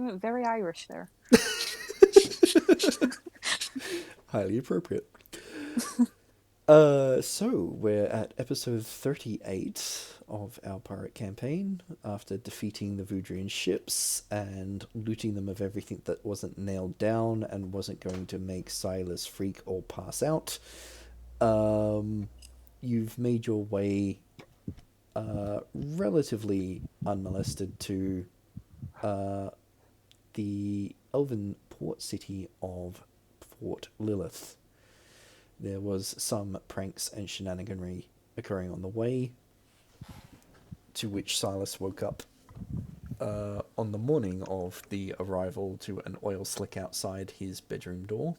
Came out very Irish there. Highly appropriate. So we're at episode 38 of our pirate campaign. After defeating the Vudrian ships and looting them of everything that wasn't nailed down and wasn't going to make Silas freak or pass out, you've made your way relatively unmolested to the elven port city of Port Lillath. There was some pranks and shenaniganry occurring on the way, to which Silas woke up on the morning of the arrival to an oil slick outside his bedroom door.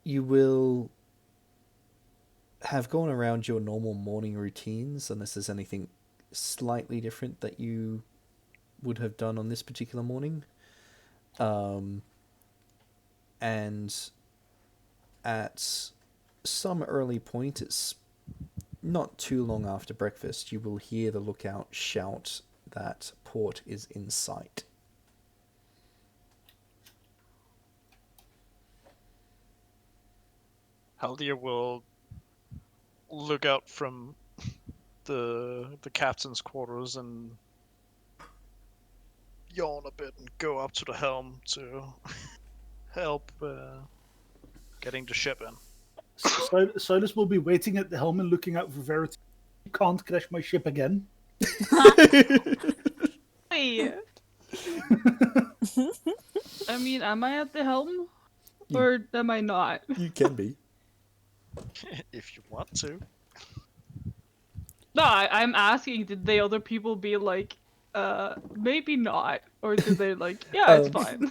You will have gone around your normal morning routines, unless there's anything slightly different that you would have done on this particular morning. And at some early point, it's not too long after breakfast, you will hear the lookout shout that port is in sight. Haldir will look out from the captain's quarters and yawn a bit and go up to the helm to help getting the ship in. Silas will be waiting at the helm and looking out for Verity. You can't crash my ship again. Hey. I mean, am I at the helm? Or am I not? You can be. If you want to. No, I'm asking, did the other people be like, maybe not? Or did they like, yeah, it's fine?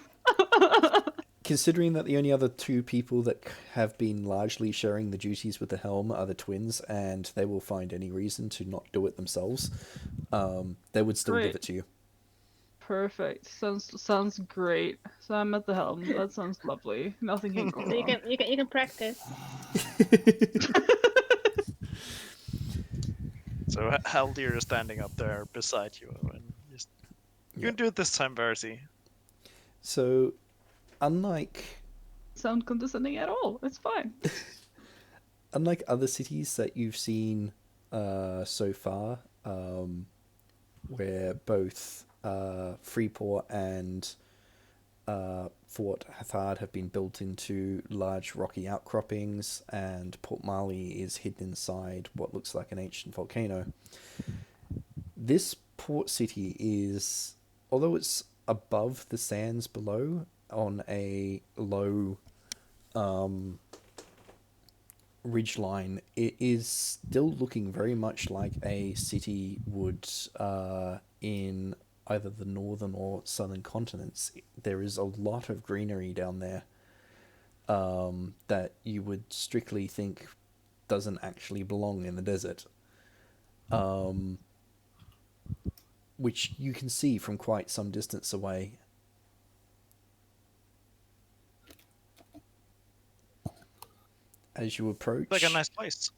Considering that the only other two people that have been largely sharing the duties with the helm are the twins, and they will find any reason to not do it themselves, they would still give it to you. Perfect. Sounds great. So I'm at the helm. That sounds lovely. Nothing can go wrong. You can practice. So Haldir is standing up there beside you, and you can do it this time, Verity. So, unlike... Sound condescending at all. It's fine. Unlike other cities that you've seen so far, where both Freeport and Fort Haathad have been built into large rocky outcroppings, and Port Marley is hidden inside what looks like an ancient volcano. This port city is, although it's above the sands below on a low ridgeline, it is still looking very much like a city would in either the northern or southern continents. There is a lot of greenery down there that you would strictly think doesn't actually belong in the desert, which you can see from quite some distance away. As you approach, Like a nice place.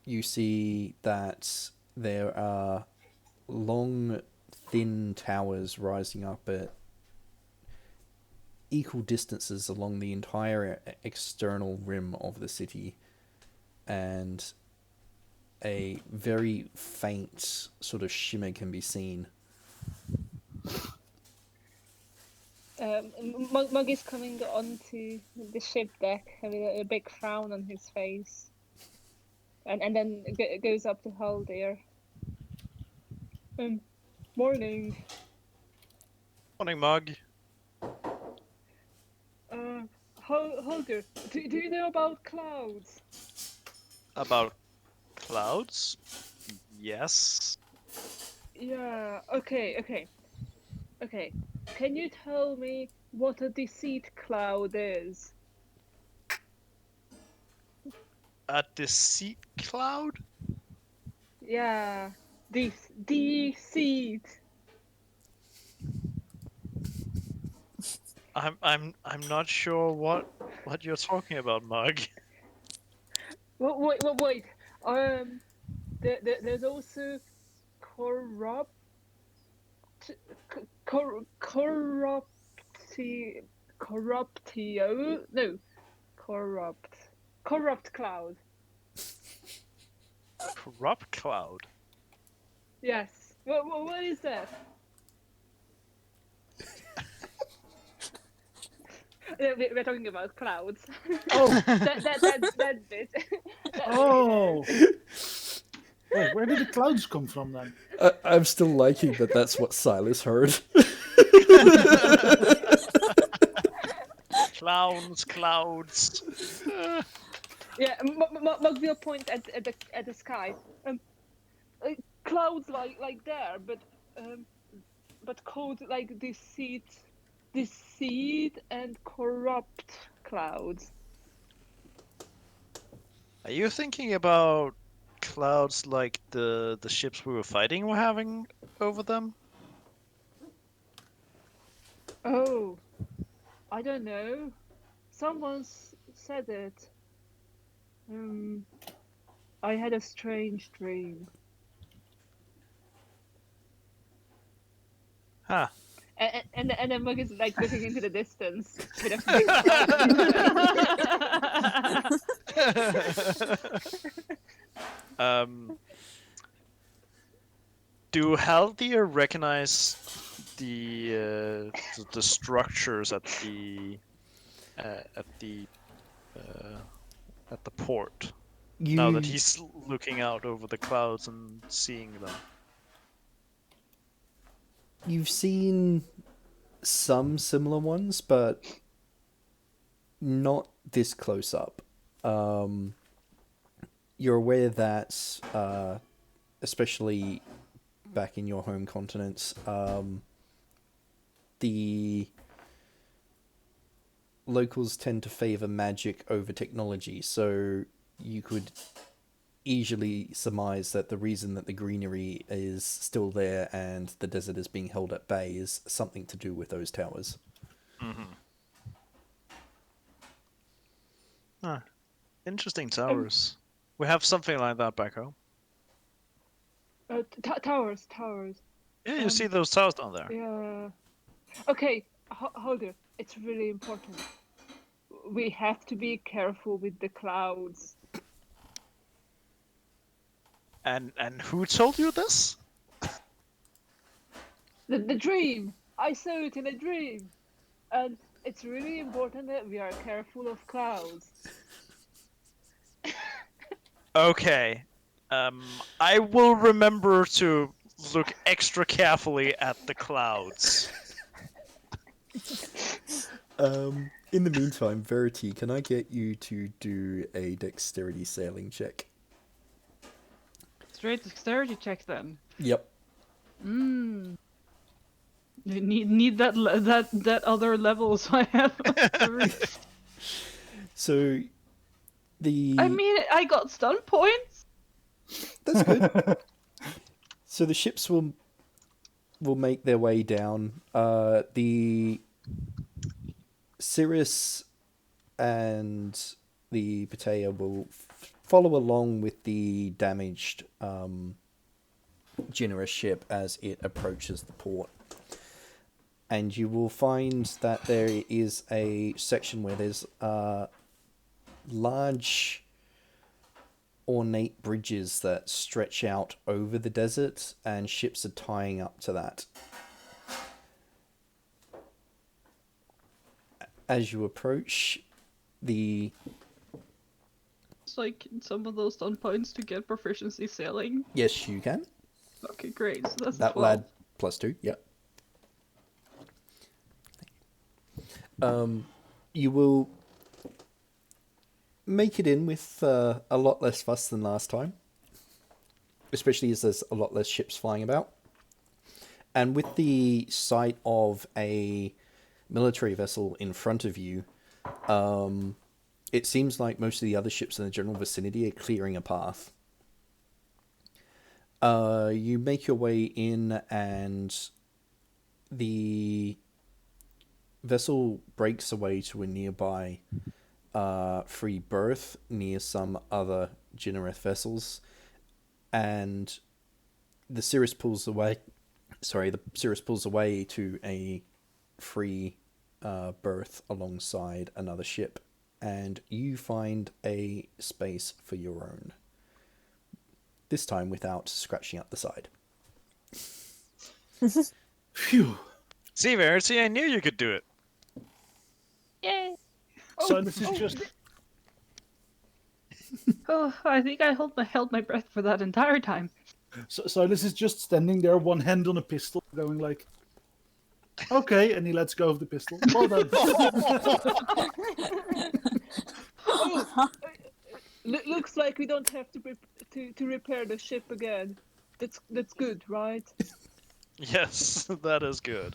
You see that there are long, thin towers rising up at equal distances along the entire external rim of the city, and a very faint sort of shimmer can be seen. Mug is coming onto the ship deck, having a big frown on his face, and then goes up to Haldir. Morning. Morning, Mug. Haldir, do you know about clouds? About clouds? Yes. Yeah. Okay. Can you tell me what a deceit cloud is? A deceit cloud? Yeah. Deceit. I'm not sure what you're talking about, Mug. Wait. There's also corrupt, corruptio, no, corrupt cloud. Corrupt cloud. Yes. What is that? We're talking about clouds. Oh, that bit. oh. Wait, where did the clouds come from then? I'm still liking that that's what Silas heard. Clouds. Yeah, Mugville point at the sky. Clouds like there, but called like deceit and corrupt clouds. Are you thinking about clouds like the ships we were fighting were having over them? Oh, I don't know. Someone said it. I had a strange dream. Huh. And then Mug is like looking into the distance with a big Do Haldir recognize the structures at the port? Now that he's looking out over the clouds and seeing them. You've seen some similar ones, but not this close up. You're aware that, especially back in your home continents, the locals tend to favor magic over technology, so you could easily surmise that the reason that the greenery is still there and the desert is being held at bay is something to do with those towers. Mm-hmm. Huh. Interesting towers. We have something like that back home. Towers. Yeah, you see those towers down there. Yeah. Okay, hold it. It's really important. We have to be careful with the clouds. And who told you this? The dream. I saw it in a dream, and it's really important that we are careful of clouds. Okay. I will remember to look extra carefully at the clouds. In the meantime, Verity, can I get you to do a dexterity sailing check? Straight dexterity check then. Yep. You need that other level, so I have. So the I mean, I got stun points. That's good. So the ships will make their way down. The Sirius and the Batea will follow along with the damaged generous ship as it approaches the port. And you will find that there is a section where there's large ornate bridges that stretch out over the desert, and ships are tying up to that. As you approach, It's like some of those stun points to get proficiency sailing. yes, you can. Okay, great. So that's That 12. lad +2, yep. You will make it in with a lot less fuss than last time, especially as there's a lot less ships flying about. And with the sight of a military vessel in front of you, it seems like most of the other ships in the general vicinity are clearing a path. You make your way in, and the vessel breaks away to a nearby free berth near some other Jinnereth vessels, and the Cirrus pulls away. Sorry, the Cirrus pulls away to a free berth alongside another ship, and you find a space for your own. This time without scratching up the side. Phew. See, Verity, I knew you could do it. Yay! So this is just. Oh, I think I held my breath for that entire time. So this is just standing there, one hand on a pistol, going like, okay, and he lets go of the pistol. Well done. Looks like we don't have to repair the ship again. That's good, right? Yes, that is good.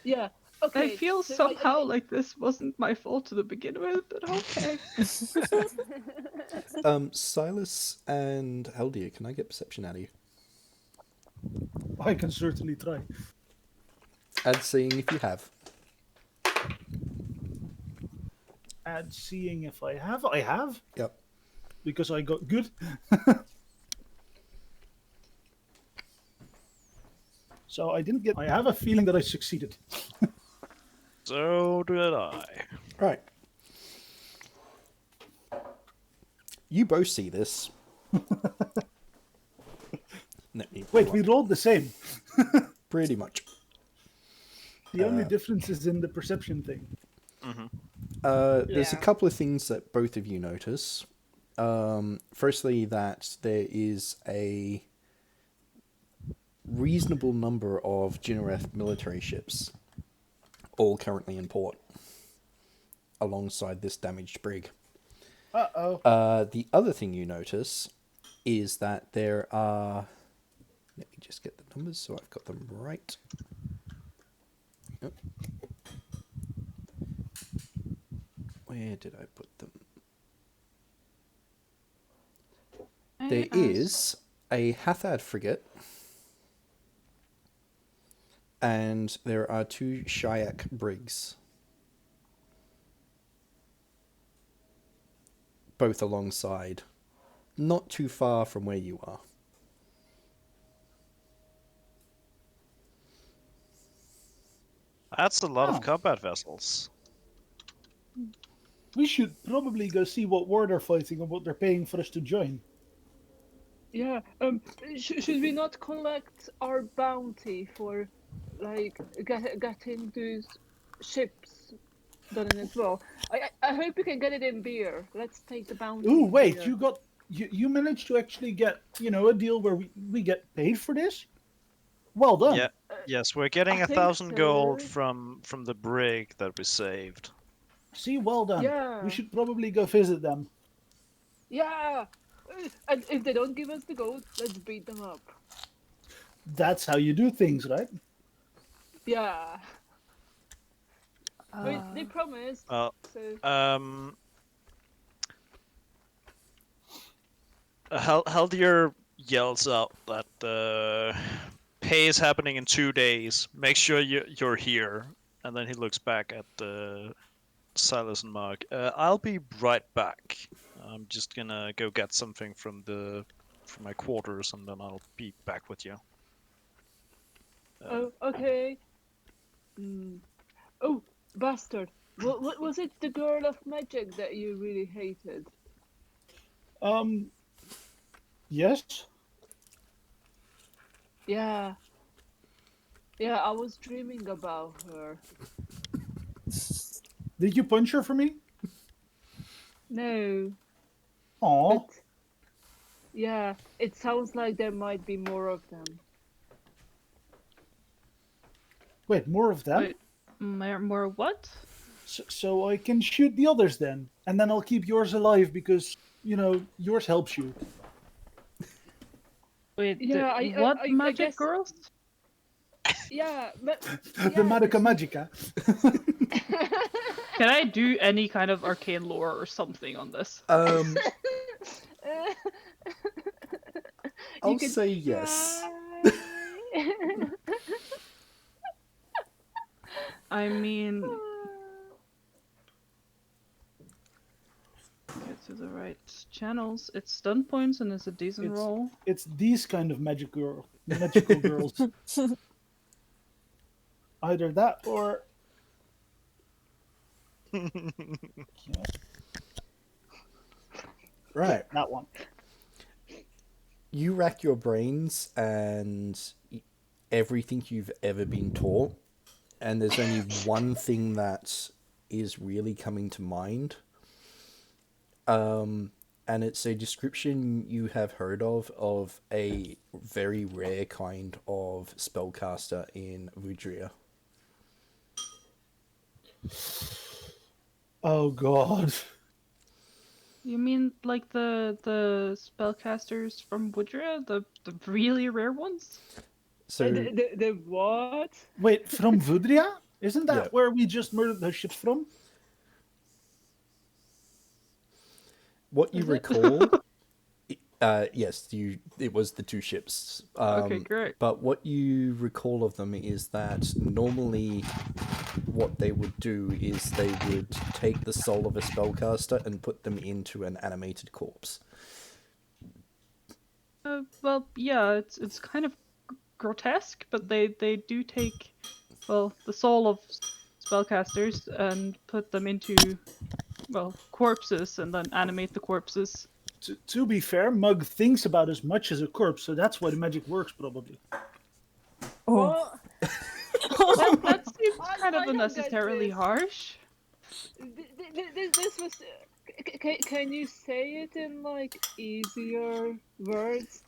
Yeah. Okay. I feel so somehow like this wasn't my fault to begin with, but okay. Silas and Haldir, can I get perception out of you? I can certainly try. And seeing if you have. And seeing if I have. I have, Yep. because I got good. So I didn't get. I have a feeling that I succeeded. So did I. Right. You both see this. Wait, we rolled the same. Pretty much. The only difference is in the perception thing. There's a Yeah. couple of things that both of you notice. Firstly, that there is a reasonable number of Jinareth military ships, all currently in port, alongside this damaged brig. Uh-oh. The other thing you notice is that there are... Let me just get the numbers so I've got them right. Yep. Where did I put them? There is a Haathad frigate, and there are 2 Shiuk brigs, both alongside, not too far from where you are. That's a lot Oh. of combat vessels. We should probably go see what war they're fighting and what they're paying for us to join. Yeah. Should we not collect our bounty for, like, getting those ships done as well? I hope we can get it in beer. Let's take the bounty. Ooh, in wait, beer. you managed to actually get, a deal where we get paid for this? Well done. Yeah. Yes, we're getting I think 1,000 gold so. from the brig that we saved. See, well done. Yeah. We should probably go visit them. Yeah. And if they don't give us the gold, let's beat them up. That's how you do things, right? Yeah. I mean, they promised. Well, So Haldir yells out that pay is happening in 2 days. Make sure you're here. And then he looks back at Silas and Mark. I'll be right back. I'm just gonna go get something from my quarters, and then I'll be back with you. oh, okay. Oh, bastard. What was it, the girl of magic that you really hated? Yes? Yeah. Yeah, I was dreaming about her. Did you punch her for me? No, Aw. but yeah, it sounds like there might be more of them. Wait, more of them? Wait, more what? So I can shoot the others then. And then I'll keep yours alive because, yours helps you. Wait, Yeah, what I magic guess- girls? Yeah, but The Magica Magica. Can I do any kind of arcane lore or something on this? I'll You can say yes. try. I mean, get to the right channels. It's stun points and it's a decent roll. It's these kind of magical girls. Either that or. Yeah. Right. That one. You rack your brains and everything you've ever been taught, and there's only one thing that is really coming to mind. And it's a description you have heard of a very rare kind of spellcaster in Vudria. Oh god. You mean like the spellcasters from Woodria, the really rare ones? So The what? Wait, from Vudria? Isn't that Yeah. where we just murdered the ships from? what you Is it? recall, yes, it was the two ships. Okay, great. But what you recall of them is that normally what they would do is they would take the soul of a spellcaster and put them into an animated corpse. Well, yeah, it's kind of grotesque, but they do take, well, the soul of spellcasters and put them into, well, corpses and then animate the corpses. To be fair, Mug thinks about as much as a corpse, so that's why the magic works, probably. What? That seems kind of I don't get unnecessarily this. harsh. This was. Can you say it in like easier words?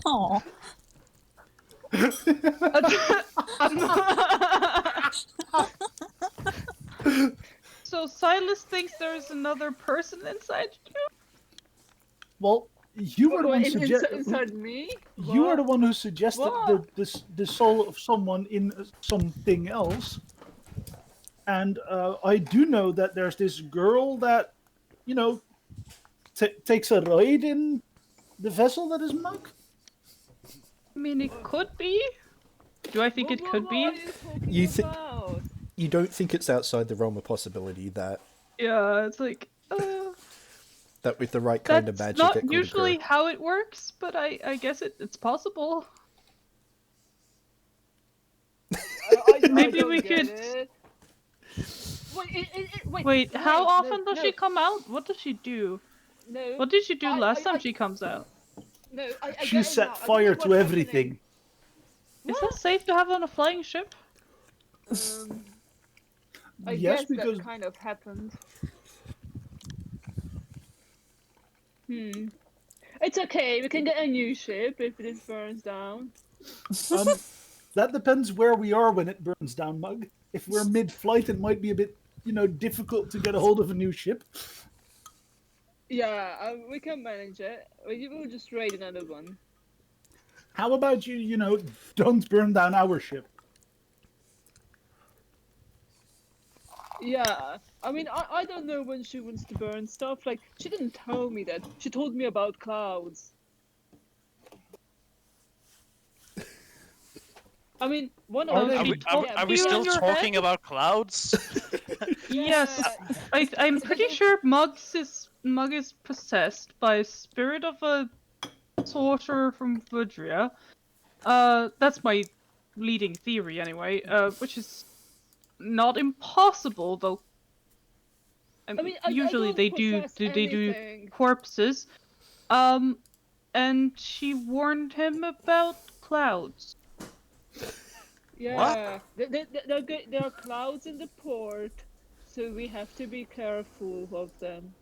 Oh, So Silas thinks there's another person inside you? Well, you were the one Inside me? You are the What? one who suggested What? the soul of someone in something else. And I do know that there's this girl that, you know, takes a ride in the vessel that is Mug. I mean, it could be. Do I think it could What be? are you talking You about? You don't think it's outside the realm of possibility that Yeah, it's like, with the right kind of that's magic not it could usually occur. how it works, but I guess it's possible. I Maybe don't we get could- it. Wait, Wait, how no, often does no, she come out? What does she do? No. What did she do last time I- she comes out? No, I She get it set now. I fire get to what's everything. Is that safe to have on a flying ship? happening. I Yes, guess because that kind of happened. It's okay. We can get a new ship if this burns down. that depends where we are when it burns down, Mug. If we're mid-flight, it might be a bit, difficult to get a hold of a new ship. Yeah, we can manage it. We'll just raid another one. How about you, don't burn down our ship? Yeah, I mean, I don't know when she wants to burn stuff. Like, she didn't tell me that. She told me about clouds. I mean, one Are of they- them. She Are told we you still in your talking head? about clouds? Yes, I'm pretty sure Mug is possessed by a spirit of a sorcerer from Vudria. That's my leading theory anyway. Which is not impossible though. I mean, I usually don't they do possess they do anything. corpses. And she warned him about clouds. Yeah, there are clouds in the port, so we have to be careful of them.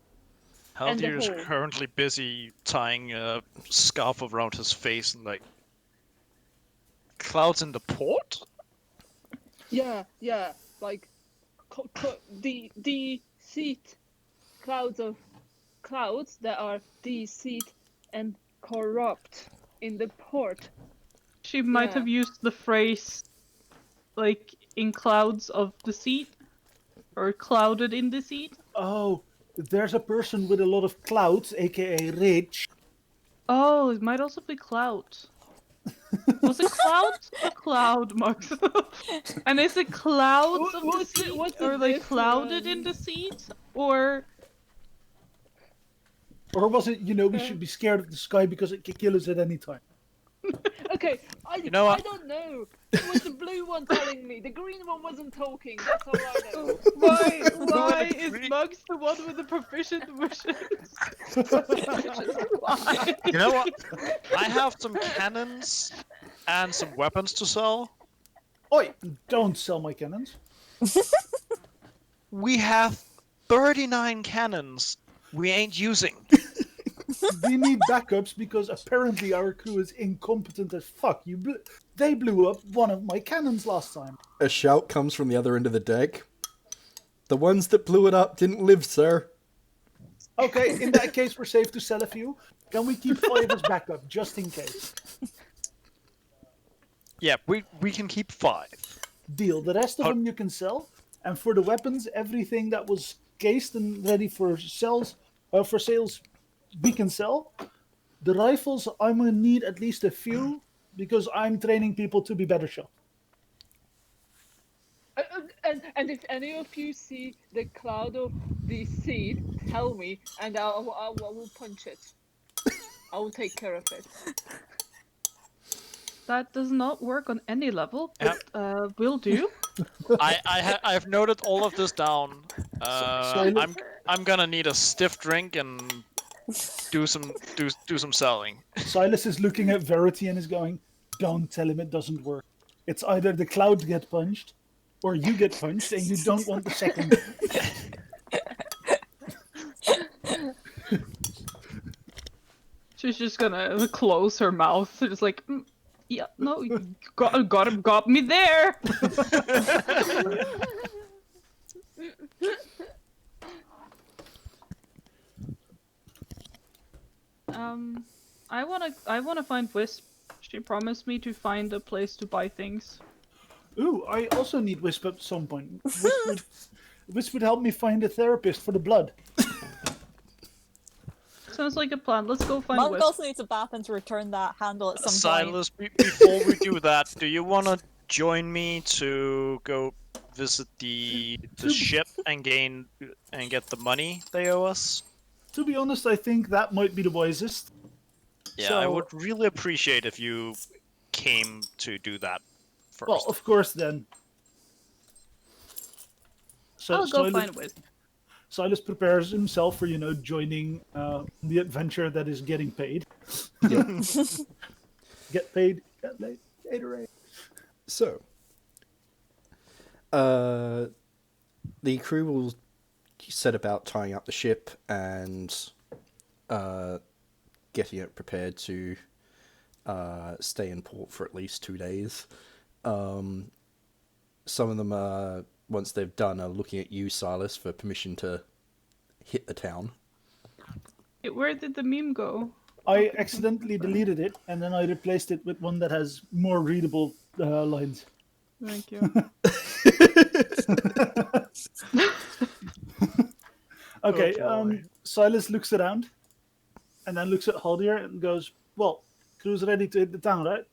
And the Haldir is hole. currently busy tying a scarf around his face and like clouds in the port. Yeah, like the seat clouds that are deceit and corrupt in the port. She might Yeah. have used the phrase like in clouds of deceit or clouded in deceit. Oh, there's a person with a lot of clouds, aka rich. Oh, it might also be cloud. Was it cloud or cloud, Max? And is it clouds of What's deceit the or like clouded in difference? deceit or Or was it, we should be scared of the sky because it could kill us at any time? Okay, I what? don't know. It was the blue one telling me. The green one wasn't talking. That's all I know. Why is Mugs the one with the proficient wishes? Why? You know what? I have some cannons and some weapons to sell. Oi, don't sell my cannons. We have 39 cannons we ain't using. We need backups because apparently our crew is incompetent as fuck. They blew up one of my cannons last time. A shout comes from the other end of the deck. The ones that blew it up didn't live, sir. Okay, in that case, we're safe to sell a few. Can we keep 5 as backup, just in case? Yeah, we can keep 5. Deal. The rest of them you can sell. And for the weapons, everything that was cased and ready for sales, we can sell. The rifles, I'm going to need at least a few because I'm training people to be better shot. And if any of you see the cloud of the seed, tell me, and I will punch it. I will take care of it. That does not work on any level, but will do. I've noted all of this down. I'm gonna need a stiff drink and do some selling. Silas is looking at Verity and is going, "Don't tell him it doesn't work. It's either the cloud get punched, or you get punched, and you don't want the second." She's just gonna close her mouth, just like, yeah, no, you got me there. I wanna find Wisp. She promised me to find a place to buy things. Ooh, I also need Whisp at some point. Wisp would help me find a therapist for the blood. Sounds like a plan. Let's go find Monk Wisp. also needs a bath and to return that handle at some Silas, before we do that, do you want to join me to go visit the ship and get the money they owe us? To be honest, I think that might be the wisest. Yeah, So, I would really appreciate if you came to do that first. well, of course then. So I'll go Silas, find Wisp. Silas prepares himself for, joining the adventure that is getting paid. Get paid, get laid, Gatorade. So, the crew will set about tying up the ship and getting it prepared to stay in port for at least 2 days. Some of them, once they've done, are looking at you, Silas, for permission to hit the town. Where did the meme go? I accidentally deleted it, and then I replaced it with one that has more readable lines. Thank you. Okay, Oh, boy. Silas looks around, and then looks at Haldir and goes, "Well, crew's ready to hit the town, right?"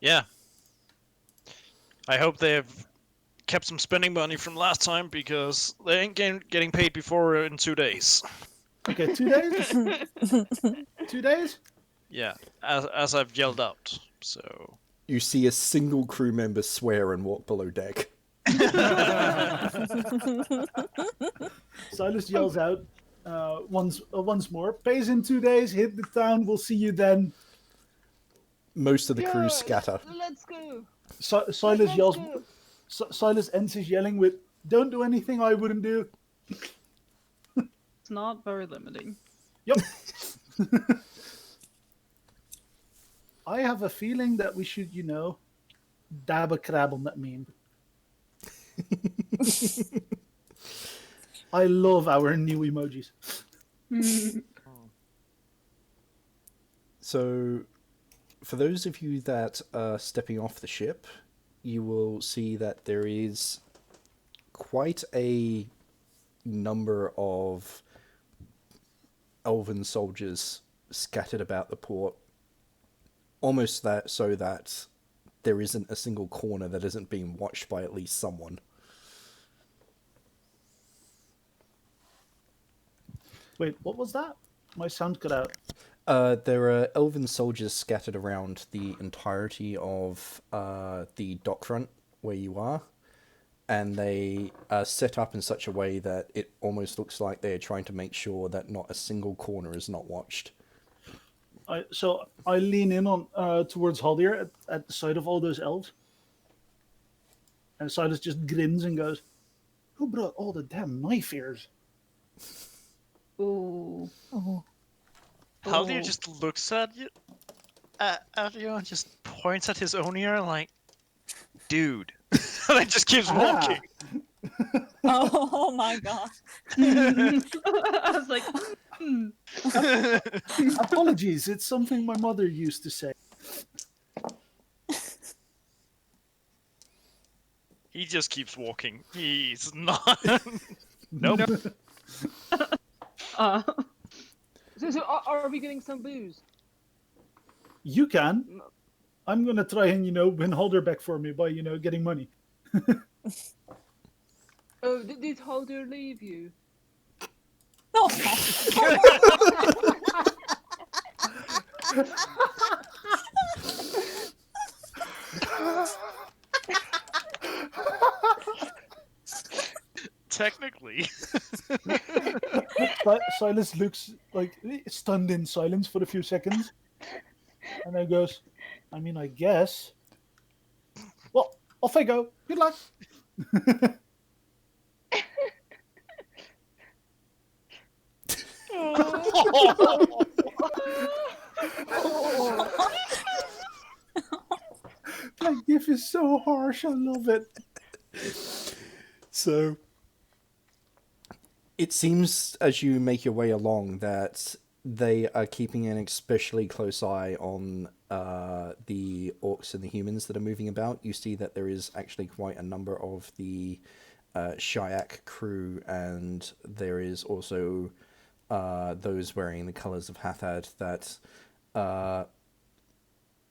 Yeah. I hope they've kept some spending money from last time because they ain't getting paid before in 2 days. Okay, 2 days? 2 days? Yeah, as I've yelled out, so... You see a single crew member swear and walk below deck. Silas yells out once more, "Pays in 2 days, hit the town, we'll see you then." Most of the crew scatter. Let's go. Silas Let's yells. go. Silas ends his yelling with, "Don't do anything I wouldn't do." It's not very limiting. Yep. I have a feeling that we should, dab a crab on that meme. I love our new emojis. So, for those of you that are stepping off the ship, you will see that there is quite a number of elven soldiers scattered about the port, almost that so that there isn't a single corner that isn't being watched by at least someone. Wait, what was that? My sound cut out. There are elven soldiers scattered around the entirety of the dockfront where you are, and they are set up in such a way that it almost looks like they're trying to make sure that not a single corner is not watched. So I lean in on towards Haldir at the sight of all those elves. And Silas just grins and goes, "Who brought all the damn knife ears?" Ooh. Oh. Haldir Oh. just looks at you, and just points at his own ear like, "Dude," and then just keeps walking. Oh my god. I was like, Apologies, it's something my mother used to say. He just keeps walking. He's not. Nope. So are we getting some booze? You can. I'm gonna try and win Haldir back for me by getting money. Oh, did Haldir leave you? No. Technically. But Silas looks like stunned in silence for a few seconds, and then goes, "I mean, I guess. Well, off I go. Good luck." That gif is so harsh. I love it. So, it seems as you make your way along that they are keeping an especially close eye on the orcs and the humans that are moving about. You see that there is actually quite a number of the Shiuk crew, and there is also those wearing the colours of Haathad that are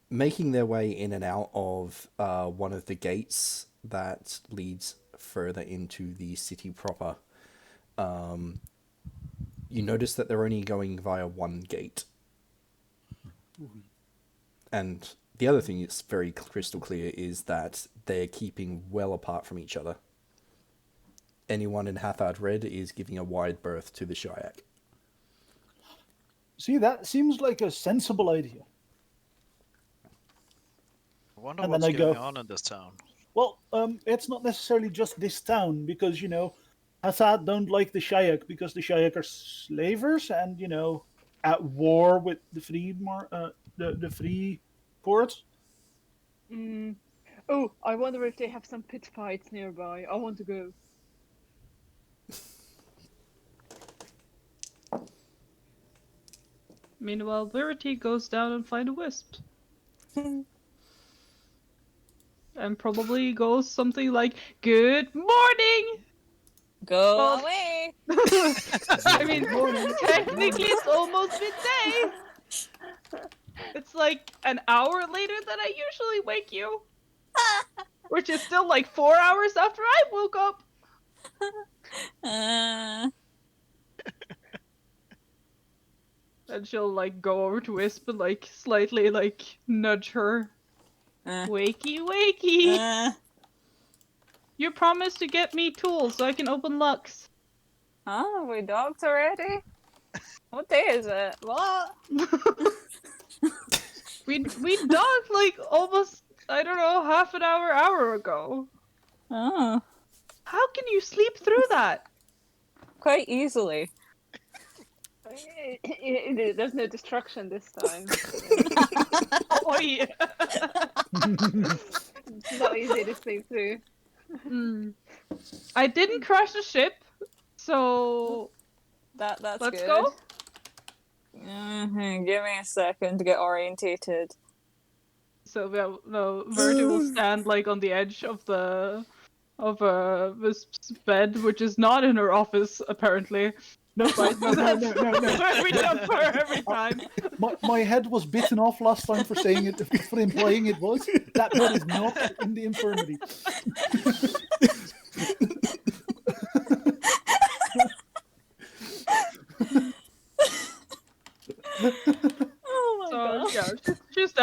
making their way in and out of one of the gates that leads further into the city proper. You notice that they're only going via one gate. And the other thing that's very crystal clear is that they're keeping well apart from each other. Anyone in Haathad Red is giving a wide berth to the Shiuk. See, that seems like a sensible idea. I wonder And then what's I going go- on in this town. Well, it's not necessarily just this town, because, Haathad don't like the Shiuk because the Shiuk are slavers and, at war with the the free ports. Oh, I wonder if they have some pit fights nearby. I want to go. meanwhile, Verity goes down and finds a Wisp. And probably goes something like, "Good morning!" Go Well- away. I mean, technically it's almost midday. It's like an hour later than I usually wake you. Which is still like 4 hours after I woke up. And she'll like go over to Wisp and like slightly like nudge her. Wakey, wakey! You promised to get me tools so I can open locks. Huh? We docked already? What day is it? What? We docked like almost, I don't know, half an hour ago. Oh, How can you sleep through that? quite easily. There's no destruction this time. Oh yeah. It's not easy to sleep through. I didn't crash the ship, so That's let's good. go. Give me a second to get orientated. So Verity will stand like on the edge of Wisp's bed, which is not in her office apparently. No. Where we dump her every time. My head was bitten off last time for saying it, for implying it was. That bed is not in the infirmary.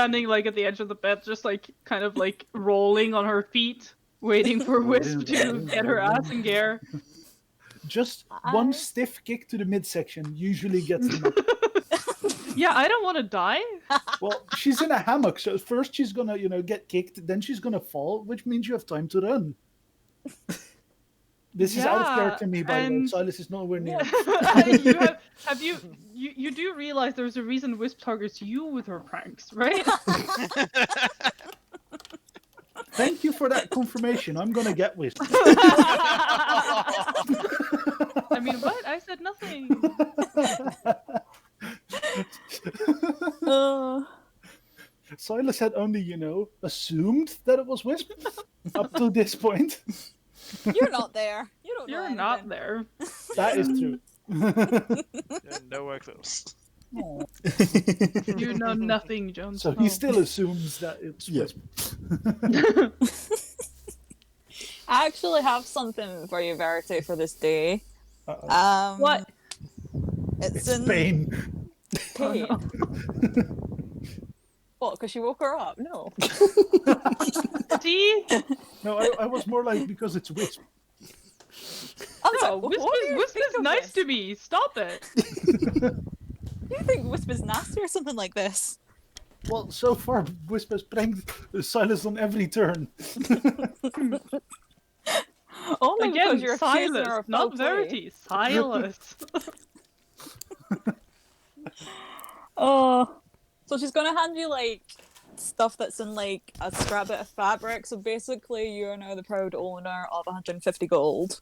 standing like at the edge of the bed, just like kind of like rolling on her feet, waiting for Wisp to get her ass in gear. Just one stiff kick to the midsection usually gets them up. Yeah, I don't want to die. Well, she's in a hammock, so first she's gonna, get kicked, then she's gonna fall, which means you have time to run. This is out of character me, by the way. Silas is nowhere near. You do realize there's a reason Wisp targets you with her pranks, right? Thank you for that confirmation. I'm gonna get Wisp. I mean, what? I said nothing. Silas had only, assumed that it was Wisp up to this point. You're not there. You don't know You're anything. not there. That is true. Yeah, nowhere close. You know nothing, Jones. So he still assumes that it's Wisp. I actually have something for you, Verity, for this day. Uh-oh. What? It's It's in pain. pain. Oh, What? Because you woke her up? No. See? No, I was more like because it's Wisp. I'm No, sorry, Wisp what do you Wisp think is of nice this? to me. Stop it. Do you think Wisp is nasty or something like this? Well, so far, Wisp has pranked Silas on every turn. Only because Again, you're accusing her Silas, of not foul play. Verity. Silas. Oh. So she's gonna hand you like stuff that's in like a scrap bit of fabric. So basically, you are now the proud owner of 150 gold.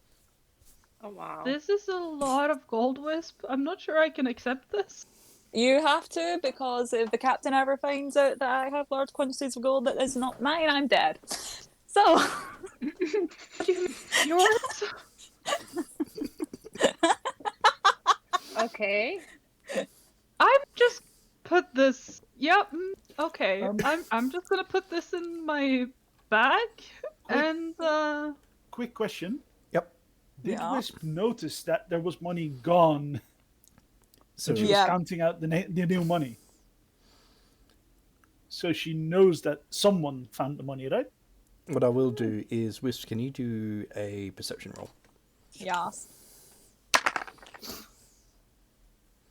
Oh wow. This is a lot of gold, Wisp. I'm not sure I can accept this. You have to, because if the captain ever finds out that I have large quantities of gold that is not mine, I'm dead. So. Yours? Okay. I've just put this. Yep. Okay. Um, I'm just gonna put this in my bag and Quick question. Yep. Did Yeah. Wisp notice that there was money gone? So She was Yeah. counting out the new money. So she knows that someone found the money, right? what I will do is, Wisp, can you do a perception roll? Yes.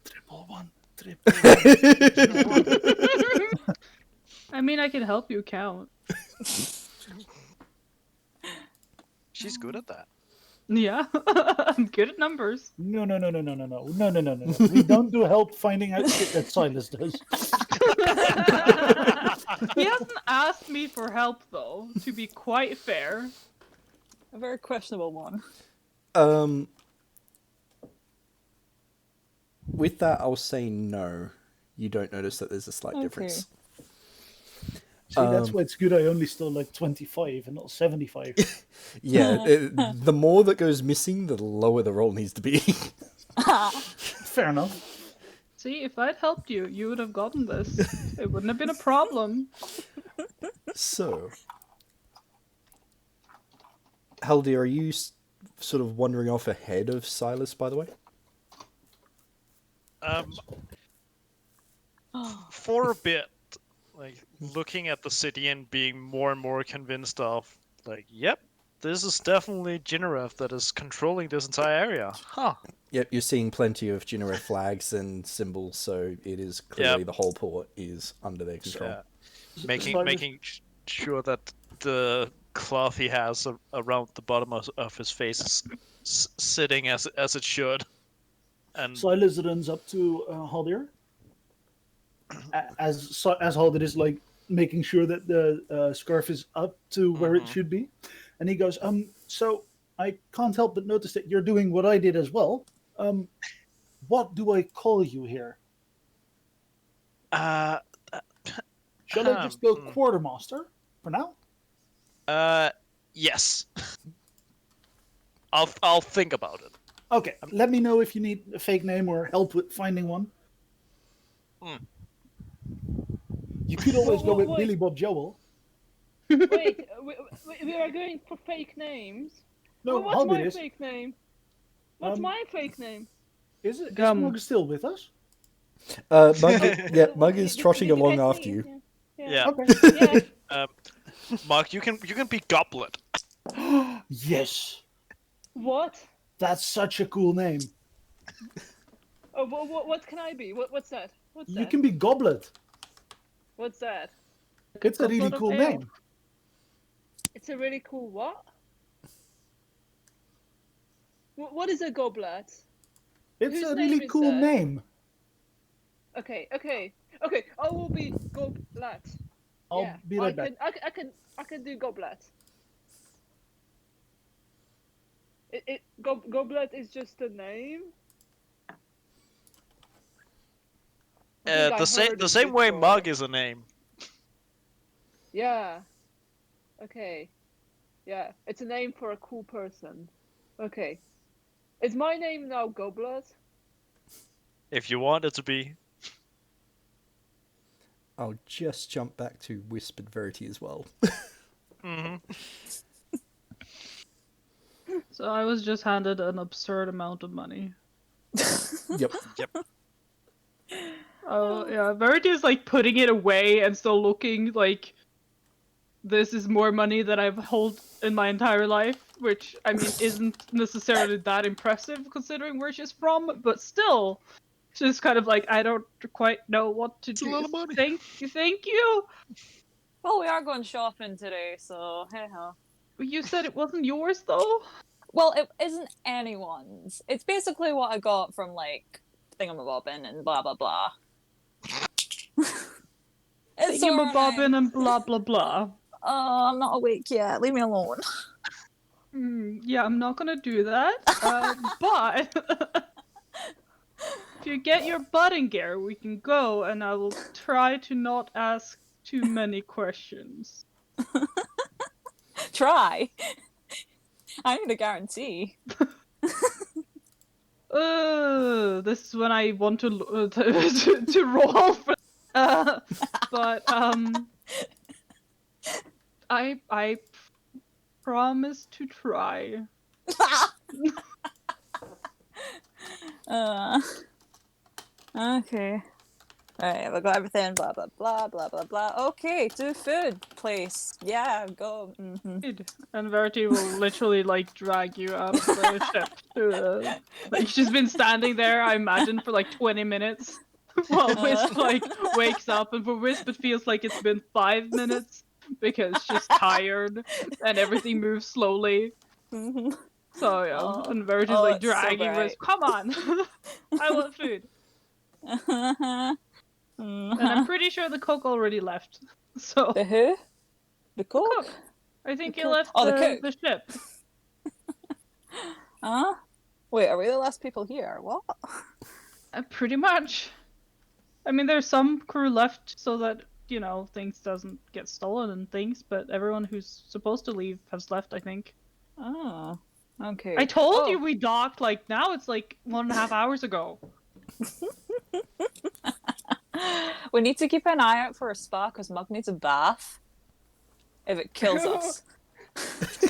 Triple one. I mean I can help you count. She's good at that. Yeah. I'm good at numbers. No. We don't do help finding out shit that Silas does. He hasn't asked me for help though, to be quite fair. A very questionable one. With that, I'll say no. You don't notice that there's a slight Okay. difference. See, that's why it's good I only stole like 25 and not 75. Yeah, the more that goes missing, the lower the roll needs to be. Fair enough. See, if I'd helped you, you would have gotten this. It wouldn't have been a problem. So, Haldir, are you sort of wandering off ahead of Silas, by the way? For a bit, like looking at the city and being more and more convinced of, like, yep, this is definitely Jinareth that is controlling this entire area. Huh. Yep, you're seeing plenty of Jinare flags and symbols, so it is clearly the whole port is under their control. Making sure that the cloth he has around the bottom of his face is sitting as it should. And Silas runs up to Haldir. As Haldir is like making sure that the scarf is up to where it should be. And he goes, so I can't help but notice that you're doing what I did as well. What do I call you here? Shall I just go quartermaster for now? yes. I'll think about it. Okay, let me know if you need a fake name or help with finding one. You could always go with Wait. Billy Bob Joel. Wait, we are going for fake names. No, What's Haldir my is. fake name? What's my fake name? Is it? Is Gum. Mug still with us? Mug is trotting along after you. Yeah. Okay. Yeah. Mark, you can be Goblet. Yes. What? That's such a cool name. Oh, what can I be? What's that? What's You that? can be Goblet. What's that? It's a really goblet of cool ale. name. It's a really cool what? What is a goblet? It's Whose a name really is cool that? name. Okay. I will be goblet. I'll Yeah, be right back. I can do goblet. Goblet is just a name. I think I heard The it same way before. Mug is a name. Yeah. Okay. Yeah, it's a name for a cool person. Okay. Is my name now Goblet? If you want it to be. I'll just jump back to Whisp and Verity as well. Hmm. So I was just handed an absurd amount of money. Yep. Yep. Oh yeah, Verity is like putting it away and still looking like this is more money than I've held in my entire life, which I mean isn't necessarily that impressive considering where she's from, but still, she's kind of like I don't quite know what to It's a do. lot of money. Thank you. Well, we are going shopping today, so hey ho. You said it wasn't yours though. Well, it isn't anyone's. It's basically what I got from like thingamabobbing and blah blah blah. It's Thingamabobbing alright. and blah blah blah. Oh, I'm not awake yet. Leave me alone. Yeah, I'm not gonna do that. But if you get your butt in gear, we can go, and I will try to not ask too many questions. Try. I need a guarantee. This is when I want to roll for. But I promise to try. Okay. Alright, we got everything, blah blah blah blah blah blah. Okay, to food place. Yeah, go. And Verity will literally like drag you out of the ship. Like she's been standing there, I imagine, for like 20 minutes while Wisp like wakes up, and for Wisp it feels like it's been 5 minutes because she's tired and everything moves slowly. So yeah, Oh. and Verity's Oh, like it's so dragging bright. Wisp. Come on, I want food. And I'm pretty sure the cook already left. So The who? The cook? cook. I think The he cook. left Oh, the cook. the ship. Huh? Wait, are we the last people here? What? Pretty much. I mean, there's some crew left so that, you know, things doesn't get stolen and things, but everyone who's supposed to leave has left, I think. Oh, okay. I told you we docked, like, now it's like 1.5 hours ago. We need to keep an eye out for a spa because Mug needs a bath. If it kills us.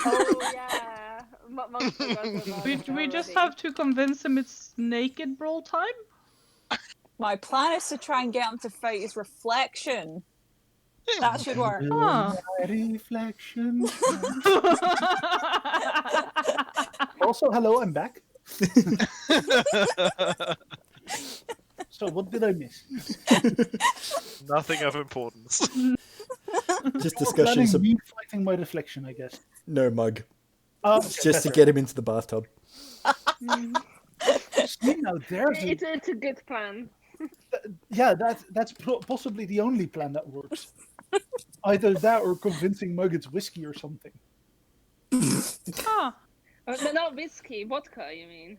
Oh yeah. Mug forgot about it We just already. have to convince him it's naked brawl time. My plan is to try and get him to fight his reflection. That should work. Huh. My reflection. Also, hello, I'm back. So, what did I miss? Nothing of importance. Just Planning discussions of me fighting my reflection, I guess. no Mug. It's Just to get him into the bathtub. See, now there's a, It's a good plan. yeah, that's possibly the only plan that works. Either that or convincing Mug it's whiskey or something. Huh. No, not whiskey, vodka. You mean?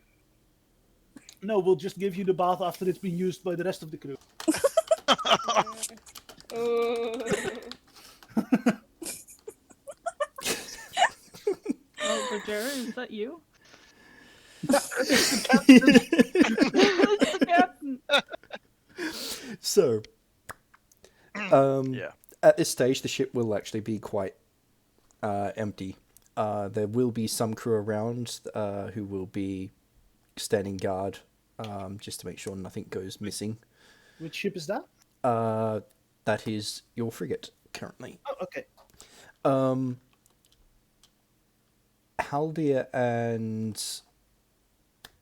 No, we'll just give you the bath after it's been used by the rest of the crew. Oh, Bhajiri, is that you? So, Yeah. at this stage, the ship will actually be quite empty. There will be some crew around who will be standing guard just to make sure nothing goes missing. Which ship is that? That is your frigate currently. Oh, okay. Haldir and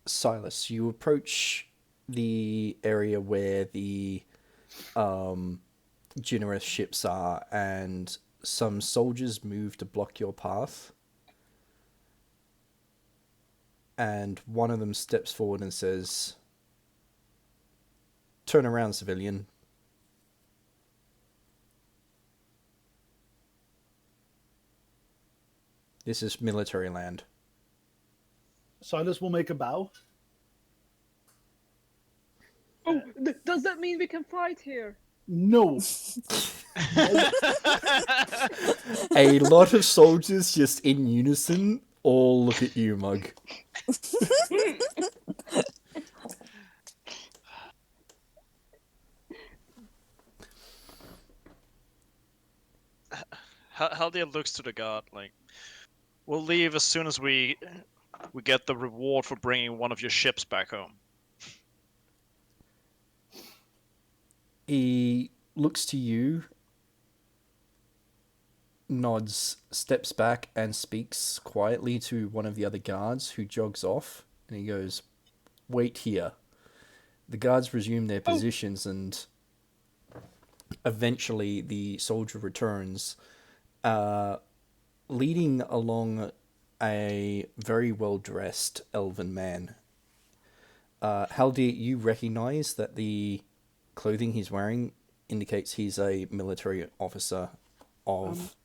Silas, you approach the area where the generous ships are, and some soldiers move to block your path. And one of them steps forward and says, "Turn around, civilian." This is military land. Silas will make a bow. Oh, does that mean we can fight here? No. A lot of soldiers just in unison all look at you, Mug. Haldir looks to the guard like, "We'll leave as soon as we get the reward for bringing one of your ships back home." He looks to you, nods, steps back, and speaks quietly to one of the other guards, who jogs off, and he goes, "Wait here." The guards resume their positions, and eventually the soldier returns, leading along a very well-dressed elven man. Haldir, you recognize that the clothing he's wearing indicates he's a military officer of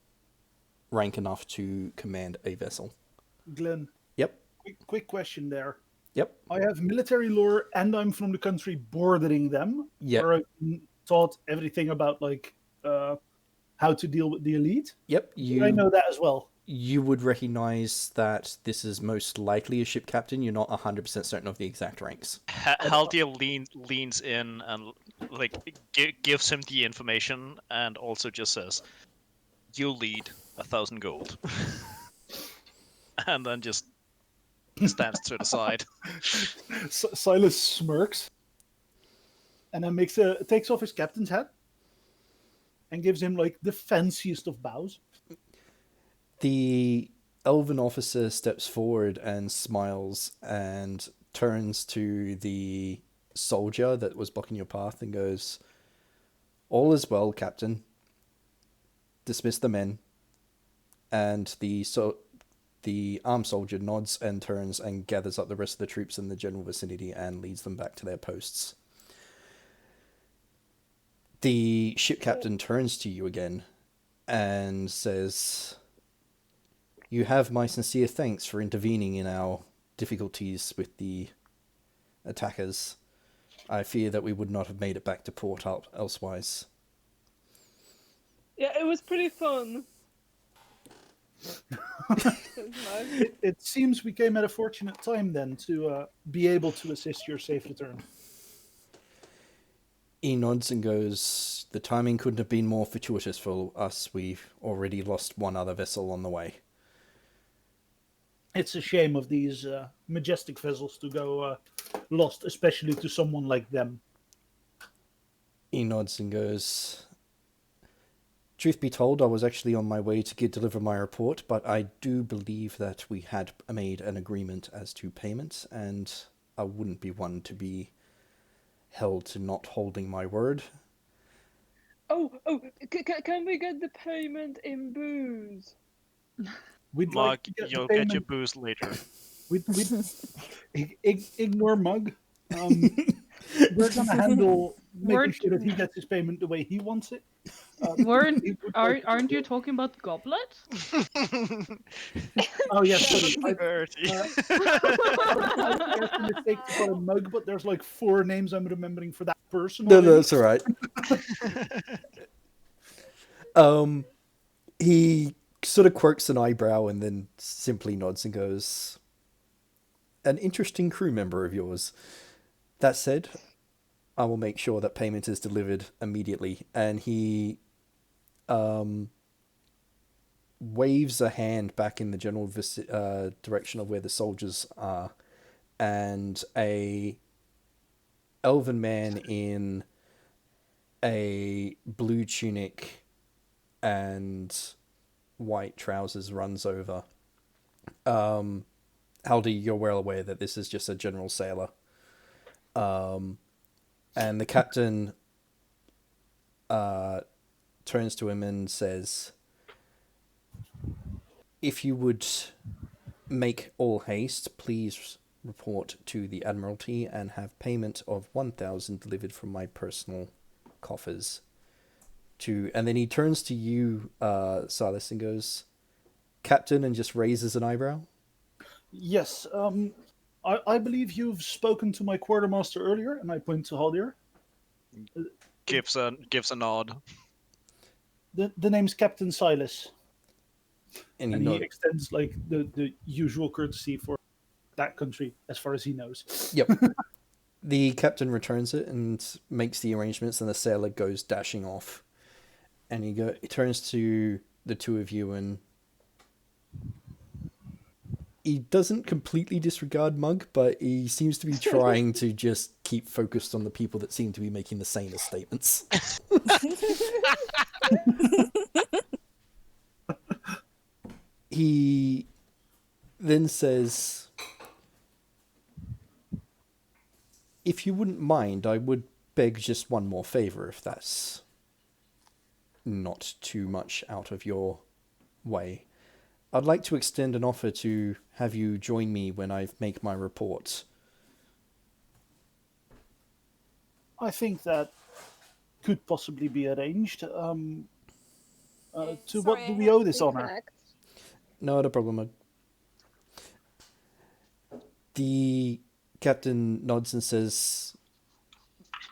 rank enough to command a vessel. Glenn, Yep, quick question there. yep, I have military lore and I'm from the country bordering them. Yep. Where I've been taught everything about like how to deal with the elite. yep. I know that as well. You would recognize that this is most likely a ship captain. You're not 100% certain of the exact ranks. Haldir leans in and like gives him the information, and also just says, "You'll lead 1,000 gold," and then just stands to the side. Silas smirks and then takes off his captain's hat and gives him like the fanciest of bows. The elven officer steps forward and smiles and turns to the soldier that was blocking your path and goes, "All is well, Captain. Dismiss the men." And the armed soldier nods and turns and gathers up the rest of the troops in the general vicinity and leads them back to their posts. The ship captain turns to you again and says, "You have my sincere thanks for intervening in our difficulties with the attackers. I fear that we would not have made it back to port elsewise." Yeah, it was pretty fun. It seems we came at a fortunate time then to be able to assist your safe return. He nods and goes, "The timing couldn't have been more fortuitous for us. We've already lost one other vessel on the way." It's a shame of these majestic vessels to go lost, especially to someone like them. He nods and goes, "Truth be told, I was actually on my way to deliver my report, but I do believe that we had made an agreement as to payment, and I wouldn't be one to be held to not holding my word." Can we get the payment in booze? We'd Mug, like to get the you'll get your payment. booze later. Ignore Mug. We're going to handle making Weren't- sure that he gets his payment the way he wants it. Aren't you talking about goblet? Oh, yes. Sorry. Verity. There's a mistake to call him Mug, but there's like 4 names I'm remembering for that person. No, already. that's all right. He sort of quirks an eyebrow and then simply nods and goes, "An interesting crew member of yours. That said, I will make sure that payment is delivered immediately." And he waves a hand back in the general direction of where the soldiers are, and a elven man in a blue tunic and white trousers runs over. Haldir, you're well aware that this is just a general sailor. And the captain turns to him and says, "If you would make all haste, please report to the Admiralty and have payment of 1,000 delivered from my personal coffers." And then he turns to you, Silas, and goes, "Captain," and just raises an eyebrow. Yes, I believe you've spoken to my quartermaster earlier, and I point to Haldir. Gives a nod. The name's Captain Silas, And and he extends like the usual courtesy for that country, as far as he knows. Yep. The captain returns it and makes the arrangements, and the sailor goes dashing off. And he turns to the two of you, and he doesn't completely disregard Mug, but he seems to be trying to just keep focused on the people that seem to be making the sanest statements. He then says, "If you wouldn't mind, I would beg just one more favor, if that's not too much out of your way. I'd like to extend an offer to have you join me when I make my report." I think that could possibly be arranged. To what do we owe this honor? Not a problem, Mug. The captain nods and says,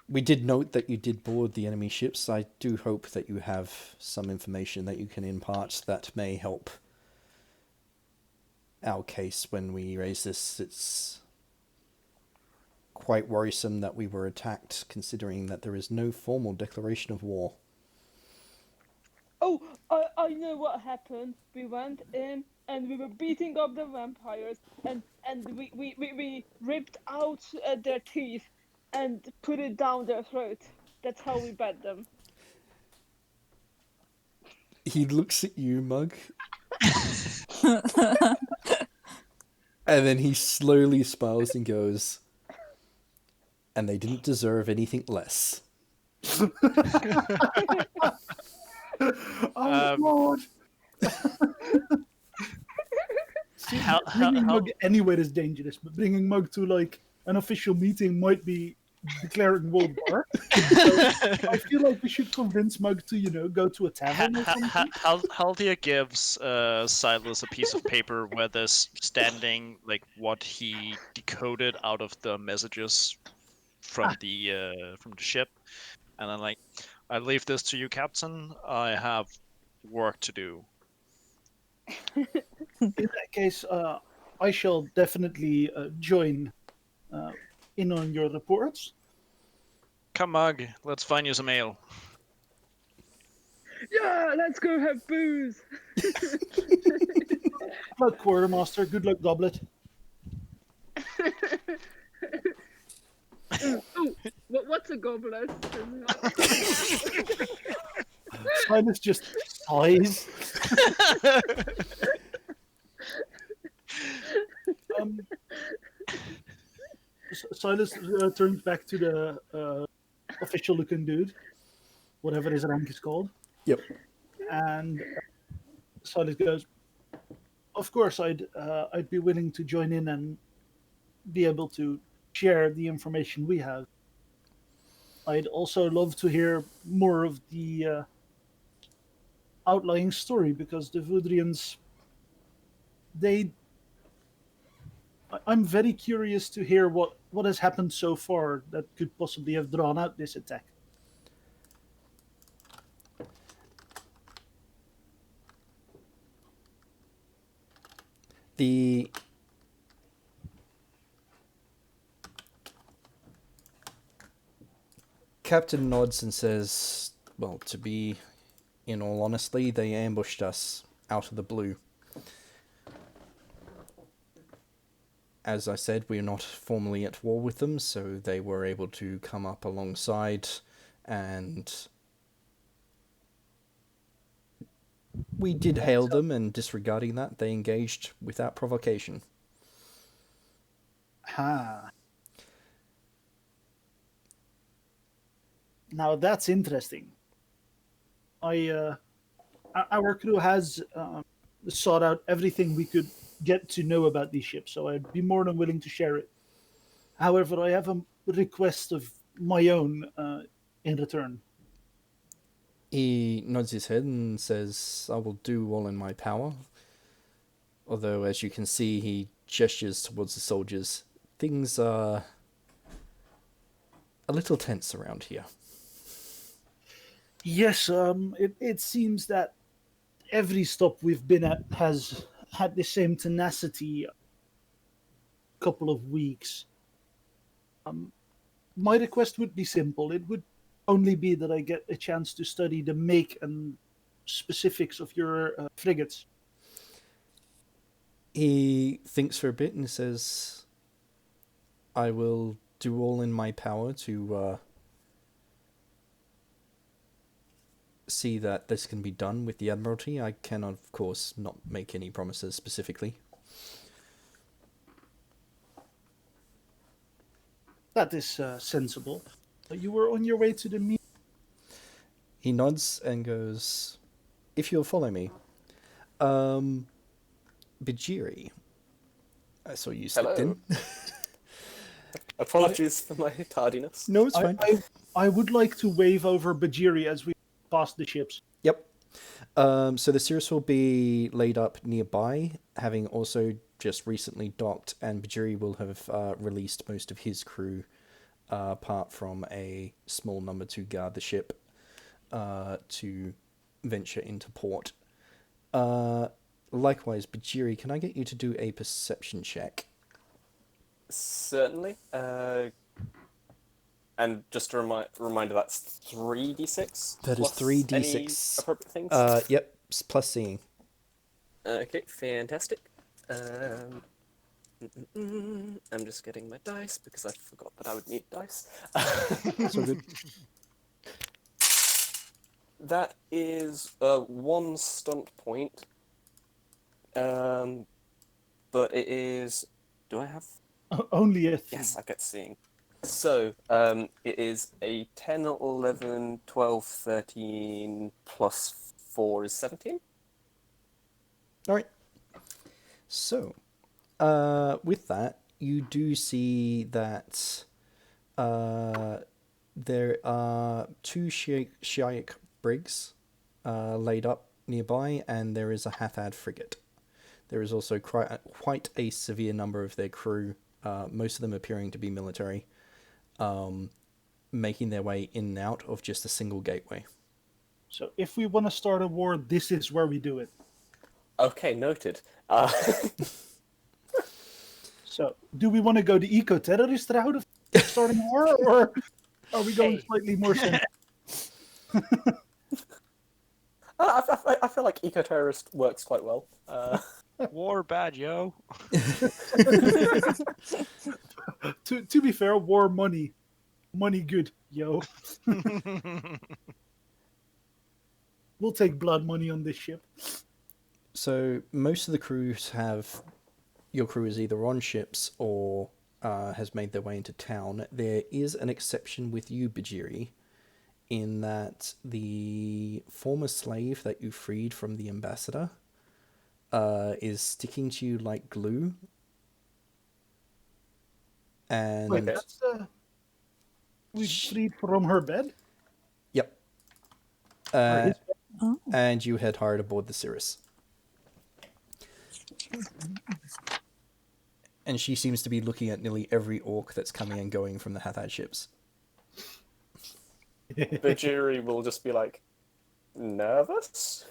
"We did note that you did board the enemy ships. I do hope that you have some information that you can impart that may help our case when we raise this. It's quite worrisome that we were attacked, considering that there is no formal declaration of war." Oh, I know what happened. We went in and we were beating up the vampires, and we ripped out their teeth and put it down their throat. That's how we bet them. He looks at you, Mug, and then he slowly smiles and goes, "And they didn't deserve anything less." Oh God! Bringing Mug anywhere is dangerous, but bringing Mug to like an official meeting might be declaring world war. So I feel like we should convince Mug to, go to a tavern or something. Haldir gives Silas a piece of paper where there's standing like what he decoded out of the messages from the ship, and I'm like, "I leave this to you, Captain. I have work to do." In that case, I shall definitely join in on your reports. Come, Mug, let's find you some ale. Yeah, let's go have booze. Good luck, quartermaster. Good luck, goblet. What's a goblet? Silas just sighs. Silas turns back to the official-looking dude, whatever his rank is called. Yep. And Silas goes, "Of course, I'd be willing to join in and be able to share the information we have. I'd also love to hear more of the outlying story, because the Voudrians, I'm very curious to hear what has happened so far that could possibly have drawn out this attack." The captain nods and says, "Well, to be in all honesty, they ambushed us out of the blue. As I said, we're not formally at war with them, so they were able to come up alongside and we did hail them, and disregarding that, they engaged without provocation. Ha. Now that's interesting. Our crew has sought out everything we could get to know about these ships, so I'd be more than willing to share it. However, I have a request of my own in return. He nods his head and says, I will do all in my power. Although, as you can see, he gestures towards the soldiers. Things are a little tense around here. Yes, it seems that every stop we've been at has had the same tenacity couple of weeks. My request would be simple. It would only be that I get a chance to study the make and specifics of your frigates. He thinks for a bit and says, I will do all in my power to see that this can be done with the Admiralty. I can, of course, not make any promises specifically. That is sensible. You were on your way to the meet. He nods and goes, if you'll follow me. Bhajiri. I saw you slipped in. Apologies for my tardiness. No, it's fine. I would like to wave over Bhajiri as we pass the ships. Yep. So the Cirrus will be laid up nearby, having also just recently docked, and Bhajiri will have released most of his crew, apart from a small number to guard the ship, to venture into port. Likewise, Bhajiri, can I get you to do a perception check? Certainly. And just a reminder, that's 3d6? That is plus 3d6. any appropriate things? Yep, plus seeing. Okay, fantastic. I'm just getting my dice because I forgot that I would need dice. So good. That is 1 stunt point. But it is... Do I have... Only a Yes, I get seeing. So, it is a 10, 11, 12, 13, plus 4 is 17. Alright. So, with that, you do see that there are 2 Shiuk brigs laid up nearby, and there is a Haathad frigate. There is also quite a severe number of their crew, most of them appearing to be military, making their way in and out of just a single gateway. So if we want to start a war, this is where we do it. Okay, noted. So, do we want to go the eco-terrorist route of starting a war, or are we going slightly more simple? I feel like eco-terrorist works quite well. War bad, yo. To be fair, war money good, yo. We'll take blood money on this ship. So most of the crews have... Your crew is either on ships or has made their way into town. There is an exception with you, Bhajiri, in that the former slave that you freed from the ambassador is sticking to you like glue. And Wait, that's we freed from her bed. Yep. Or And you had hired aboard the Cirrus. And she seems to be looking at nearly every orc that's coming and going from the Haathad ships. Bhajiri will just be like, nervous?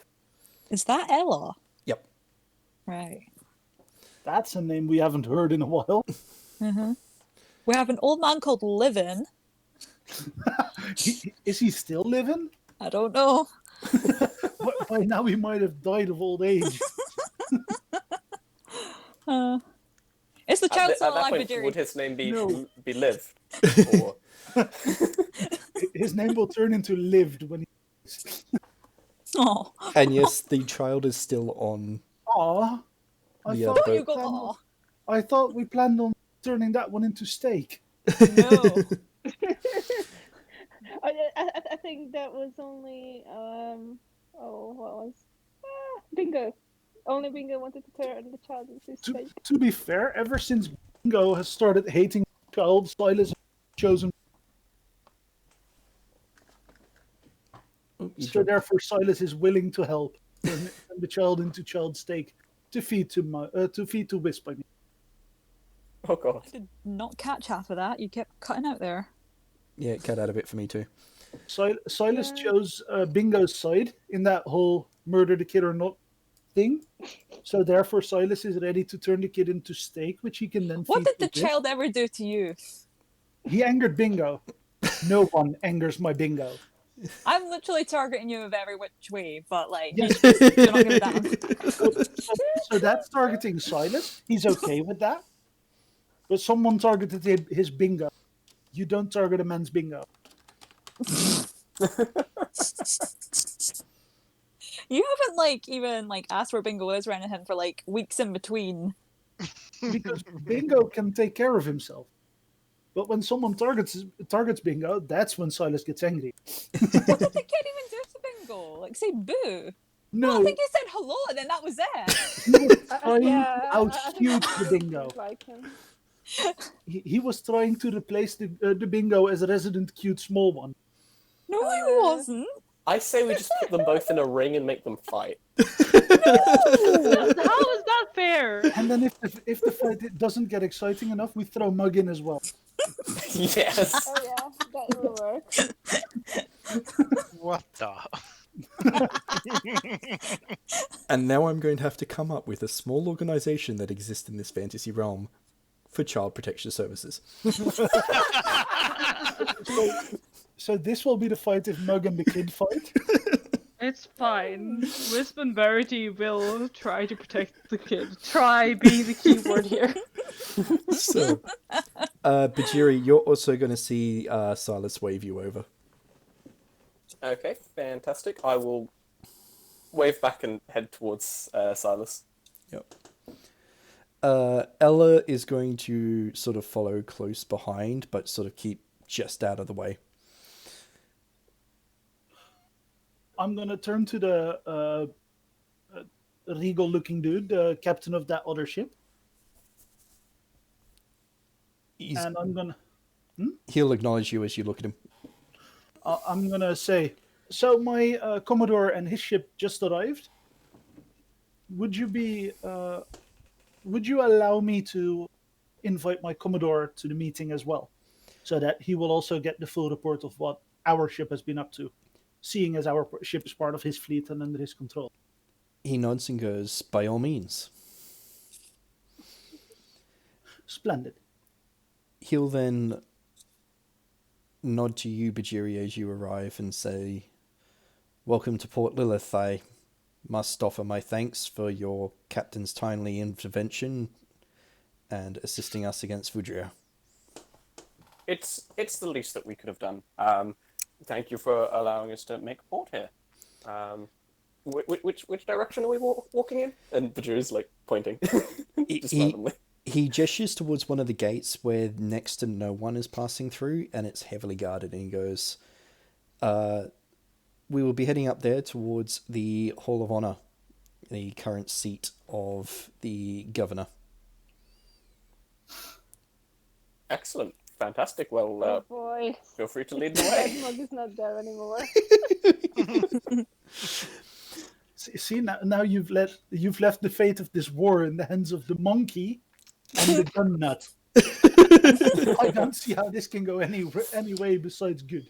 Is that Ella? Yep. Right. That's a name we haven't heard in a while. Mm-hmm. We have an old man called Livin. Is he still living? I don't know. By now he might have died of old age. It's the child At still that alive, point, Bhajiri. would his name be No. be Liv? Or... his name will turn into lived when he. Oh, And yes, the child is still on. Aw, I The thought other we you go. planned Oh, I thought we planned on turning that one into steak. no. I think that was only what was Bingo. Only Bingo wanted to turn the child into steak. To be fair, ever since Bingo has started hating the child, Silas has chosen. Oh, you So dropped- therefore, Silas is willing to help turn the child into child steak to feed to Wisp. I mean. Oh god. I did not catch half of that. You kept cutting out there. Yeah, it cut out a bit for me too. Silas Yeah. chose Bingo's side in that whole murder the kid or not thing. So therefore, Silas is ready to turn the kid into steak, which he can then What feed did the to Wisp. child ever do to you? He angered Bingo. No one angers my Bingo. I'm literally targeting you of every which way, but like, Yes. you're not gonna dance. So that's targeting Silas. He's okay with that. But someone targeted his Bingo. You don't target a man's Bingo. You haven't like even like asked where Bingo is or anything for like weeks in between. Because Bingo can take care of himself. But when someone targets Bingo, that's when Silas gets angry. What did the kid even do to Bingo? Like say boo? No, I think he said hello and then that was it. he was trying Yeah, to I out-cute the Bingo. like him. He was trying to replace the Bingo as a resident cute small one. No, Oh, he yeah. wasn't. I say we just put them both in a ring and make them fight. How is that fair? And then if the fight doesn't get exciting enough, we throw Mug in as well. Yes. Oh yeah, that will work. What the? And now I'm going to have to come up with a small organization that exists in this fantasy realm for child protection services. So this will be the fight if Mug and the kid fight. It's fine. Wisp and Verity will try to protect the kid. Try being the key word here. So, Bhajiri, you're also going to see Silas wave you over. Okay, fantastic. I will wave back and head towards Silas. Yep. Ella is going to sort of follow close behind, but sort of keep just out of the way. I'm gonna turn to the regal-looking dude, the captain of that other ship, and I'm gonna He'll acknowledge you as you look at him. I'm gonna say, so my Commodore and his ship just arrived. Would you allow me to invite my Commodore to the meeting as well, so that he will also get the full report of what our ship has been up to, seeing as our ship is part of his fleet and under his control? He nods and goes, by all means. Splendid. He'll then nod to you, Bhajiri, as you arrive and say, welcome to Port Lillath. I must offer my thanks for your captain's timely intervention and assisting us against Vudria. It's the least that we could have done. Thank you for allowing us to make a port here. Which direction are we walking in? And Bajiri's like pointing, just randomly. He gestures towards one of the gates where next to no one is passing through, and it's heavily guarded, and he goes, we will be heading up there towards the Hall of Honor, the current seat of the governor. Excellent. Fantastic. Well, Oh boy. feel free to lead the That way. mug is not there anymore. See now you've left the fate of this war in the hands of the monkey and the gun nut. I don't see how this can go any way besides good.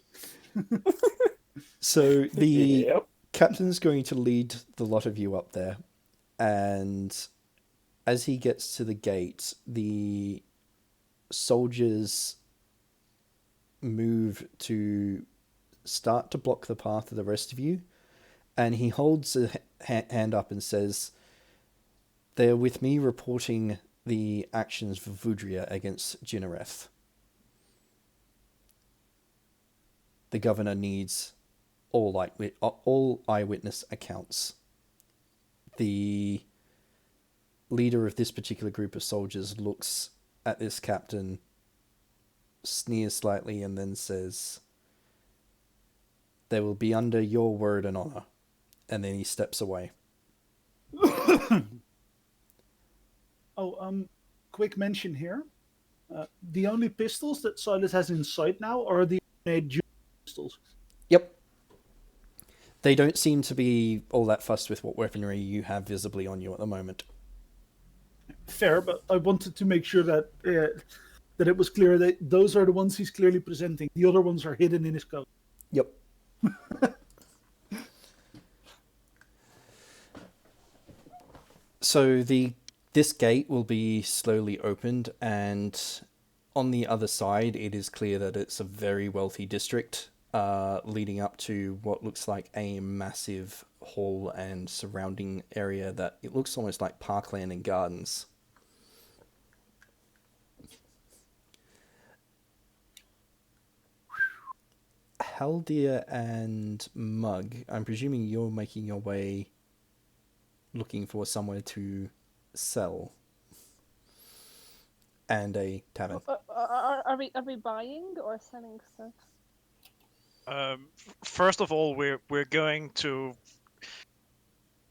So the Yep. captain's going to lead the lot of you up there, and as he gets to the gate, the soldiers move to start to block the path of the rest of you, and he holds a hand up and says, they're with me reporting the actions of Vudria against Jinareth. the governor needs all eyewitness accounts. The leader of this particular group of soldiers looks at this captain, sneers slightly, and then says, "They will be under your word and honor." And then he steps away. Quick mention here. The only pistols that Silas has in sight now are the made pistols. Yep. They don't seem to be all that fussed with what weaponry you have visibly on you at the moment. Fair, but I wanted to make sure that that it was clear that those are the ones he's clearly presenting. The other ones are hidden in his coat. Yep. So this gate will be slowly opened, and on the other side, it is clear that it's a very wealthy district, leading up to what looks like a massive hall and surrounding area that it looks almost like parkland and gardens. Haldir and Mug, I'm presuming you're making your way looking for somewhere to sell and a tavern. Are we buying or selling stuff? First of all, we're going to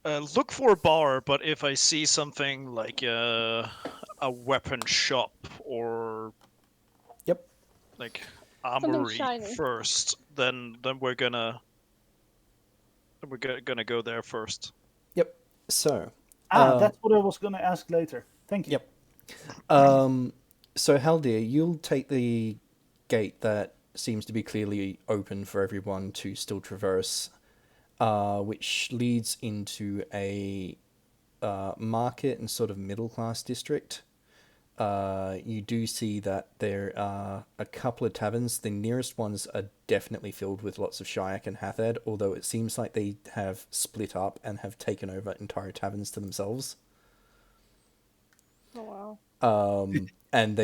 look for a bar, but if I see something like a weapon shop or Yep. like Something armory shiny. first, then we're gonna go there first. Yep. So That's what I was going to ask later. Thank you. Yep. So Haldir, you'll take the gate that seems to be clearly open for everyone to still traverse, which leads into a market and sort of middle class district. You do see that there are a couple of taverns. The nearest ones are definitely filled with lots of Shiuk and Haathad, although it seems like they have split up and have taken over entire taverns to themselves. Oh wow. And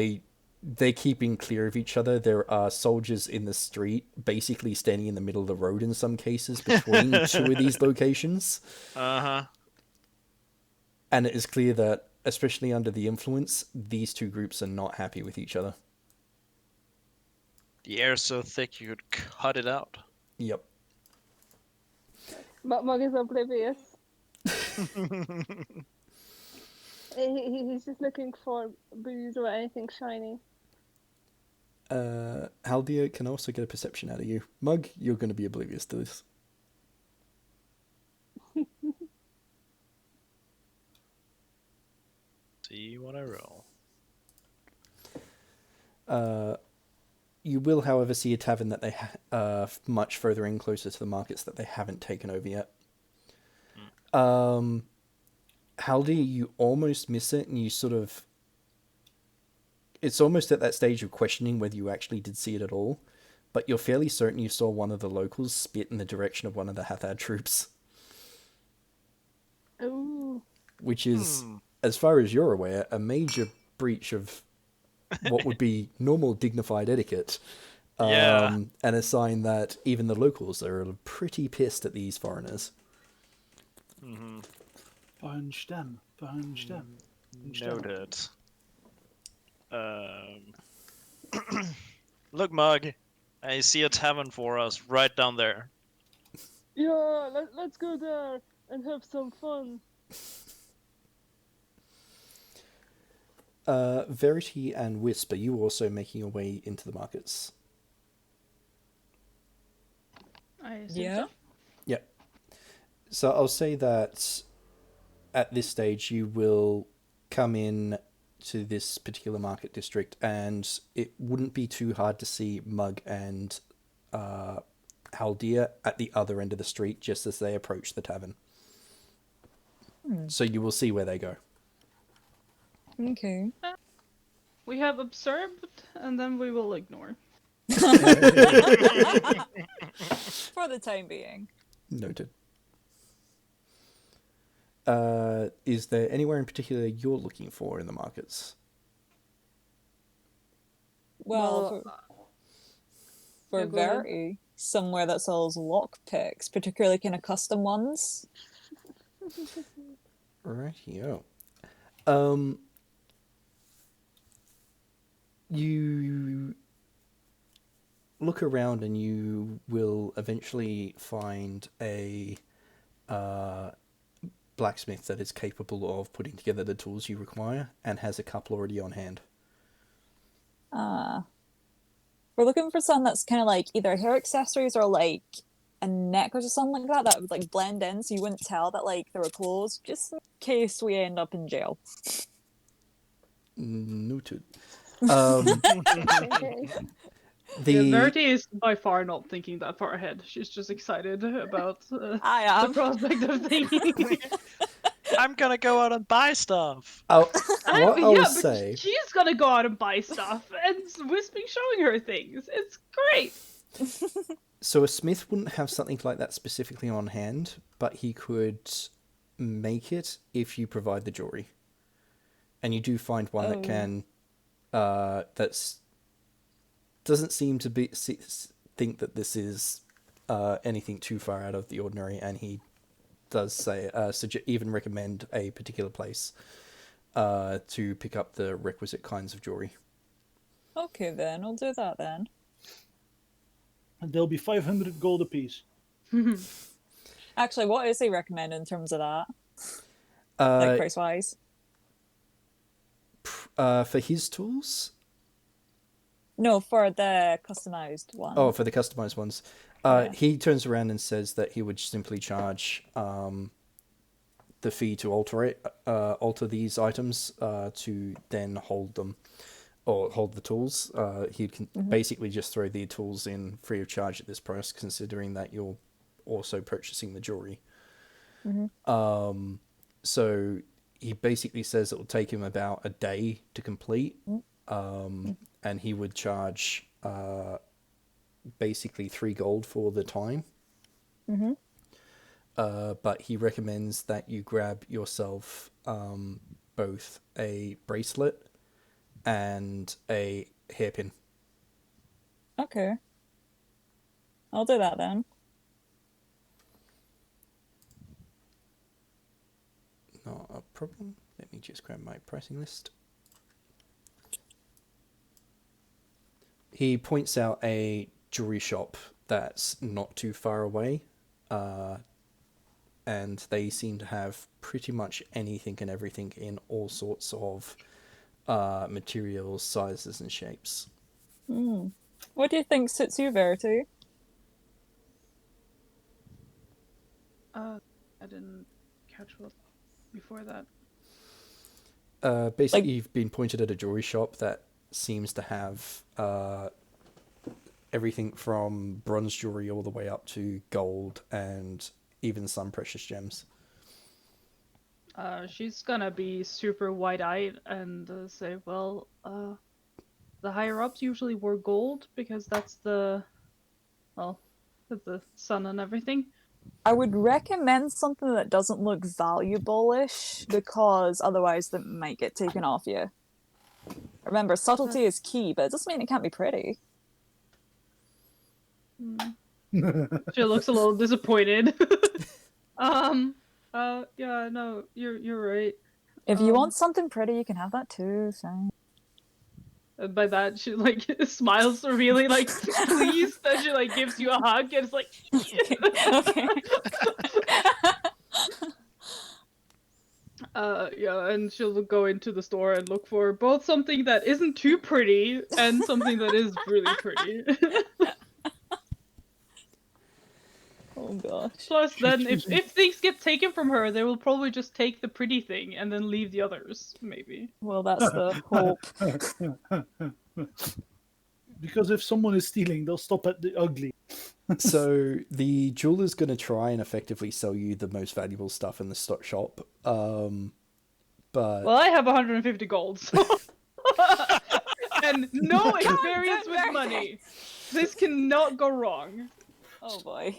they're keeping clear of each other. There are soldiers in the street, basically standing in the middle of the road in some cases between two of these locations. Uh-huh. And it is clear that, especially under the influence, these two groups are not happy with each other. The air's so thick you could cut it out. Yep. Mug is oblivious. He's just looking for booze or anything shiny. Haldir can also get a perception out of you. Mug, you're going to be oblivious to this. See what I roll. You will, however, see a tavern that they much further in, closer to the markets, that they haven't taken over yet. Haldir, you almost miss it, and you sort of... It's almost at that stage of questioning whether you actually did see it at all, but you're fairly certain you saw one of the locals spit in the direction of one of the Haathad troops. Ooh. Which is, as far as you're aware, a major breach of what would be normal dignified etiquette. Yeah. And a sign that even the locals are pretty pissed at these foreigners. Mm-hmm. Punch them. Punch them. Punch them. Noted. Look, Mug, I see a tavern for us right down there. Yeah, let's go there and have some fun. Verity and Whisp, are you also making your way into the markets? I assume Yeah. so. Yep. So I'll say that at this stage you will come in to this particular market district, and it wouldn't be too hard to see Mug and Haldir at the other end of the street just as they approach the tavern. So you will see where they go. Okay. We have observed, and then we will ignore. For the time being. Noted. Is there anywhere in particular you're looking for in the markets? Well, for Yeah, go ahead. Verity, somewhere that sells lockpicks, particularly kind of custom ones. Rightio. You look around and you will eventually find a blacksmith that is capable of putting together the tools you require and has a couple already on hand. We're looking for something that's kind of like either hair accessories or like a necklace or something like that would like blend in so you wouldn't tell that like there were clothes, just in case we end up in jail. Noted. Yeah, Verity is by far not thinking that far ahead. She's just excited about I the am. prospect of thinking. I'm gonna go out and buy stuff. What I yeah, will but say... she's gonna go out and buy stuff, and Wisping showing her things. It's great. So a smith wouldn't have something like that specifically on hand, but he could make it if you provide the jewelry. And you do find one that can... that's... doesn't seem to be think that this is anything too far out of the ordinary, and he does say even recommend a particular place to pick up the requisite kinds of jewelry. Okay then, I'll do that then. And they'll be 500 gold apiece. Actually, what is he recommend in terms of that? Like price wise? For his tools? No, for the customized one. Oh, for the customized ones. Yeah. He turns around and says that he would simply charge the fee to alter these items to then hold them, or hold the tools. He can basically just throw the tools in free of charge at this price, considering that you're also purchasing the jewelry. So he basically says it will take him about a day to complete. And he would charge basically 3 gold for the time. But he recommends that you grab yourself both a bracelet and a hairpin. Okay. I'll do that then. Not a problem. Let me just grab my pricing list. He points out a jewelry shop that's not too far away, and they seem to have pretty much anything and everything in all sorts of materials, sizes, and shapes. What do you think suits you, Verity? I didn't catch what before that. Basically, you've been pointed at a jewelry shop that seems to have everything from bronze jewelry all the way up to gold and even some precious gems. She's gonna be super wide-eyed and say, well, the higher-ups usually wore gold because that's the sun and everything. I would recommend something that doesn't look valuable-ish, because otherwise that might get taken off you. Remember, subtlety is key, but it doesn't mean it can't be pretty. She looks a little disappointed. Yeah, no, you're right. If you want something pretty, you can have that too, fine. And by that, she like smiles really like pleased, and she like gives you a hug, and it's like. Okay. Yeah, and she'll go into the store and look for both something that isn't too pretty and something that is really pretty. Oh gosh. Plus, then if things get taken from her, they will probably just take the pretty thing and then leave the others, maybe. Well, that's the hope. Because if someone is stealing, they'll stop at the ugly. So the jeweler's going to try and effectively sell you the most valuable stuff in the stock shop. But Well, I have 150 gold, so... and no experience with money. This cannot go wrong. Oh boy.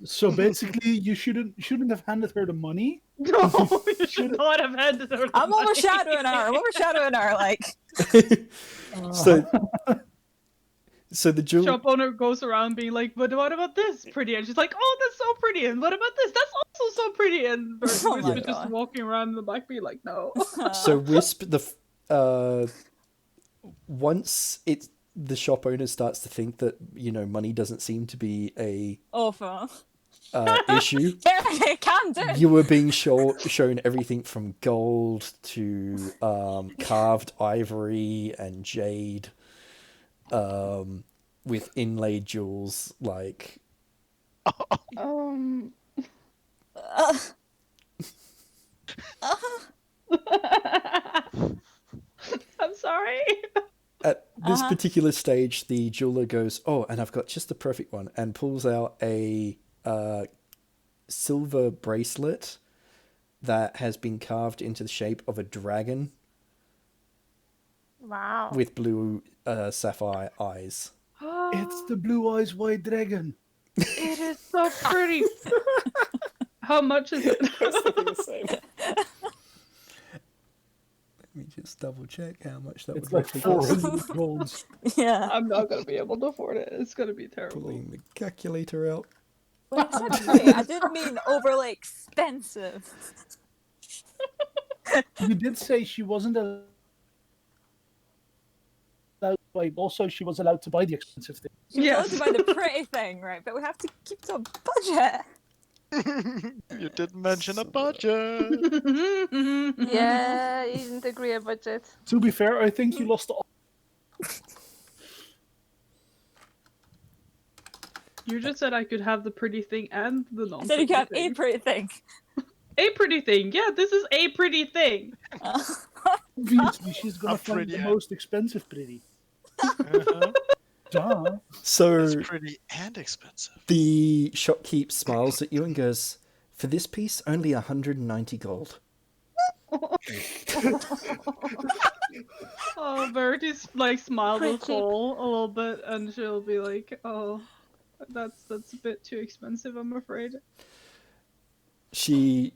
So basically, you shouldn't have handed her the money. No, you should not have handed her the I'm money. overshadowing her. Like. So the jeweler. Shop owner goes around being like, but what about this pretty? And she's like, oh, that's so pretty. And what about this? That's also so pretty. And Wisp Oh my is just God. walking around in the back being like, no. So Wisp, once the shop owner starts to think that money doesn't seem to be a Awful. issue. It can do. You were being shown everything from gold to carved ivory and jade, with inlaid jewels like. Um. I'm sorry. At this particular stage, the jeweler goes, "Oh, and I've got just the perfect one," and pulls out a silver bracelet that has been carved into the shape of a dragon. Wow. With blue sapphire eyes. It's the blue eyes white dragon. It is so pretty. How much is it? The same. Let me just double check how much that It's would like roughly cost. 400 golds. Yeah. I'm not gonna be able to afford it. It's gonna be terrible. Pulling the calculator out. Wait, I said pretty. I didn't mean overly expensive. You did say she wasn't allowed to buy. Also, she was allowed to buy the expensive thing. You're Yes. allowed to buy the pretty thing, right? But we have to keep to a budget. You didn't mention a budget. Yeah, you didn't agree a budget. To be fair, I think you lost all. You just said I could have the pretty thing and the I non-pretty said you can have a thing. pretty thing. A pretty thing. Yeah, this is a pretty thing. Obviously, she's gonna A find pretty the eye. most expensive pretty. Uh-huh. Duh. So It's pretty and expensive. the shopkeep smiles at you and goes, "For this piece, only 190 gold." Oh, Verity's like smiled Pretty with cheap. Cole a little bit, and she'll be like, "Oh, that's a bit too expensive, I'm afraid." She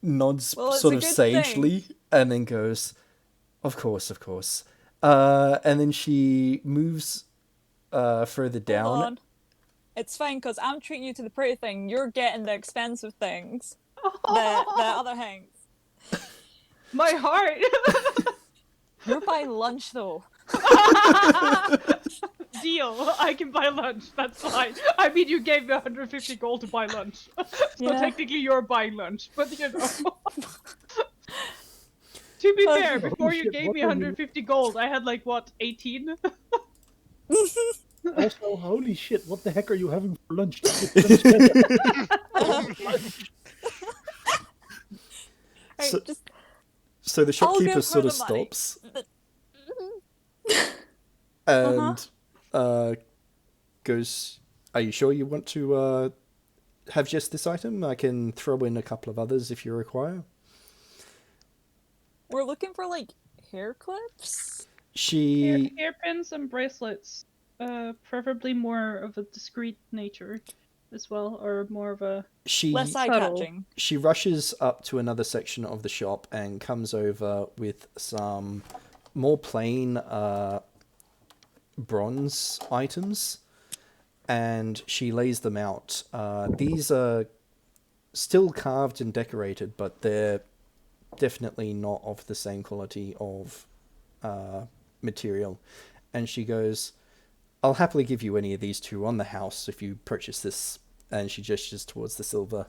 nods Well, it's sort a of good sagely and then goes, "Of course, of course." And then she moves further Hold down. on. It's fine because I'm treating you to the pretty thing. You're getting the expensive things. The other things. My heart. You're buying lunch though. Deal. I can buy lunch. That's fine. I mean, you gave me 150 gold to buy lunch, so Yeah. technically you're buying lunch. But you know. To be fair, Holy before you shit, gave what me are you- 150 gold, I had like what 18. Also, holy shit, what the heck are you having for lunch? Right, So- just So the I'll shopkeeper give her sort of the money. stops and goes, "Are you sure you want to have just this item? I can throw in a couple of others if you require." we're looking for like hair clips. She Hairpins and bracelets, preferably more of a discreet nature, as well, or more of a. she Less eye catching. she rushes up to another section of the shop and comes over with some more plain bronze items, and she lays them out. These are still carved and decorated, but they're definitely not of the same quality of material. And she goes, "I'll happily give you any of these two on the house if you purchase this." And she gestures towards the silver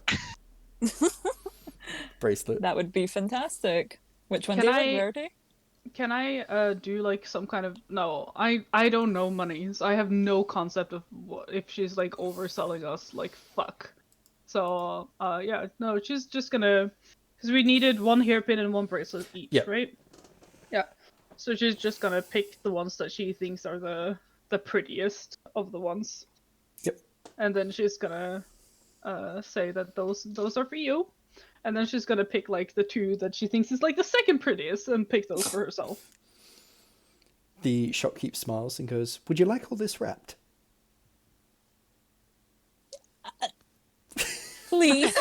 bracelet. That would be fantastic. Which one Can do you like, I- Verity? Can I do like some kind of no? I don't know money, so I have no concept of what if she's like overselling us. Like fuck. So yeah, no, she's just gonna because we needed one hairpin and one bracelet each, Yeah. right? Yeah. So she's just gonna pick the ones that she thinks are the prettiest of the ones. Yep. And then she's gonna say that those are for you. And then she's gonna pick like the two that she thinks is like the second prettiest and pick those for herself. The shopkeep smiles and goes, "Would you like all this wrapped?" Please.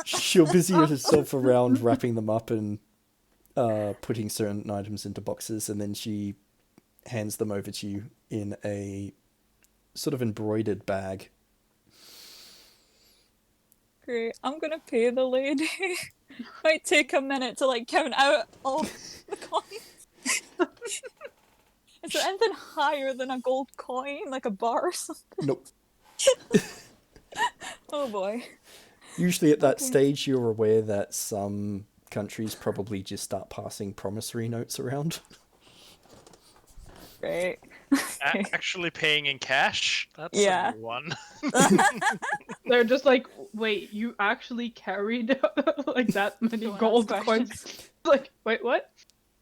She'll busy herself around wrapping them up and putting certain items into boxes, and then she hands them over to you in a sort of embroidered bag. Great. I'm gonna pay the lady. Might take a minute to like count out all the coins. Is there anything higher than a gold coin, like a bar or something? Nope. Oh boy. Usually at that stage, you're aware that some countries probably just start passing promissory notes around. Great. Actually paying in cash? That's Yeah. a new one. They're just like, wait, you actually carried like that many Don't ask gold questions. coins? Like, wait, what?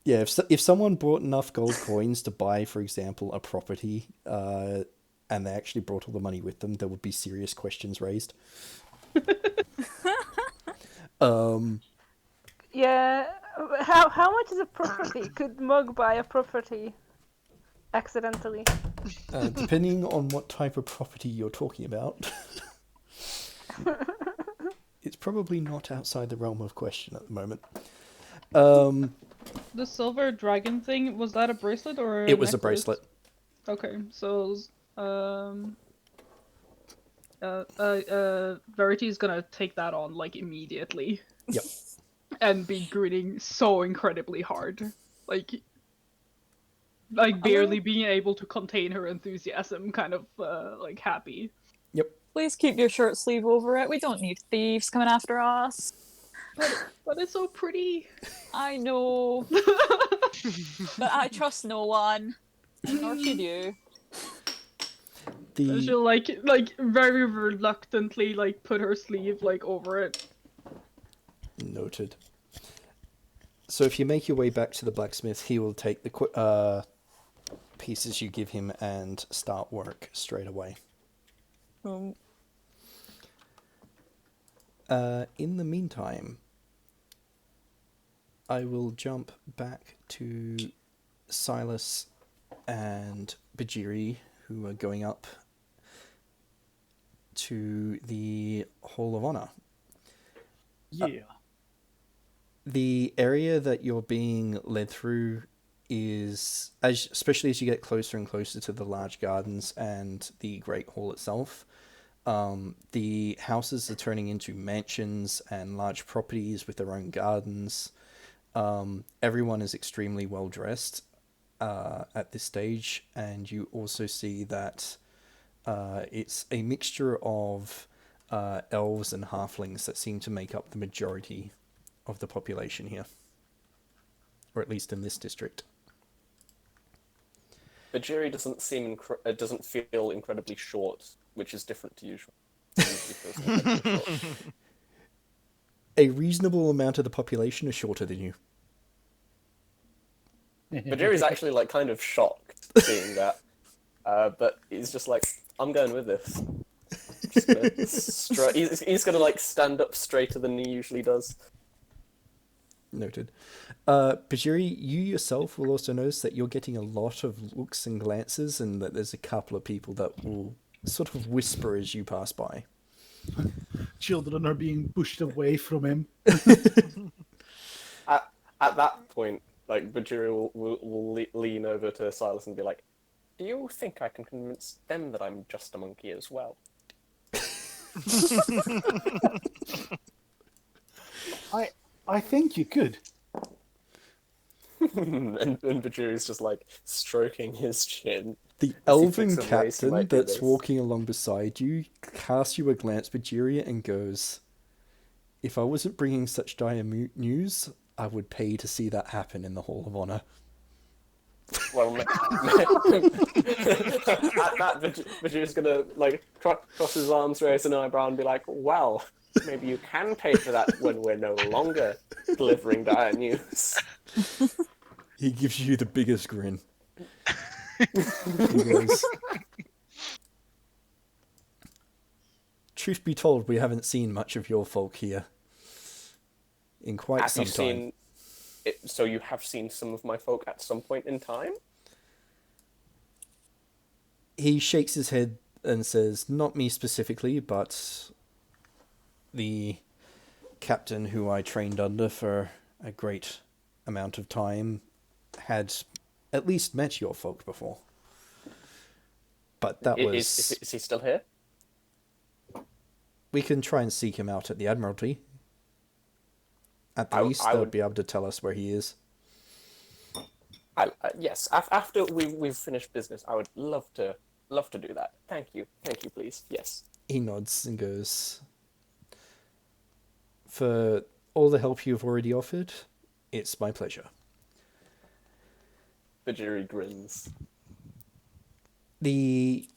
Yeah, if someone brought enough gold coins to buy, for example, a property, and they actually brought all the money with them, there would be serious questions raised. Yeah. How much is a property? Could Mug buy a property accidentally? Depending on what type of property you're talking about, it's probably not outside the realm of question at the moment. The silver dragon thing, was that a bracelet or It was a necklace? bracelet. Okay, so Verity's gonna take that on like immediately. Yep. And be grinning so incredibly hard. Like barely being able to contain her enthusiasm, kind of like happy. Yep. Please keep your shirt sleeve over it. We don't need thieves coming after us. But it's so pretty. I know. But I trust no one. Nor should you. She'll like very reluctantly like put her sleeve like over it. Noted. So if you make your way back to the blacksmith, he will take the pieces you give him and start work straight away. In the meantime, I will jump back to Silas and Bhajiri, who are going up to the Hall of Honor. Yeah. The area that you're being led through is, especially as you get closer and closer to the large gardens and the Great Hall itself, the houses are turning into mansions and large properties with their own gardens. Everyone is extremely well dressed at this stage, and you also see that it's a mixture of elves and halflings that seem to make up the majority of the population here, or at least in this district. Bhajiri doesn't feel incredibly short, which is different to usual. He usually feels incredibly short. A reasonable amount of the population is shorter than you. Bhajiri's actually like kind of shocked seeing that, but he's just like, I'm going with this. He's gonna like stand up straighter than he usually does. Noted. Bhajiri, you yourself will also notice that you're getting a lot of looks and glances, and that there's a couple of people that will sort of whisper as you pass by. Children are being pushed away from him. At that point, like Bhajiri will lean over to Silas and be like, "Do you think I can convince them that I'm just a monkey as well?" I think you could. and Bhajiri's just like stroking his chin. The As he elven thinks of ways he captain might do that's this. walking along beside you casts you a glance, Bhajiri, and goes, "If I wasn't bringing such dire news, I would pay to see that happen in the Hall of Honor." Well, at that, Bhajiri's gonna like cross his arms, raise an eyebrow, and be like, "Well, maybe you can pay for that when we're no longer delivering dire news." He gives you the biggest grin. He goes, "Truth be told, we haven't seen much of your folk here in quite Have some you time." seen it? So you have seen some of my folk at some point in time? He shakes his head and says, "Not me specifically, but the captain who I trained under for a great amount of time had at least met your folk before. But that was... Is he still here? We can try and seek him out at the Admiralty. At the least, I they'll would... be able to tell us where he is. Yes, after we've finished business, I would love to do that. Thank you, please. Yes. He nods and goes, "For all the help you've already offered, it's my pleasure." Bhajiri grins. The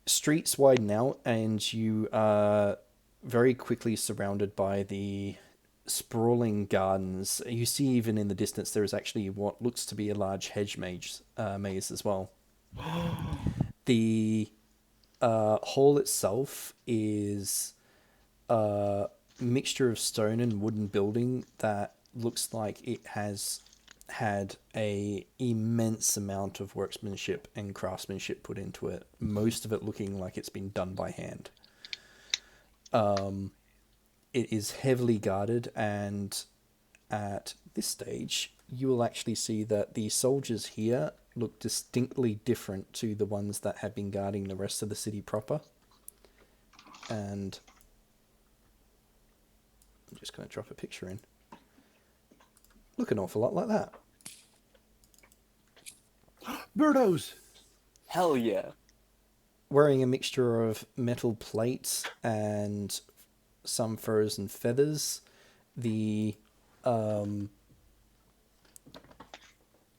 streets widen out, and you are very quickly surrounded by the sprawling gardens. You see, even in the distance, there is actually what looks to be a large hedge maze as well. The hall itself is a mixture of stone and wooden building that looks like it has had a immense amount of workmanship and craftsmanship put into it, most of it looking like it's been done by hand. It is heavily guarded, and at this stage you will actually see that the soldiers here look distinctly different to the ones that have been guarding the rest of the city proper. And I'm just going to drop a picture in. Look an awful lot like that. Birdos! Hell yeah. Wearing a mixture of metal plates and some furs and feathers, the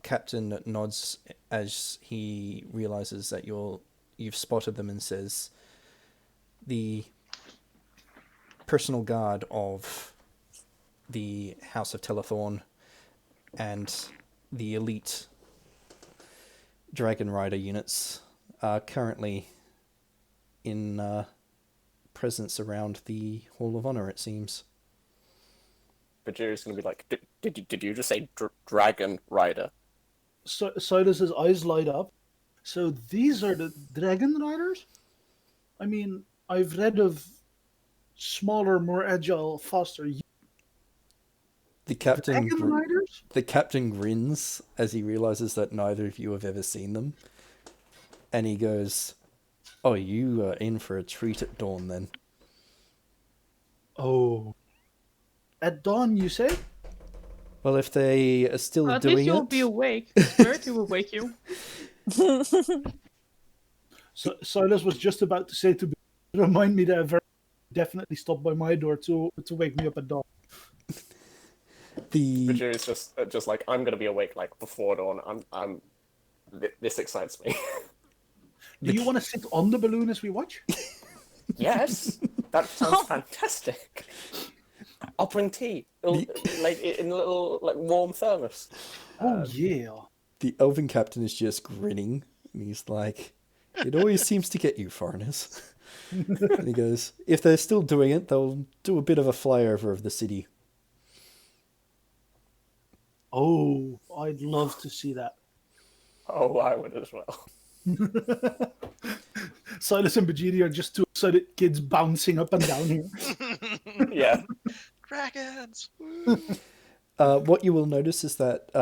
captain nods as he realizes that you've spotted them and says, "The personal guard of the House of Telethorn and the elite Dragon Rider units are currently in presence around the Hall of Honor, it seems." Bhajiri's gonna be like, did you just say Dragon Rider? So, Silas's eyes light up. So these are the Dragon Riders? I mean, I've read of smaller, more agile, faster The captain Dragon Riders? The captain grins as he realizes that neither of you have ever seen them. And he goes, "Oh, you are in for a treat at dawn then." Oh. At dawn, you say? Well, if they are still At doing least you'll it... be awake. Verity will wake you. So Silas was just about to say to remind me that Verity definitely stopped by my door to wake me up at dawn. Bhajiri's just like, I'm gonna be awake like before dawn. This excites me. Do you want to sit on the balloon as we watch? Yes, that sounds fantastic. I'll bring tea, like in a little like warm thermos. Oh yeah. The elven captain is just grinning, and he's like, "It always seems to get you foreigners." And he goes, "If they're still doing it, they'll do a bit of a flyover of the city." Oh, I'd love to see that. Oh, I would as well. Silas and Bhajiri are just two excited kids bouncing up and down here. Yeah. Dragons! What you will notice is that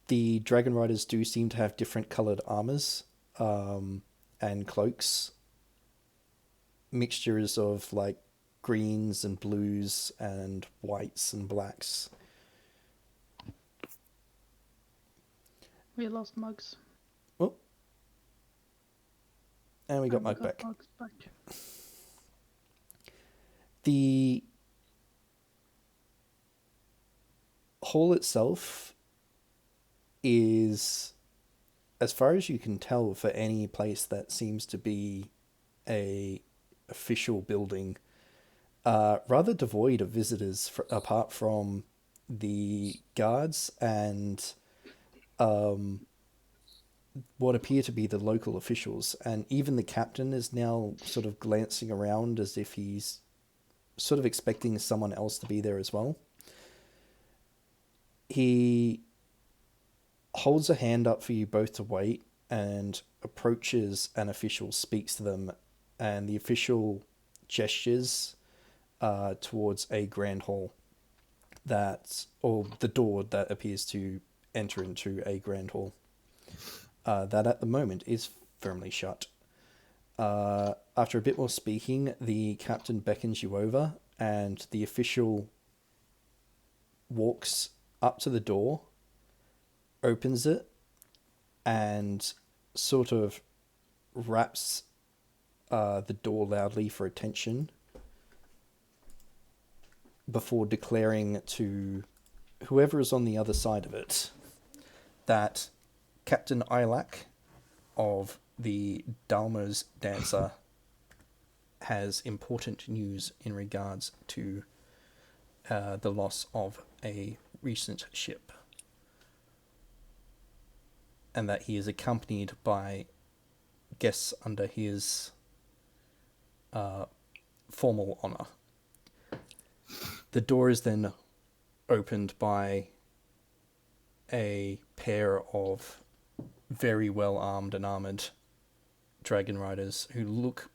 the Dragon Riders do seem to have different coloured armours and cloaks. Mixtures of like greens and blues and whites and blacks. We lost Mugs. Oh. And we got And Mug back. Mugs back. The hall itself is, as far as you can tell, for any place that seems to be a official building, rather devoid of visitors apart from the guards and what appear to be the local officials. And even the captain is now sort of glancing around as if he's sort of expecting someone else to be there as well. He holds a hand up for you both to wait and approaches an official, speaks to them, and the official gestures towards a grand hall or the door that appears to enter into a grand hall that at the moment is firmly shut. After a bit more speaking, the captain beckons you over, and the official walks up to the door, opens it, and sort of raps the door loudly for attention before declaring to whoever is on the other side of it that Captain Ilak of the Dalma's Dancer has important news in regards to the loss of a recent ship, and that he is accompanied by guests under his formal honor. The door is then opened by a pair of very well armed and armored dragon riders who look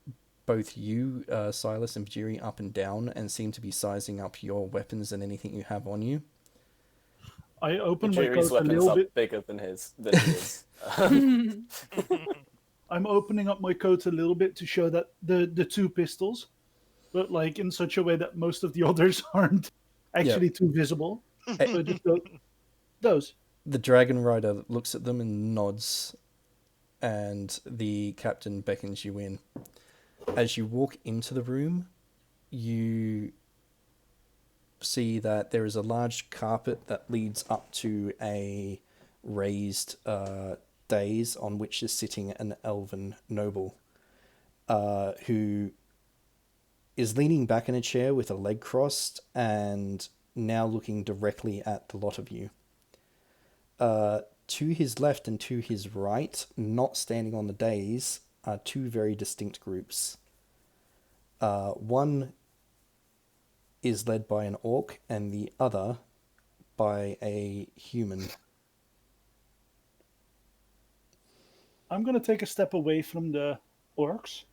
both you, Silas and Bhajiri, up and down and seem to be sizing up your weapons and anything you have on you. I open my Jerry's coat a weapons little are bit. bigger than his. I'm opening up my coat a little bit to show that the two pistols, but like in such a way that most of the others aren't actually too visible. So just go, those. The dragon rider looks at them and nods, and the captain beckons you in. As you walk into the room, you see that there is a large carpet that leads up to a raised dais on which is sitting an elven noble who is leaning back in a chair with a leg crossed and now looking directly at the lot of you. To his left and to his right, not standing on the dais, are two very distinct groups. One is led by an orc and the other by a human. I'm going to take a step away from the orcs.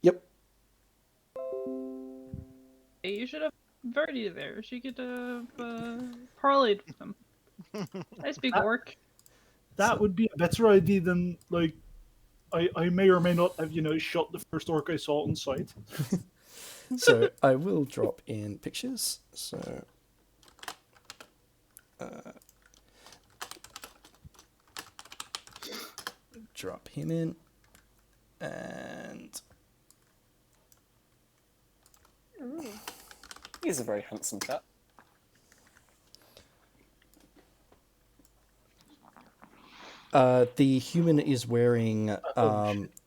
Yep. Hey, you should have Verity there. She could have parlayed with them. I speak orc. That would be a better idea than, like, I may or may not have, shot the first orc I saw on sight. So I will drop in pictures. So drop him in, and He's a very handsome chap. the human is wearing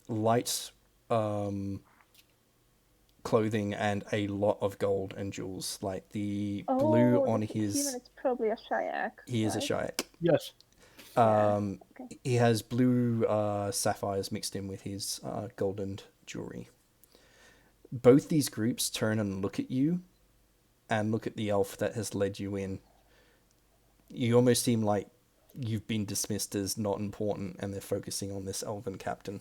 light clothing and a lot of gold and jewels. Like the blue on his... Human is probably a Shiuk. He is a right? Shiuk. Yes. He has blue sapphires mixed in with his golden jewelry. Both these groups turn and look at you and look at the elf that has led you in. You almost seem like you've been dismissed as not important, and they're focusing on this elven captain.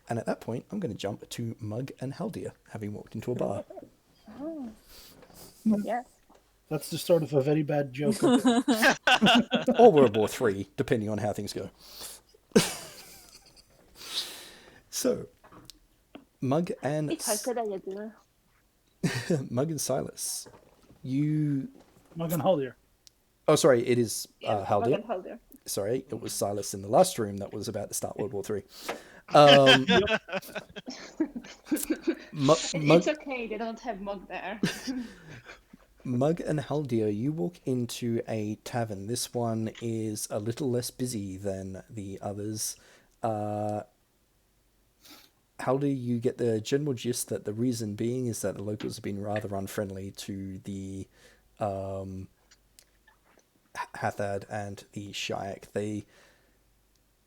And at that point, I'm going to jump to Mug and Haldir, having walked into a bar. Oh. Yes. That's the start of a very bad joke. Or World War III, depending on how things go. So, Mug and Mug and Silas, you... Mug and Haldir. Oh, sorry, it is Mug Haldir. and Haldir. Sorry, it was Silas in the last room that was about to start World War III. It's okay, they don't have Mug there. Mug and Haldir, you walk into a tavern. This one is a little less busy than the others. Haldir, you get the general gist that the reason being is that the locals have been rather unfriendly to the Haathad and the Shiuk. They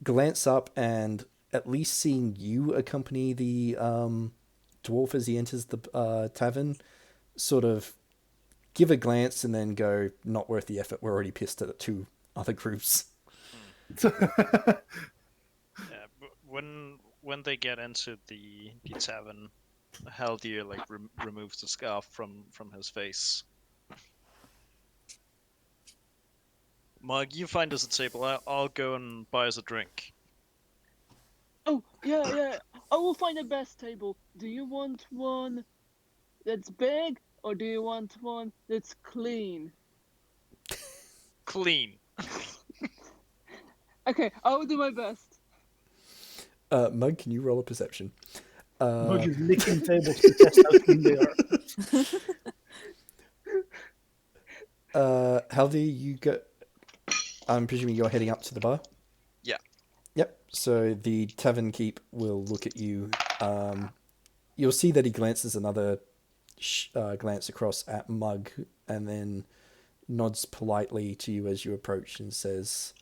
glance up, and at least seeing you accompany the dwarf as he enters the tavern, sort of give a glance and then go, not worth the effort, we're already pissed at two other groups. When they get into the tavern, Haldir like removes the scarf from his face. Mug, you find us a table. I'll go and buy us a drink. Oh, yeah. I will find the best table. Do you want one that's big, or do you want one that's clean? Clean. Okay, I will do my best. Mug, can you roll a perception? Mug is licking tables to test how clean they are. Haldir, you go. I'm presuming you're heading up to the bar. Yeah. Yep. So the tavern keep will look at you. You'll see that he glances another glance across at Mug, and then nods politely to you as you approach and says,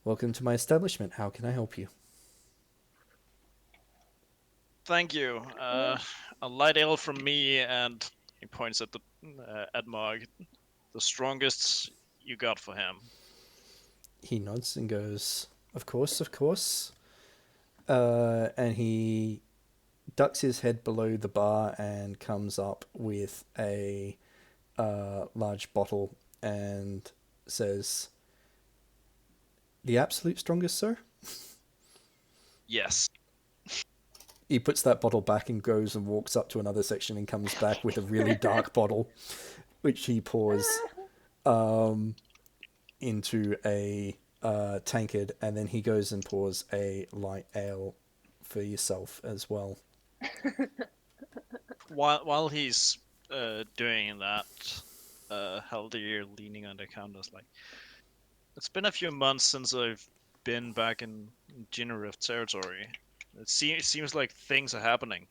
"Welcome to my establishment. How can I help you?" Thank you. A light ale from me, and he points at the at Mug. The strongest you got for him. He nods and goes, "Of course, of course." And he ducks his head below the bar and comes up with a large bottle and says, "The absolute strongest, sir?" Yes. He puts that bottle back and goes and walks up to another section and comes back with a really dark bottle, which he pours into a tankard, and then he goes and pours a light ale for yourself as well. While he's doing that, Haldir leaning on the counter is like, "It's been a few months since I've been back in Jinarith territory. It seems like things are happening."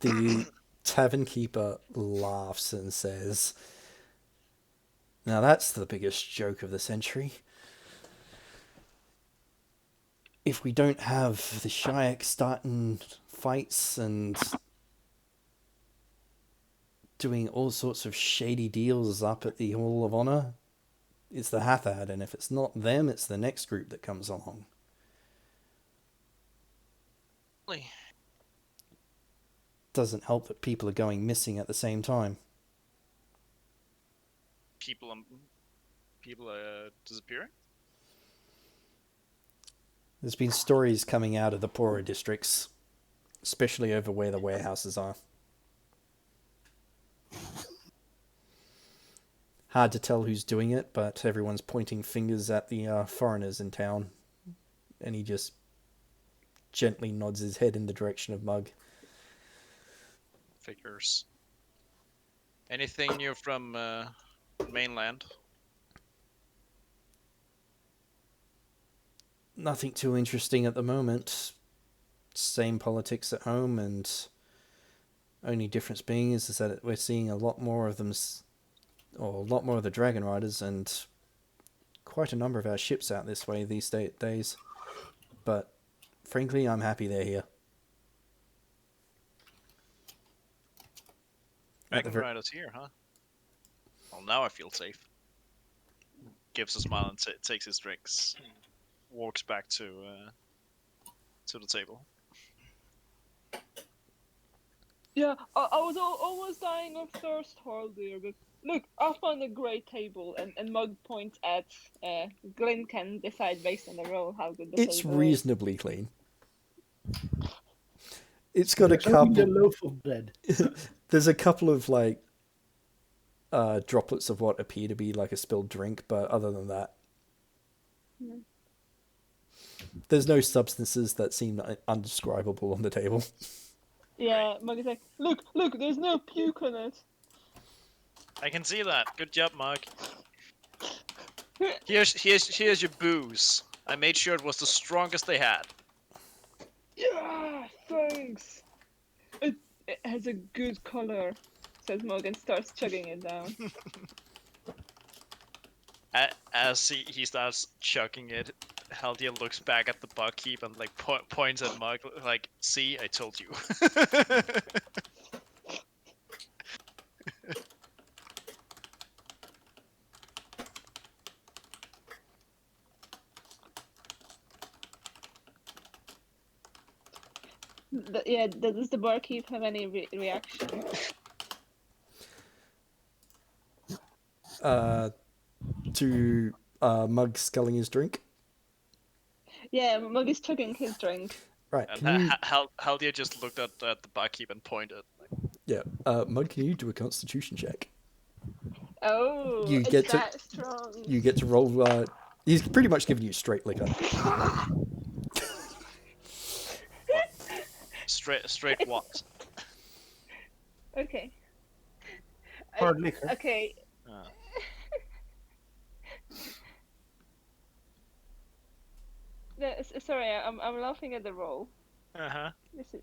The tavern keeper laughs and says, "Now that's the biggest joke of the century. If we don't have the Shiuk starting fights and doing all sorts of shady deals up at the Hall of Honor, it's the Haathad, and if it's not them, it's the next group that comes along." Doesn't help that people are going missing at the same time. People disappearing? There's been stories coming out of the poorer districts, especially over where the warehouses are. Hard to tell who's doing it, but everyone's pointing fingers at the foreigners in town. And he just gently nods his head in the direction of Mug. Figures. Anything new from mainland? Nothing too interesting at the moment. Same politics at home, and only difference being is that we're seeing a lot more of them, or a lot more of the Dragon Riders, and quite a number of our ships out this way these days. But frankly, I'm happy they're here. Dragon Riders here, huh? Well, now I feel safe. Gives a smile and takes his drinks. Walks back to the table. Yeah, I was almost dying of thirst, Haldir, but look, I found a great table, and Mug points at Glenn can decide based on the roll how good the It's table reasonably clean. It's got There's a couple. only a loaf of bread. There's a couple of like droplets of what appear to be like a spilled drink, but other than that, there's no substances that seem undescribable on the table. Yeah, Mug is like, look, there's no puke on it. I can see that. Good job, Mug. Here's your booze. I made sure it was the strongest they had. Yeah, thanks. It has a good color, says Mug and starts chugging it down. As he starts chugging it, Haldir looks back at the barkeep and like points at Mug like, "See, I told you." Does the barkeep have any reaction? To Mug sculling his drink. Yeah, Mug is chugging his drink. Right. And Can you? Haldir just looked at the barkeep and pointed. Yeah. Mug, can you do a Constitution check? Oh, You it's get to- that strong. You get to roll. He's pretty much giving you straight liquor. Straight what? Okay. Hard liquor. Okay. Uh, Sorry, I'm laughing at the roll. uh-huh. This is...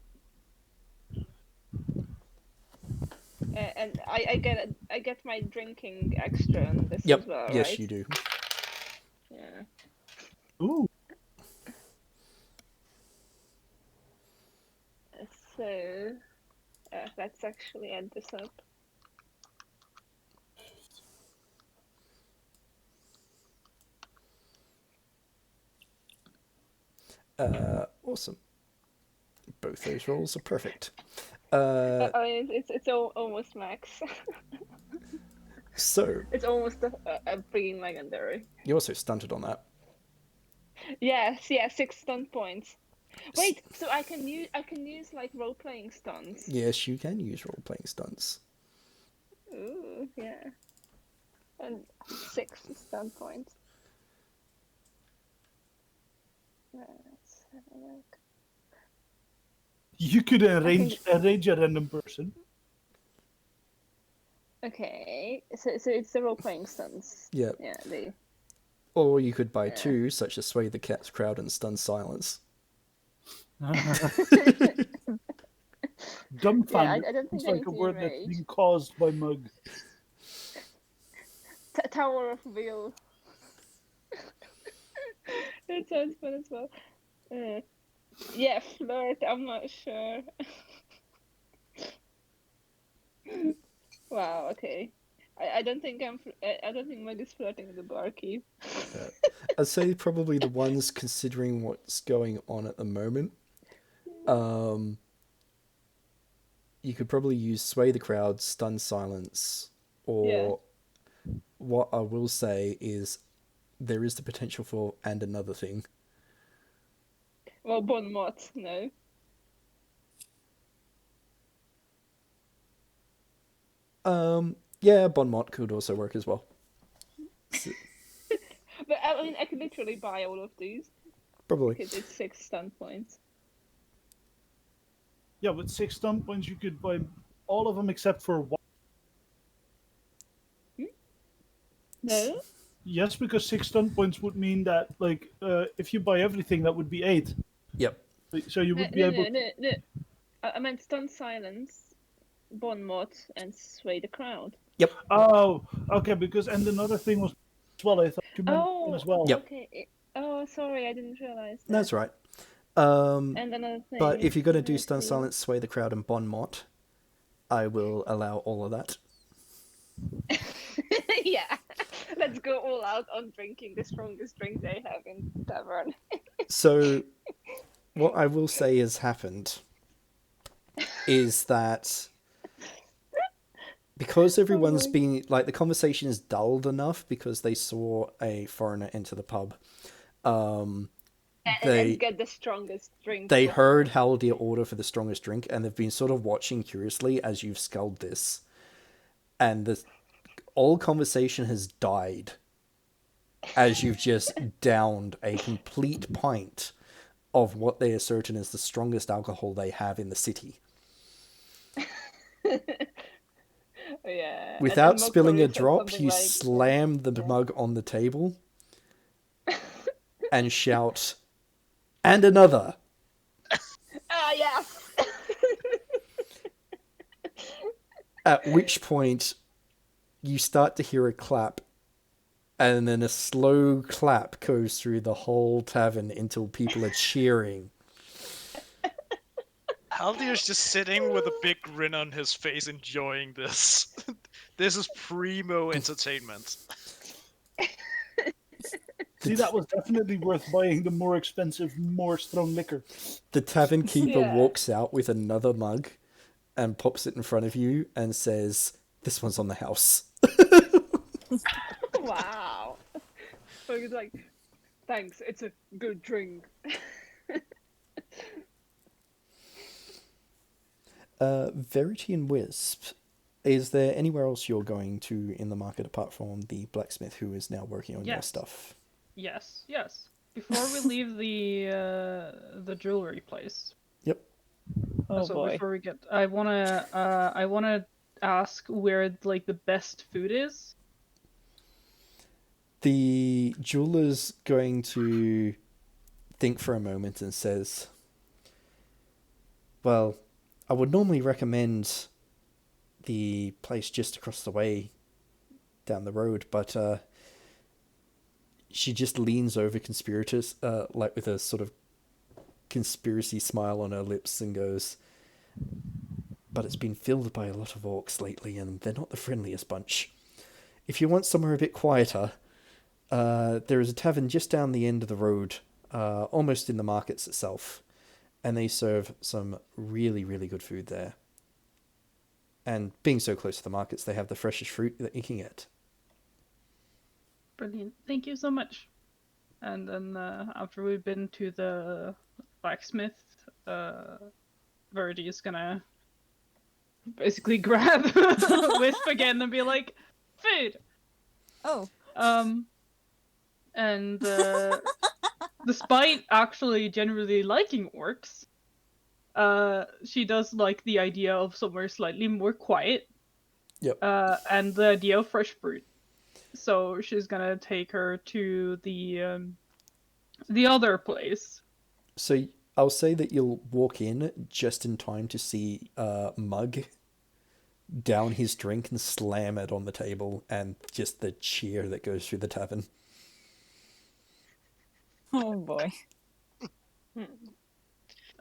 and I get my drinking extra on this Yep. as well, Yes, right? you do. Yeah. Ooh. So let's actually add this up. Awesome. Both those rolls are perfect. I mean, it's almost max. So It's almost a freaking legendary. you also stunted on that. Yes, yeah, 6 stunt points. Wait, so I can use like role playing stunts. Yes, you can use role-playing stunts. Ooh, yeah. And 6 stunt points. Let's have a look. You could arrange a random person. Okay, so it's the role playing stunts. Yeah. Yeah, they. Or you could buy two, such as Sway the Cat's Crowd and Stun Silence. Dumbfounded. I don't think It's I like need a to word that's rage. being caused by Mug. Tower of Will. That sounds fun as well. Yeah, flirt. I'm not sure. Wow. Okay. I don't think I don't think Mug is flirting with the barkeep. I'd say probably the ones considering what's going on at the moment. You could probably use Sway the Crowd, Stun Silence, or what I will say is there is the potential for and another thing. Well, Bon Mot, no. Yeah, Bon Mot could also work as well. But I mean, I could literally buy all of these Probably. because it's 6 stun points. Yeah, with 6 stun points, you could buy all of them except for one. No. Yes, because 6 stun points would mean that, like, if you buy everything, that would be 8. Yep. So you would be No, able. no. I meant stun silence, Bon Mot, and Sway the Crowd. Yep. Oh, okay. Because and another thing was as well. I thought you meant one as well. Yep. Okay. Oh, sorry, I didn't realize that. That's right. And another thing. But if you're going to do let's Stun see. Silence, Sway the Crowd, and Bon Mot, I will allow all of that. Yeah, let's go all out on drinking the strongest drink they have in tavern. So, what I will say has happened is that because everyone's been like the conversation is dulled enough because they saw a foreigner enter the pub. And get the strongest drink. They heard Haldir order for the strongest drink, and they've been sort of watching curiously as you've sculled this, and the all conversation has died as you've just downed a complete pint of what they are certain is the strongest alcohol they have in the city. Yeah. Without and Mug spilling probably a said drop, something you like, slam the mug on the table and shout, "And another!" Ah, yes! At which point, you start to hear a clap, and then a slow clap goes through the whole tavern until people are cheering. Haldir's just sitting with a big grin on his face, enjoying this. This is primo entertainment. See, that was definitely worth buying the more expensive, more strong liquor. The tavern keeper Yeah. walks out with another mug and pops it in front of you and says, "This one's on the house." Wow. So he's like, thanks, it's a good drink. Verity and Wisp, is there anywhere else you're going to in the market apart from the blacksmith who is now working on your Yes. stuff? Yes, yes. Before we leave the jewelry place, Oh so boy. before we get, I wanna ask where like the best food is. The jeweler's going to think for a moment and says, "Well, I would normally recommend the place just across the way down the road, but she just leans over conspirators, like with a sort of conspiracy smile on her lips and goes, but it's been filled by a lot of orcs lately and they're not the friendliest bunch. If you want somewhere a bit quieter, there is a tavern just down the end of the road, almost in the markets itself, and they serve some really, really good food there. And being so close to the markets, they have the freshest fruit that you can get." Brilliant. Thank you so much. And then after we've been to the blacksmith, Verity is gonna basically grab Wisp again and be like, "Food." Oh. And despite actually generally liking orcs, she does like the idea of somewhere slightly more quiet. Yep. And the idea of fresh fruit. So she's gonna take her to the other place. So I'll say that you'll walk in just in time to see Mug down his drink and slam it on the table, and just the cheer that goes through the tavern. Oh boy.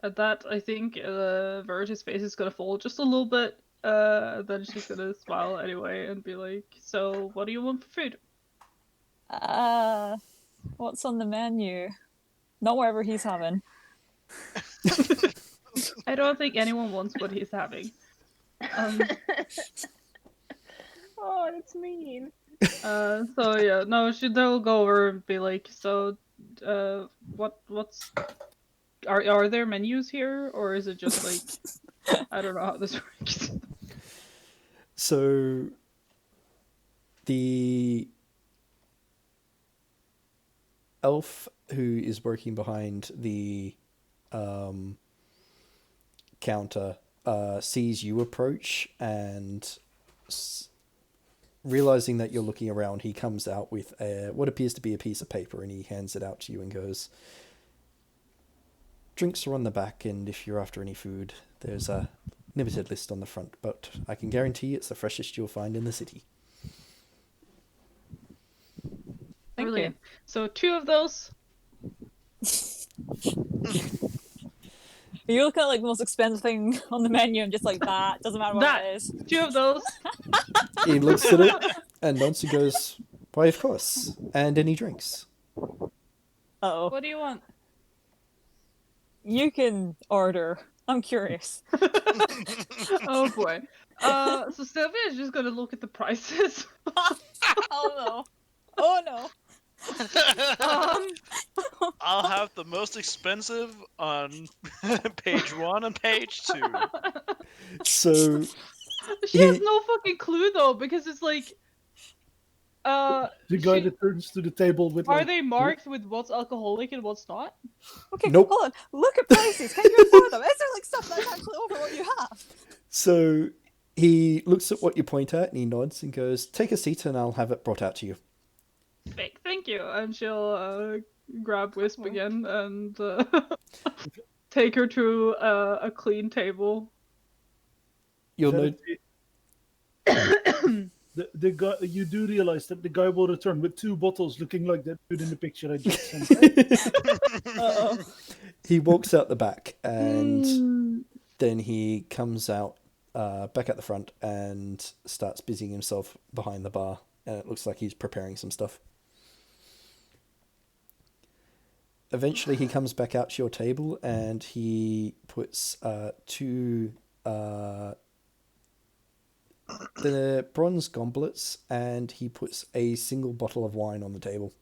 At that, I think Verity's face is gonna fall just a little bit. Then she's gonna smile anyway and be like, "So, what do you want for food?" What's on the menu? Not whatever he's having. I don't think anyone wants what he's having. Oh, that's mean. So yeah, no, they'll go over and be like, "So, what's are there menus here, or is it just like I don't know how this works." So the elf who is working behind the counter sees you approach, and realizing that you're looking around, he comes out with what appears to be a piece of paper, and he hands it out to you and goes, "Drinks are on the back, and if you're after any food, there's a limited list on the front, but I can guarantee it's the freshest you'll find in the city." Thank Brilliant. So 2 of those. You look at like the most expensive thing on the menu and just like that. Doesn't matter what That. it is. 2 of those. He looks at it and nods and goes, "Why, of course. And any drinks?" Uh-oh. What do you want? You can order. I'm curious. Oh boy. So Sylvia is just gonna look at the prices. Oh no. Oh no. I'll have the most expensive on page 1 and page 2. So She has no fucking clue though, because it's like The guy that turns to the table with are like, they marked with what's alcoholic and what's not? Okay, Nope. hold on. Look at prices. Can you afford them? Is there like stuff that's actually over what you have? So he looks at what you point at and he nods and goes, "Take a seat and I'll have it brought out to you." Thank you. And she'll grab Wisp again and take her to a clean table. You'll know. the guy. You do realize that the guy will return with 2 bottles, looking like that dude in the picture I just sent. Right? He walks out the back and then he comes out back at the front and starts busying himself behind the bar. And it looks like he's preparing some stuff. Eventually, he comes back out to your table and he puts two the bronze goblets, and he puts a single bottle of wine on the table.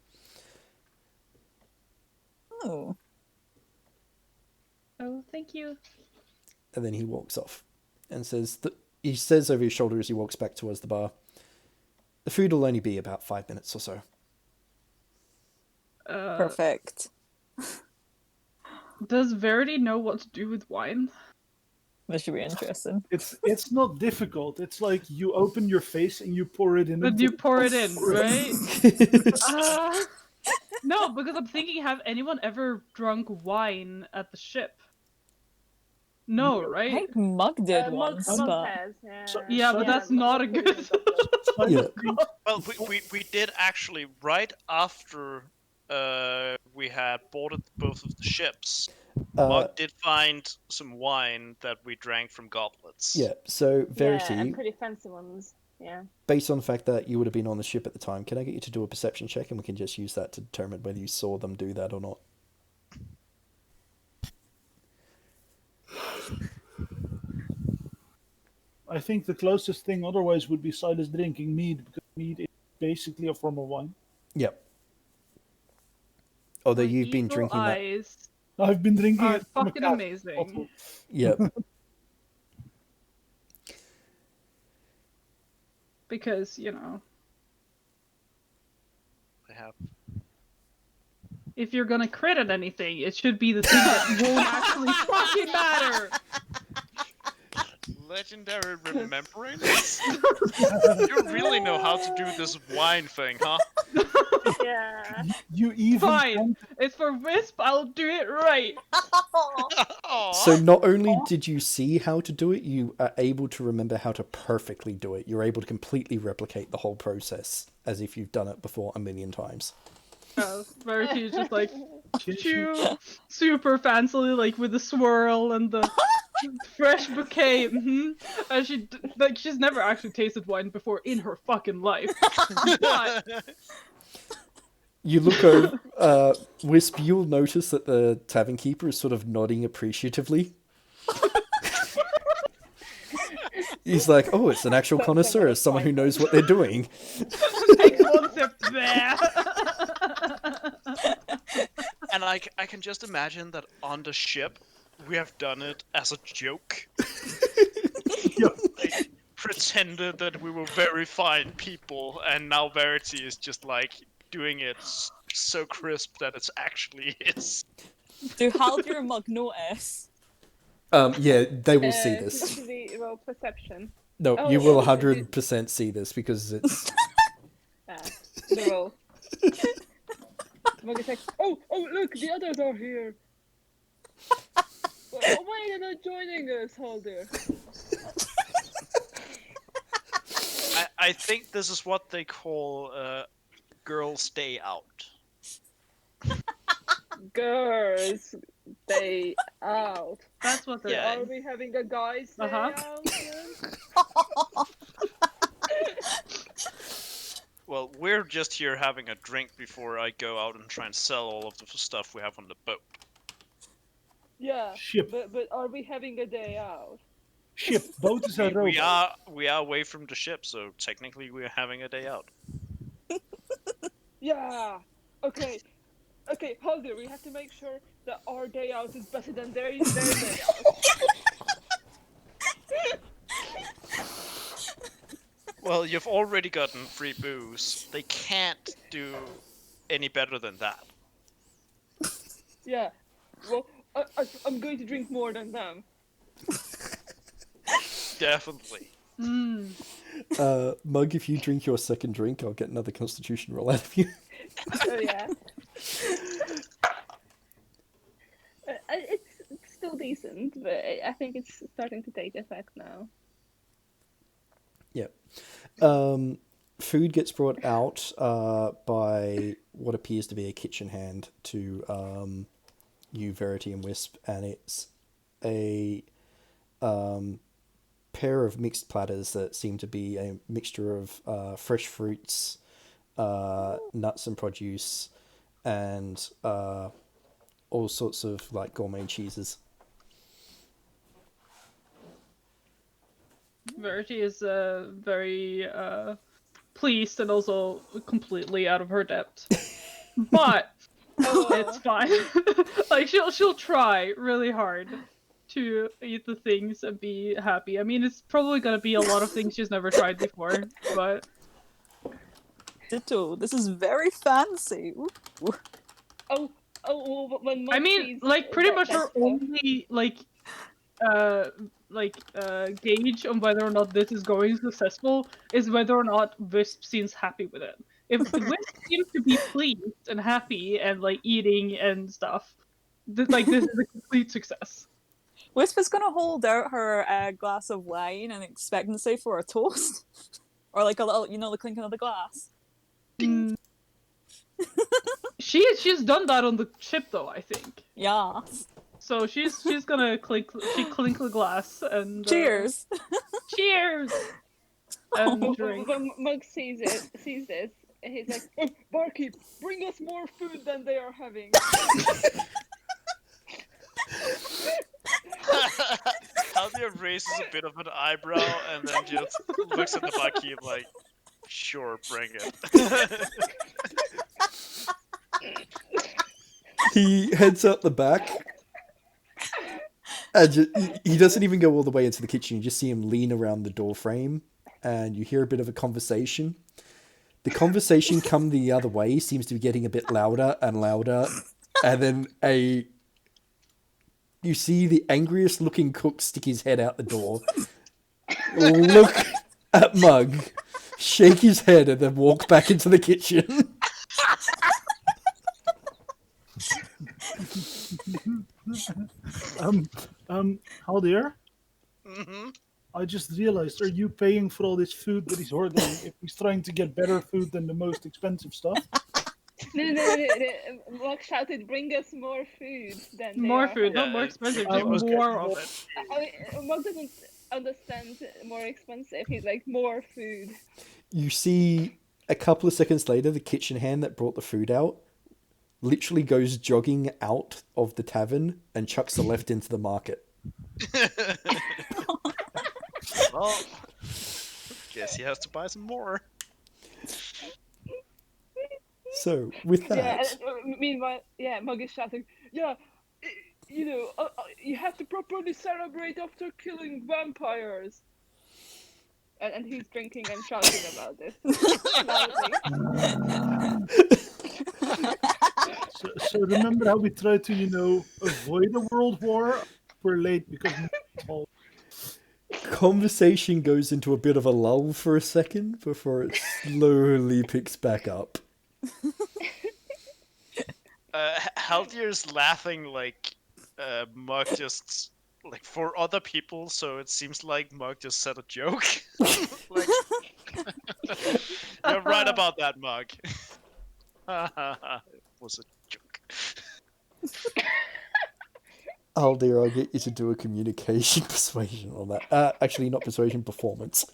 Oh. Oh, thank you. And then he walks off and he says over his shoulder as he walks back towards the bar, "The food will only be about 5 minutes or so." Perfect. Does Verity know what to do with wine? This should be interesting. It's not difficult. It's like you open your face and you pour it in. But you pour it in, right? No, because I'm thinking, have anyone ever drunk wine at the ship? No, I right? think Mug did once, Mug but has, yeah. Yeah, but that's not a good. Yeah. Well, we did actually right after we had boarded both of the ships. Mug did find some wine that we drank from goblets. Yeah, so Verity, Yeah, and pretty fancy ones. Yeah. based on the fact that you would have been on the ship at the time, can I get you to do a perception check, and we can just use that to determine whether you saw them do that or not? I think the closest thing otherwise would be Silas drinking mead, because mead is basically a form of wine. Yep. Although My you've been evil drinking that. eyes I've been drinking are it from a fucking cat amazing. bottle. Yep. Because, you know, I have. if you're gonna crit at anything, it should be the thing that won't actually fucking matter. Legendary remembering this? You really know how to do this wine thing, huh? Yeah. You even Fine. It's for Whisp, I'll do it right. Aw. So not only did you see how to do it, you are able to remember how to perfectly do it. You're able to completely replicate the whole process as if you've done it before a million times. Verity is just like, chew, super fancily, like with the swirl and the fresh bouquet. And she's never actually tasted wine before in her fucking life. But You look over, Wisp, you'll notice that the tavern keeper is sort of nodding appreciatively. He's like, "Oh, it's an actual connoisseur, someone who knows what they're doing." take one sip there. And I can just imagine that on the ship, we have done it as a joke. Like, pretended that we were very fine people, and now Verity is just like doing it so crisp that it's actually his. do Haldir and Mug notice? Yeah, they will see this. Should we roll perception? No, Oh, you will oh, 100% see this because it's... The roll. Mug is like, oh, look, the others are here. Why are you not joining us, Haldir? I think this is what they call girls' day out. Girls, day out. That's what they're. Yeah. Are we having a guys' day out? Well, we're just here having a drink before I go out and try and sell all of the stuff we have on the boat. Yeah, Ship. but are we having a day out? Ship. Boat is a robot. We are away from the ship, so technically we're having a day out. Yeah. Okay, Haldir, we have to make sure that our day out is better than their day out. Well, you've already gotten free booze. They can't do any better than that. Yeah. Well, I'm going to drink more than them. Definitely. Mug, if you drink your second drink, I'll get another constitution roll out of you. Oh yeah. It's still decent, but I think it's starting to take effect now. Yep. Food gets brought out by what appears to be a kitchen hand to you, Verity, and Wisp, and it's a pair of mixed platters that seem to be a mixture of fresh fruits, nuts and produce, and all sorts of like gourmet cheeses. Verity is very pleased and also completely out of her depth. But it's fine. Like she'll try really hard to eat the things and be happy. I mean, it's probably gonna be a lot of things she's never tried before, but Ditto. This is very fancy. Ooh. Oh, when I Mug mean, sees like pretty that- much that her stuff- only gauge on whether or not this is going successful is whether or not Wisp seems happy with it. If Wisp seems to be pleased and happy and like eating and stuff, this is a complete success. Wisp is gonna hold out her glass of wine in expectancy for a toast, or like a little, the clinking of the glass. Mm. She's done that on the ship though, I think. Yeah. So she's gonna clink the glass and Cheers. Cheers. And drink. When Mug sees this, he's like, "Oh, barkeep, bring us more food than they are having." Haldir raises a bit of an eyebrow and then just looks at the barkeep like, sure, bring it. He heads out the back. And he doesn't even go all the way into the kitchen. You just see him lean around the door frame, and you hear a bit of a conversation. The conversation come the other way seems to be getting a bit louder and louder, and then you see the angriest looking cook stick his head out the door, look at Mug, shake his head, and then walk back into the kitchen. Haldir, Mm-hmm. I just realized, are you paying for all this food that he's hoarding if he's trying to get better food than the most expensive stuff? No. Mug shouted, "Bring us more food than they More are food, not Yeah, more it- expensive, it just was more of it. I mean, Mug doesn't understand more expensive. He's like, more food. You see a couple of seconds later, the kitchen hand that brought the food out literally goes jogging out of the tavern and chucks the left into the market. Well, guess he has to buy some more. So, with Yeah. that, Meanwhile, Mug is shouting, "Yeah, you have to properly celebrate after killing vampires." And he's drinking and shouting about it loudly. So remember how we tried to, avoid a world war? We're late because conversation goes into a bit of a lull for a second before it slowly picks back up. Haldir's laughing like Mug just like for other people, so it seems like Mug just said a joke. Like, you're right about that, Mug. It was a joke. Haldir, I'll get you to do a communication persuasion on that. Actually, not persuasion, performance.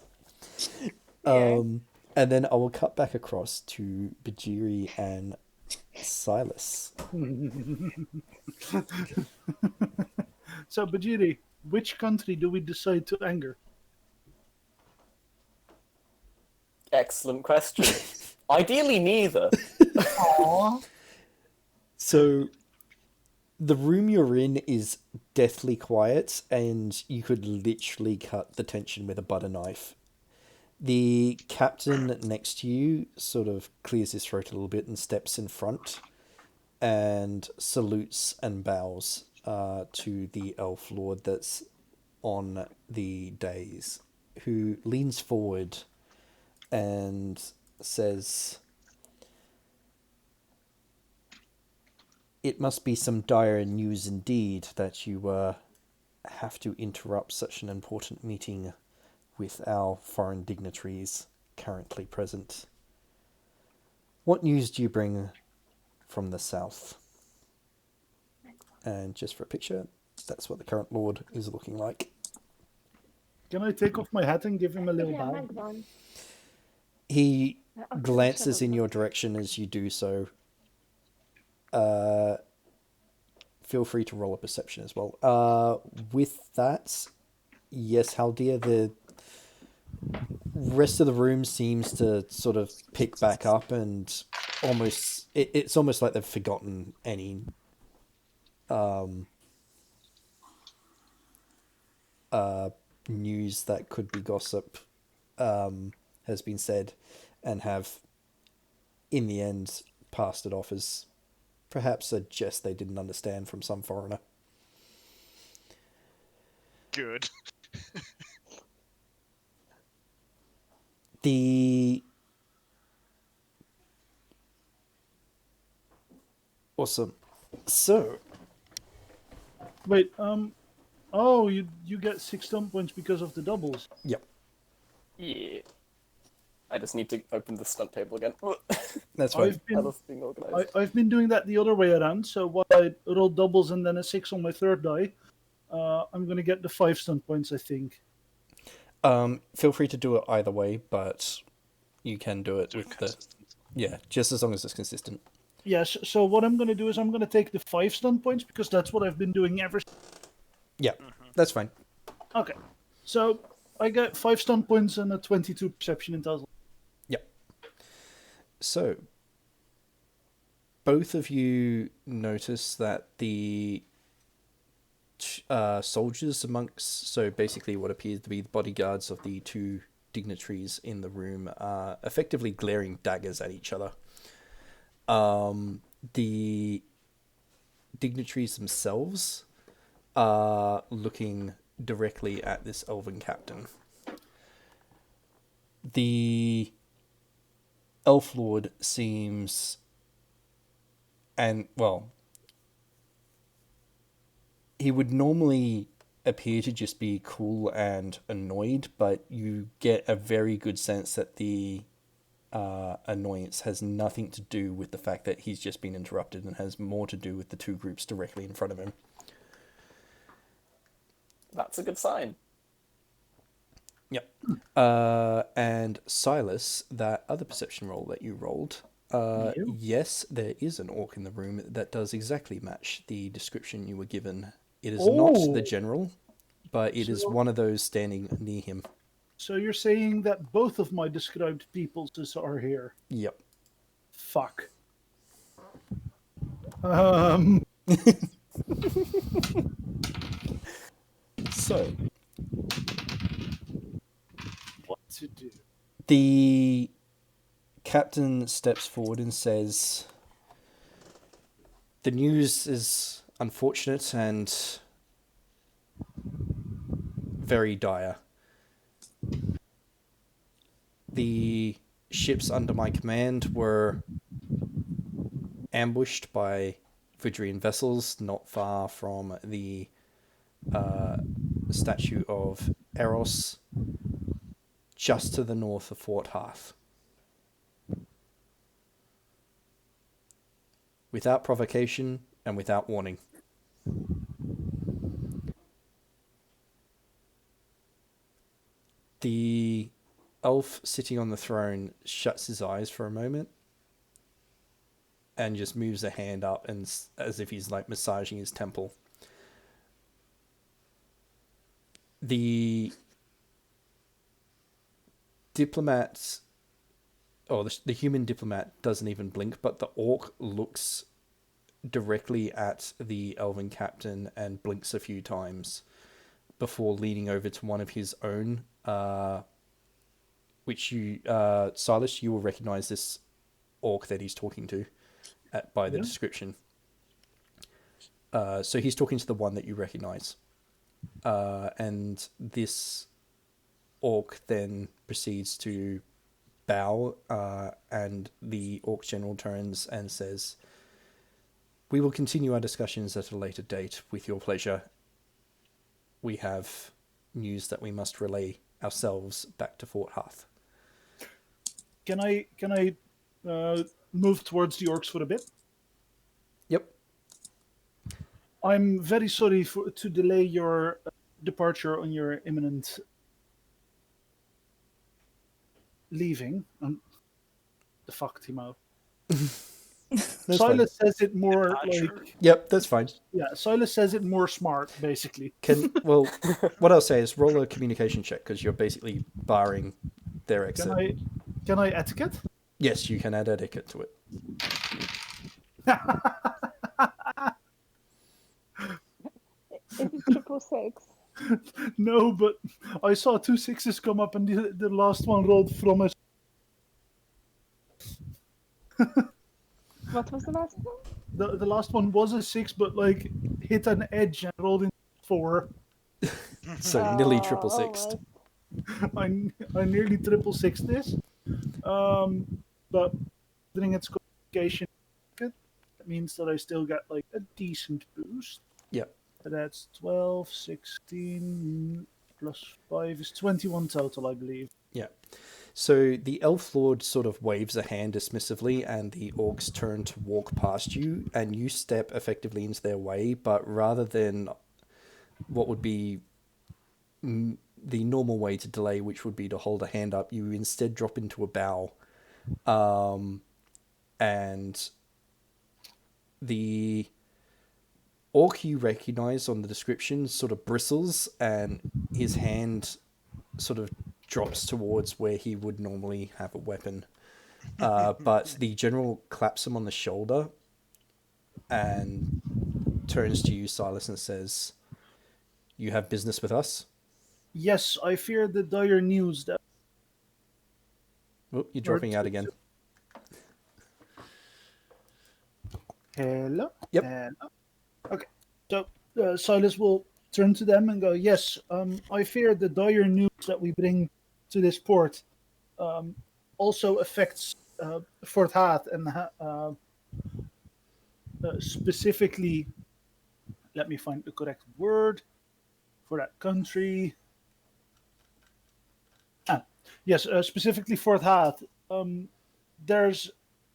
And then I will cut back across to Bhajiri and Silas. So, Bhajiri, which country do we decide to anger? Excellent question. Ideally, neither. Aww. So, the room you're in is deathly quiet, and you could literally cut the tension with a butter knife. The captain next to you sort of clears his throat a little bit and steps in front and salutes and bows to the elf lord that's on the dais, who leans forward and says, "It must be some dire news indeed that you have to interrupt such an important meeting with our foreign dignitaries currently present. What news do you bring from the south?" And just for a picture, that's what the current lord is looking like. Can I take off my hat and give him a little bow? He glances in your direction as you do so. feel free to roll a perception as well. With that, yes, Haldir, the rest of the room seems to sort of pick back up, and it's almost like they've forgotten any news that could be gossip has been said, and have in the end passed it off as perhaps a jest they didn't understand from some foreigner. Good. Awesome. So, Wait, oh, you get 6 stunt points because of the doubles. yep, Yeah. I just need to open the stunt table again. that's fine. I've been being organised. I've been doing that the other way around. So while I roll doubles and then a 6 on my third die, I'm gonna get the 5 stunt points, I think. Feel free to do it either way, but you can do it with the Consistent. just as long as it's consistent. Yes. So what I'm gonna do is I'm gonna take the 5 stunt points because that's what I've been doing ever. Yeah, that's fine. Okay. So I get 5 stunt points and a 22 perception in total. Yep. So, both of you notice that the soldiers amongst, so basically what appears to be the bodyguards of the two dignitaries in the room, are effectively glaring daggers at each other. The dignitaries themselves are looking directly at this elven captain. The elf lord seems, and well, he would normally appear to just be cool and annoyed, but you get a very good sense that the annoyance has nothing to do with the fact that he's just been interrupted, and has more to do with the two groups directly in front of him. That's a good sign. Yep. And Silas, that other perception roll that you rolled, yes, there is an orc in the room that does exactly match the description you were given. It is not the general, but it is one of those standing near him. So you're saying that both of my described peoples are here? Yep. Fuck. So, What to do? the captain steps forward and says, "The news is unfortunate and very dire. The ships under my command were ambushed by Bhajiri vessels not far from the statue of Eros, just to the north of Fort Hearth. Without provocation and without warning. The elf sitting on the throne shuts his eyes for a moment and just moves a hand up, and as if he's like massaging his temple. The diplomat, or the human diplomat, doesn't even blink, but the orc looks directly at the elven captain and blinks a few times before leaning over to one of his own, which you, Silas, you will recognize this orc that he's talking to by the description. So he's talking to the one that you recognize. And this orc then proceeds to bow, and the orc general turns and says, "We will continue our discussions at a later date with your pleasure. We have news that we must relay ourselves back to Fort Hearth." Can I move towards the orcs for a bit? Yep. I'm very sorry to delay your departure on your imminent leaving. The fuck, Timo. That's Silas says it more Archer. like Yep, that's fine. Silas says it more smart, basically. What I'll say is roll a communication check because you're basically barring their exit. Can I etiquette? Yes, you can add etiquette to it. Is it 666? No, but I saw 2 6s come up, and the last one rolled from us. What was the last one? The last one was a 6, but like hit an edge and rolled in 4. So nearly triple sixed. Alright. I nearly triple six this. But considering its communication, that means that I still got like a decent boost. Yep. That's 12, 16 plus 5 is 21 total, I believe. Yeah. So the Elf Lord sort of waves a hand dismissively, and the orcs turn to walk past you, and you step effectively into their way, but rather than what would be the normal way to delay, which would be to hold a hand up, you instead drop into a bow. And the orc you recognize on the description sort of bristles, and his hand sort of drops towards where he would normally have a weapon. But the general claps him on the shoulder and turns to you, Silas, and says, "You have business with us?" Yes, I fear the dire news that... Oh, you're dropping out again. Hello? Yep. Hello? Okay. So Silas will turn to them and go, yes, I fear the dire news that we bring to this port also affects Fort Haathad and specifically, let me find the correct word for that country. Yes, specifically Fort Haathad. There's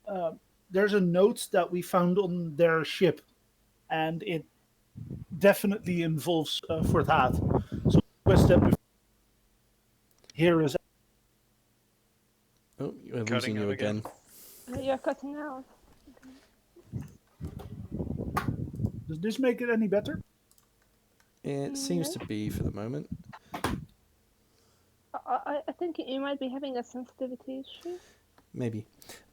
a note that we found on their ship, and it definitely involves Fort Haathad. So request that here is. Oh, you're Cutting losing you out again. again. You're cutting out. Does this make it any better? It seems to be for the moment. I think you might be having a sensitivity issue. Maybe.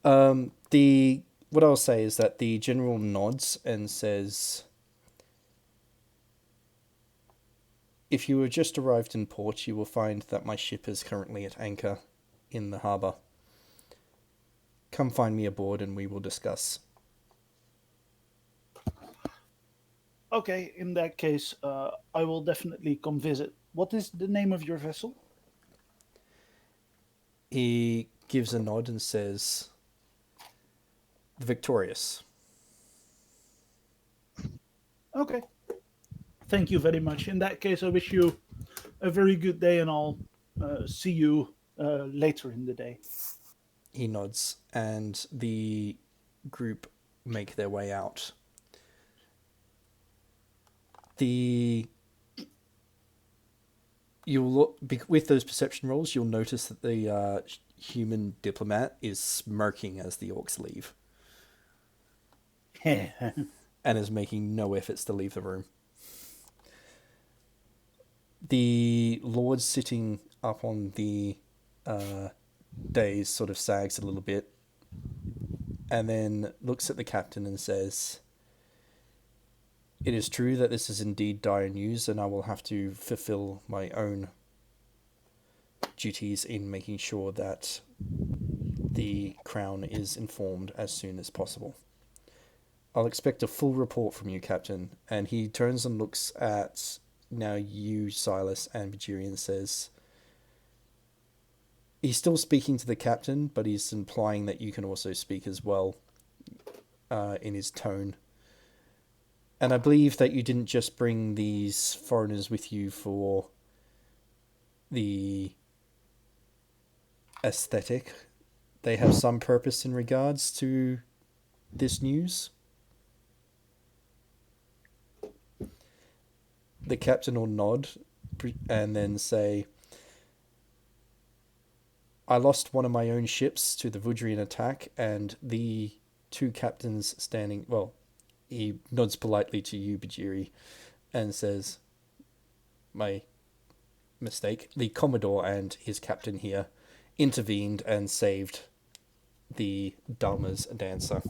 What I'll say is that the general nods and says, "If you have just arrived in port, you will find that my ship is currently at anchor in the harbour. Come find me aboard and we will discuss." Okay, in that case, I will definitely come visit. What is the name of your vessel? He gives a nod and says, "The Victorious." Okay. Thank you very much. In that case, I wish you a very good day, and I'll see you later in the day. He nods, and the group make their way out. With those perception rolls, you'll notice that the human diplomat is smirking as the orcs leave, and is making no efforts to leave the room. The lord sitting up on the dais sort of sags a little bit, and then looks at the captain and says, "It is true that this is indeed dire news, and I will have to fulfill my own duties in making sure that the Crown is informed as soon as possible. I'll expect a full report from you, Captain." And he turns and looks at now you, Silas, and Bhajiri, and says, he's still speaking to the captain, but he's implying that you can also speak as well, in his tone. "And I believe that you didn't just bring these foreigners with you for the aesthetic. They have some purpose in regards to this news." The captain will nod and then say, "I lost one of my own ships to the Vudrian attack, and the two captains standing. Well, he nods politely to you, Bhajiri, and says, "My mistake. The Commodore and his captain here intervened and saved the Dharma's dancer."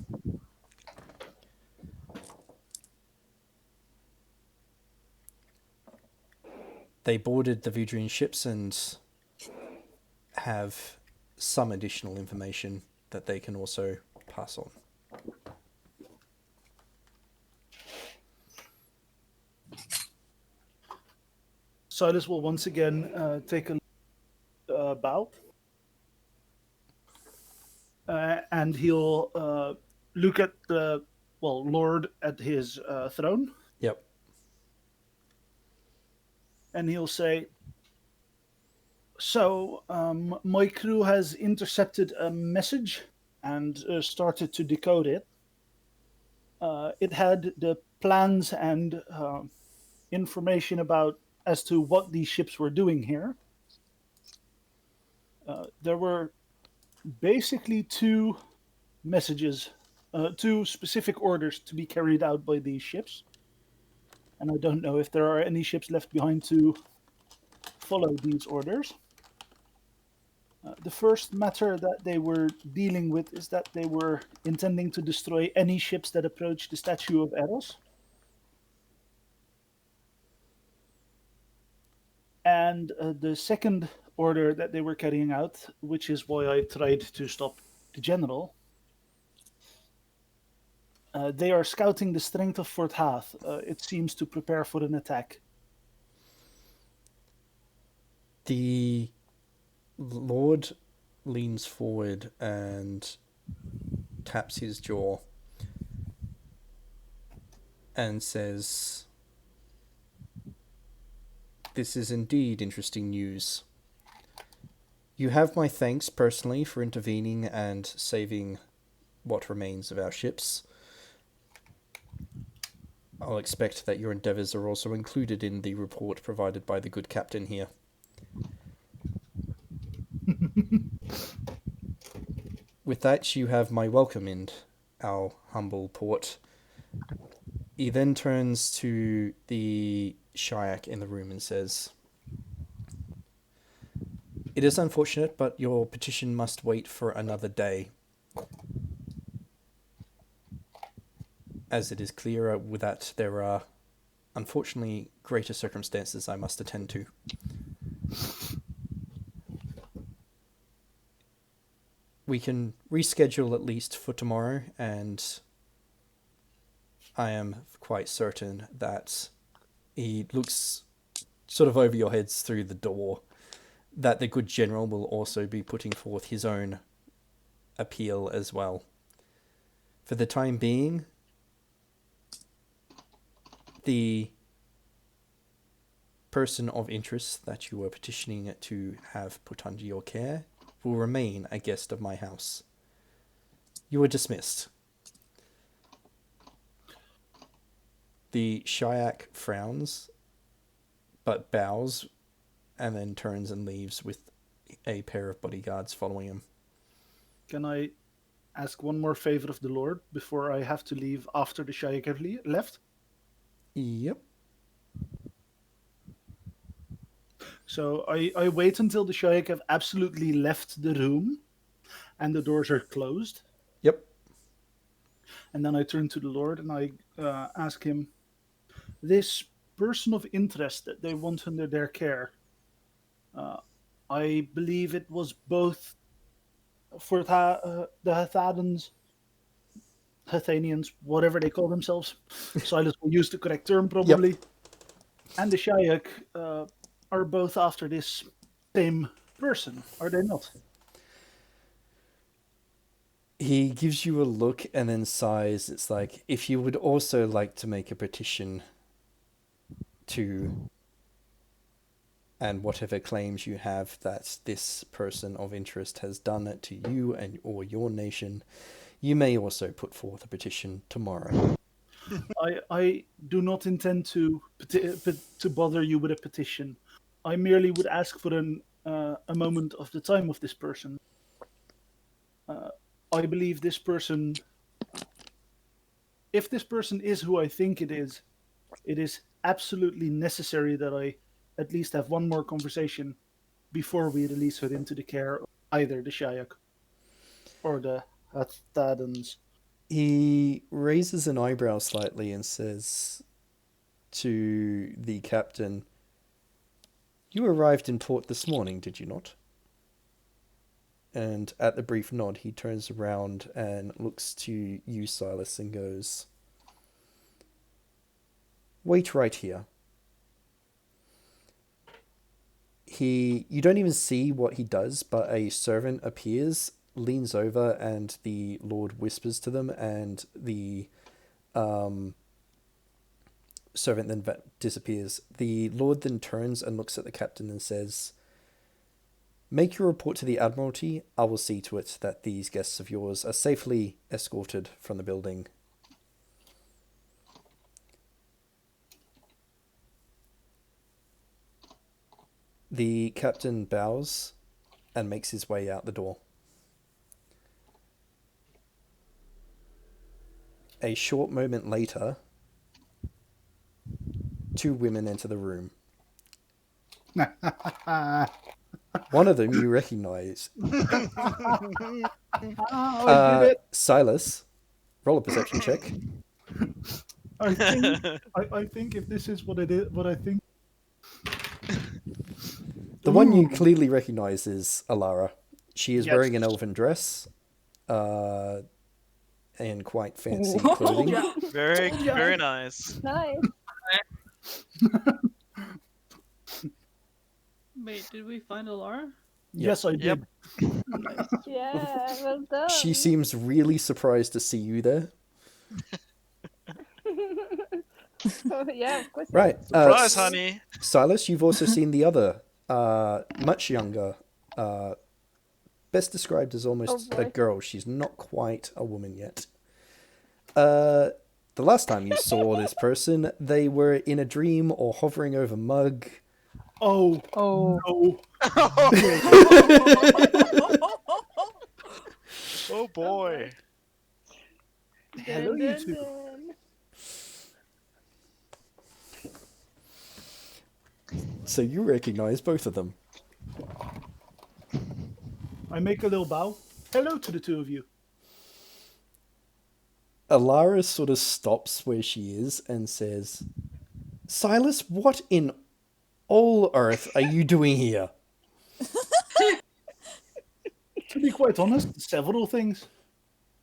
They boarded the Vidrian ships and have some additional information that they can also pass on. Silas will once again take a bow. And he'll look at the Lord at his throne. Yep. And he'll say, "So, my crew has intercepted a message and started to decode it. It had the plans and information as to what these ships were doing here. There were basically two messages, two specific orders to be carried out by these ships. And I don't know if there are any ships left behind to follow these orders. The first matter that they were dealing with is that they were intending to destroy any ships that approach the statue of Eros. And the second order that they were carrying out, which is why I tried to stop the general, they are scouting the strength of Fort Haath. It seems to prepare for an attack." The Lord leans forward and taps his jaw and says, "This is indeed interesting news. You have my thanks personally for intervening and saving what remains of our ships. I'll expect that your endeavours are also included in the report provided by the good captain here. With that, you have my welcome in our humble port." He then turns to the Shiuk in the room and says, "It is unfortunate, but your petition must wait for another day. As it is clear that there are, unfortunately, greater circumstances I must attend to. We can reschedule at least for tomorrow, and I am quite certain that," he looks sort of over your heads through the door, "that the good general will also be putting forth his own appeal as well. For the time being, the person of interest that you were petitioning to have put under your care will remain a guest of my house. You are dismissed." The Shiuk frowns, but bows, and then turns and leaves with a pair of bodyguards following him. Can I ask one more favor of the Lord before I have to leave after the Shiuk have left? Yep. So I wait until the Shiuk have absolutely left the room and the doors are closed. Yep. And then I turn to the Lord and I ask him, "This person of interest that they want under their care, I believe it was both for the Haathanians, whatever they call themselves." Silas will use the correct term probably. Yep. And the Shiuk are both after this same person, are they not? He gives you a look and then sighs. It's like, "If you would also like to make a petition to, and whatever claims you have that this person of interest has done it to you and or your nation, you may also put forth a petition tomorrow." I do not intend to bother you with a petition. I merely would ask for a moment of the time of this person. I believe this person if this person is who I think it is absolutely necessary that I at least have one more conversation before we release her into the care of either the Shiuk or the Haathadans. He raises an eyebrow slightly and says to the captain, "You arrived in port this morning, did you not?" And at the brief nod, he turns around and looks to you, Silas, and goes, "Wait right here." You don't even see what he does, but a servant appears, leans over, and the Lord whispers to them, and the servant then disappears. The Lord then turns and looks at the captain and says, "Make your report to the Admiralty. I will see to it that these guests of yours are safely escorted from the building." The captain bows and makes his way out the door. A short moment later, two women enter the room. One of them you recognize. Silas, roll a perception check. I think if this is what it is, what I think. The one you clearly recognize is Alara. She is Yes. wearing an elven dress, and quite fancy clothing. Very, very nice. Nice. Wait, did we find Alara? Yes, I did. Yeah, well done. She seems really surprised to see you there. Oh, yeah, of course. Right. Surprise, honey. Silas, you've also seen the other, much younger, best described as almost a girl. She's not quite a woman yet. The last time you saw this person, they were in a dream or hovering over Mug. Oh no! Oh boy. Hello, you two. So you recognize both of them. I make a little bow. Hello to the two of you. Alara sort of stops where she is and says, "Silas, what in all earth are you doing here?" To be quite honest, several things.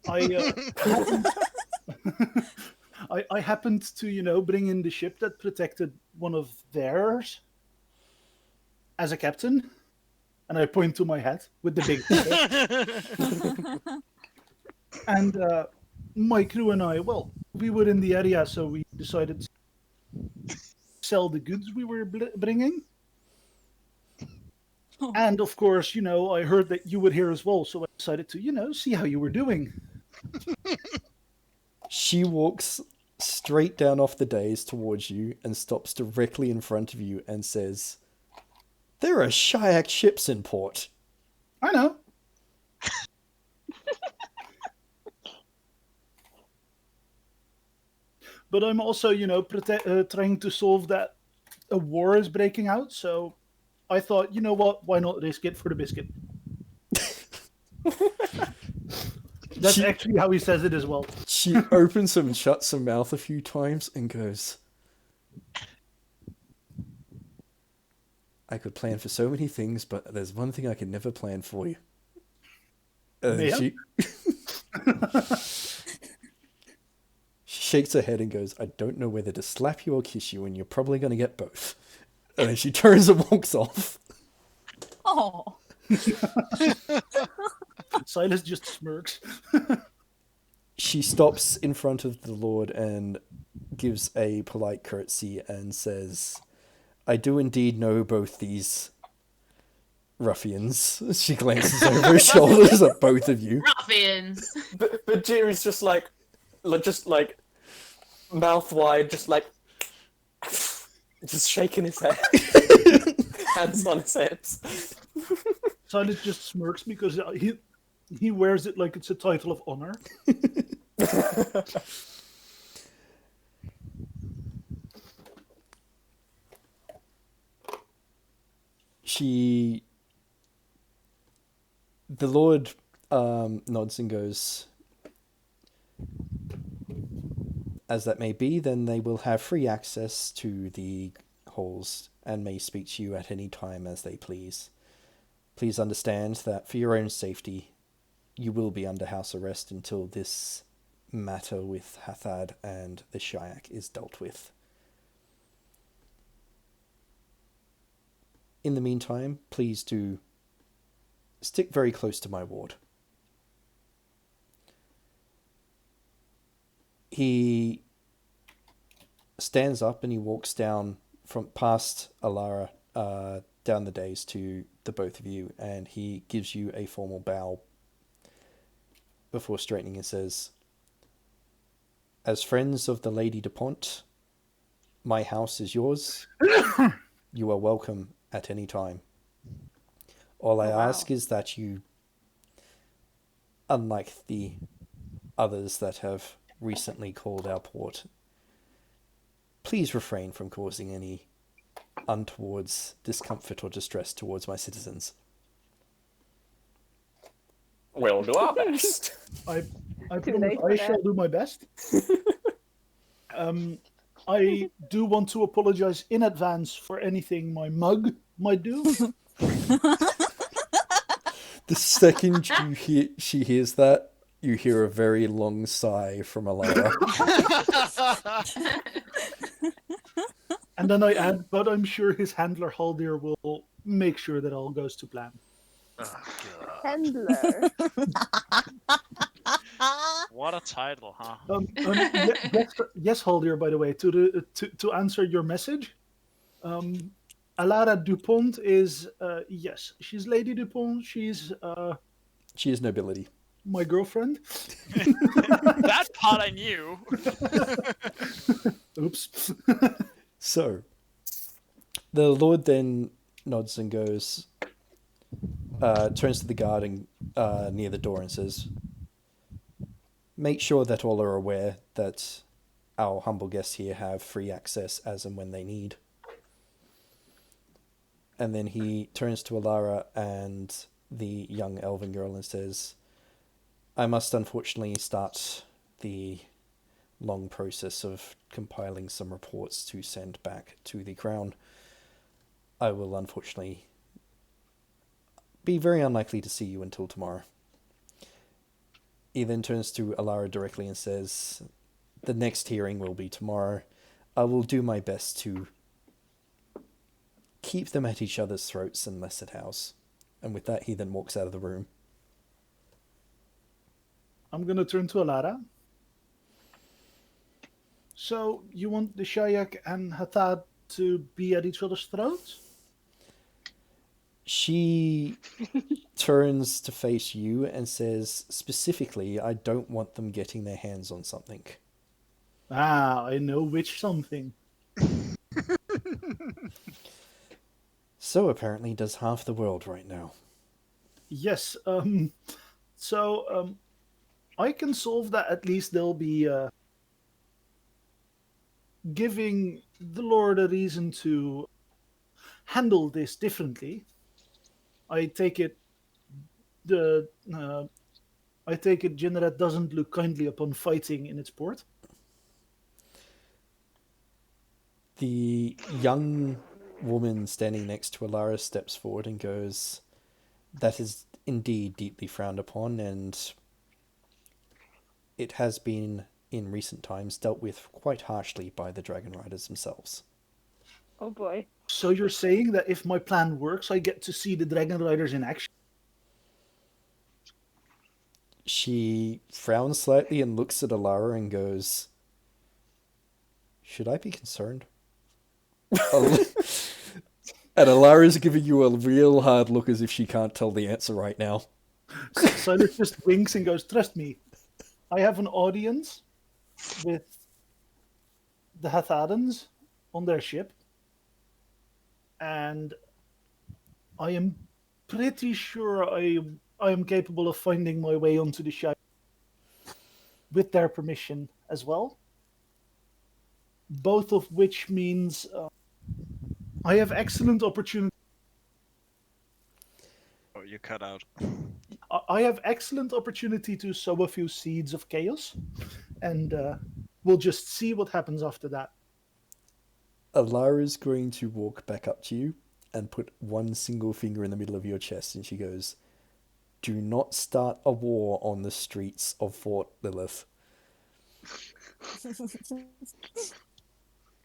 I happened to, bring in the ship that protected one of theirs as a captain, and I point to my hat with the big feather. And my crew and I, we were in the area, so we decided to sell the goods we were bringing. And of course, I heard that you were here as well, so I decided to, see how you were doing. She walks straight down off the dais towards you and stops directly in front of you and says, "There are Shiuk ships in port." I know. But I'm also, trying to solve that a war is breaking out, so I thought, you know what, why not risk it for the biscuit? That's actually how he says it as well. She opens and shuts her mouth a few times and goes, "I could plan for so many things, but there's one thing I can never plan for you." And then she shakes her head and goes, "I don't know whether to slap you or kiss you, and you're probably going to get both." And then she turns and walks off. Oh. Silas just smirks. She stops in front of the Lord and gives a polite curtsy and says, "I do indeed know both these ruffians." She glances over her shoulders at both of you. Ruffians. But Bhajiri's just like mouth wide, just shaking his head, hands on his hips. Silas just smirks because he wears it like it's a title of honor. The Lord nods and goes, as that may be, then they will have free access to the halls and may speak to you at any time as they please. Please understand that for your own safety, you will be under house arrest until this matter with Haathad and the Shiuk is dealt with. In the meantime, please do stick very close to my ward. He stands up and he walks down from past Alara, down the days to the both of you, and he gives you a formal bow before straightening and says, as friends of the Lady DuPont, my house is yours. You are welcome at any time. All I ask is that you, unlike the others that have recently called our port, please refrain from causing any untowards discomfort or distress towards my citizens. We'll do our best. I Too promise late for I that. shall do my best. I do want to apologize in advance for anything my mug might do. The second she hears that, you hear a very long sigh from Alara. And then I add, but I'm sure his handler Haldir will make sure that all goes to plan. Oh, God. Handler. What a title, huh? Yes, Haldir. By the way, to answer your message, Alara Dupont is yes, she's Lady Dupont. She's She is nobility. my girlfriend. That part I knew. Oops. So, the Lord then nods and goes, turns to the guard and, near the door and says, make sure that all are aware that our humble guests here have free access as and when they need. And then he turns to Alara and the young elven girl and says, I must unfortunately start the long process of compiling some reports to send back to the Crown. I will unfortunately be very unlikely to see you until tomorrow. He then turns to Alara directly and says, the next hearing will be tomorrow. I will do my best to keep them at each other's throats unless it house. And with that, he then walks out of the room. I'm gonna turn to Alara. So you want the Shiuk and Haathad to be at each other's throats? She turns to face you and says, specifically, I don't want them getting their hands on something. Ah, I know which something. So apparently does half the world right now. Yes. So I can solve that. At least they'll be giving the Lord a reason to handle this differently. I take it Jinrat doesn't look kindly upon fighting in its port. The young woman standing next to Alara steps forward and goes, that is indeed deeply frowned upon, and it has been in recent times dealt with quite harshly by the Dragon Riders themselves. Oh boy. So you're saying that if my plan works, I get to see the Dragon Riders in action? She frowns slightly and looks at Alara and goes, should I be concerned? And Alara's giving you a real hard look as if she can't tell the answer right now. Silas just winks and goes, trust me, I have an audience with the Haathadans on their ship, and I am pretty sure I am capable of finding my way onto the ship with their permission as well. Both of which means I have excellent opportunity Oh, you cut out. I have excellent opportunity to sow a few seeds of chaos, and we'll just see what happens after that. Alara's going to walk back up to you and put one single finger in the middle of your chest, and she goes, "Do not start a war on the streets of Fort Lillath."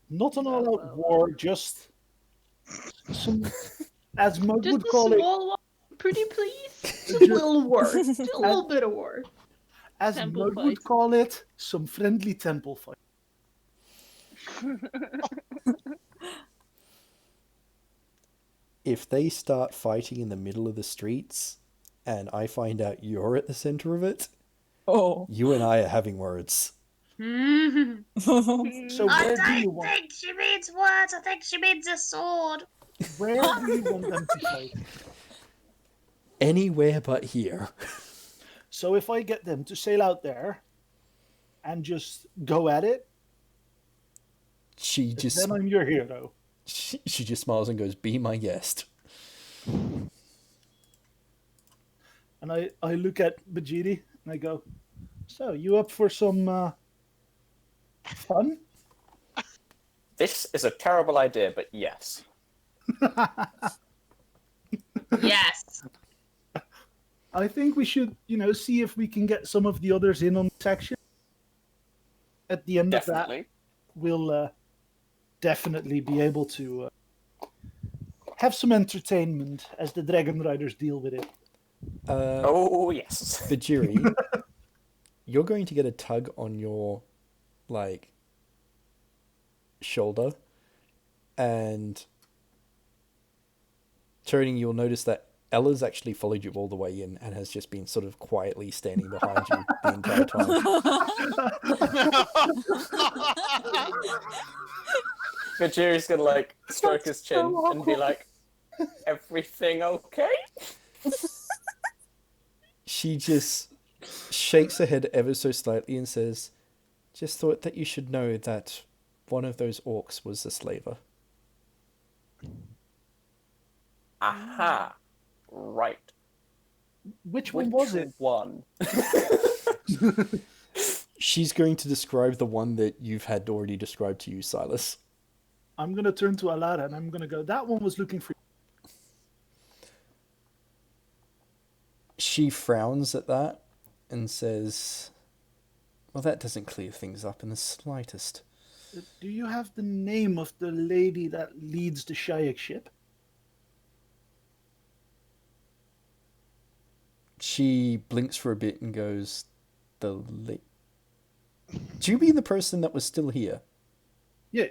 Not an all-out war, just some, as Mug Just would a call it, small one, pretty please. Just a little war. Just a little bit of war. as Temple Mug fight. would call it, some friendly temple fight. If they start fighting in the middle of the streets, and I find out you're at the center of it, Oh. you and I are having words. So I where do you don't want? think she means words, I think she means a sword. Where do you want them to fight? Anywhere but here. So if I get them to sail out there and just go at it, She just then I'm your hero. she just smiles and goes, "Be my guest." And I look at Bhajiri and I go, "So you up for some fun?" This is a terrible idea, but yes. Yes. I think we should, see if we can get some of the others in on the section. At the end of Definitely. that, we'll definitely be able to have some entertainment as the Dragon Riders deal with it. Oh, yes. Bhajiri, you're going to get a tug on your, shoulder, and turning, you'll notice that Ella's actually followed you all the way in and has just been sort of quietly standing behind you the entire time. Bhajiri's gonna, stroke his chin and be like, everything okay? She just shakes her head ever so slightly and says, "Just thought that you should know that one of those orcs was a slaver." Aha. Right. Which one was it? One. She's going to describe the one that you've had already described to you, Silas. I'm going to turn to Alara and I'm going to go, "That one was looking for you." She frowns at that and says, "Well, that doesn't clear things up in the slightest." Do you have the name of the lady that leads the Shiuk ship? She blinks for a bit and goes, Do you mean the person that was still here?" Yeah.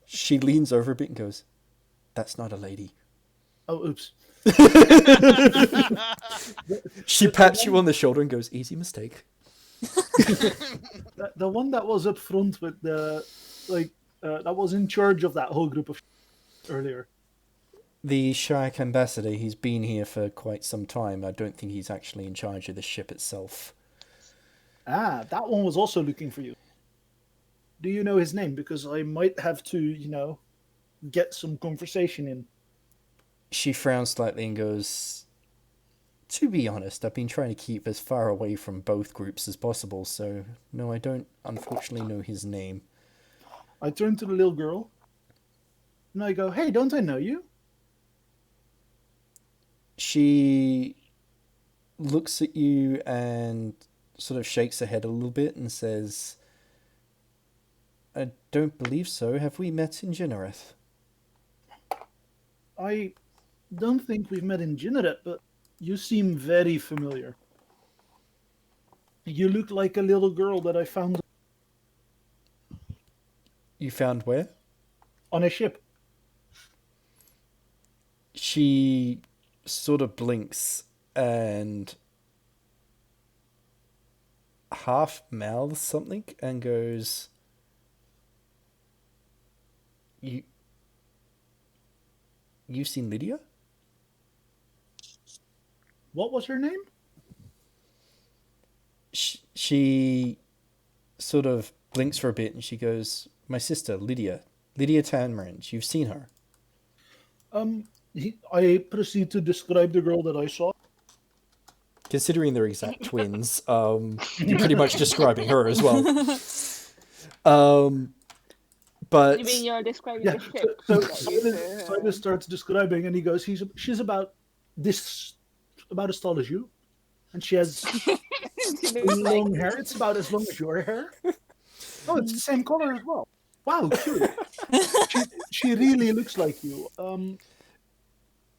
She leans over a bit and goes, "That's not a lady." Oh, oops. She pats you on the shoulder and goes, "Easy mistake." The one that was up front with the, that was in charge of that whole group of earlier. The Shiuk ambassador, he's been here for quite some time. I don't think he's actually in charge of the ship itself. Ah, that one was also looking for you. Do you know his name? Because I might have to, get some conversation in. She frowns slightly and goes, "To be honest, I've been trying to keep as far away from both groups as possible, so no, I don't unfortunately know his name." I turn to the little girl and I go, "Hey, don't I know you?" She looks at you and sort of shakes her head a little bit and says, "I don't believe so. Have we met in Jinnereth?" I don't think we've met in Jinneret, but you seem very familiar. You look like a little girl that I found You found where? on a ship. She sort of blinks and half mouths something and goes, You've seen Lydia?" What was her name? She sort of blinks for a bit and she goes, "My sister, Lydia. Lydia Tanmarant. You've seen her." I proceed to describe the girl that I saw. Considering they're exact twins, you're pretty much describing her as well. But You mean you're describing Yeah, the ship? so that you Silas starts describing, and he goes, "She's about as tall as you, and she has long hair. It's about as long as your hair. Oh, it's the same color as well. Wow, cute. she really looks like you.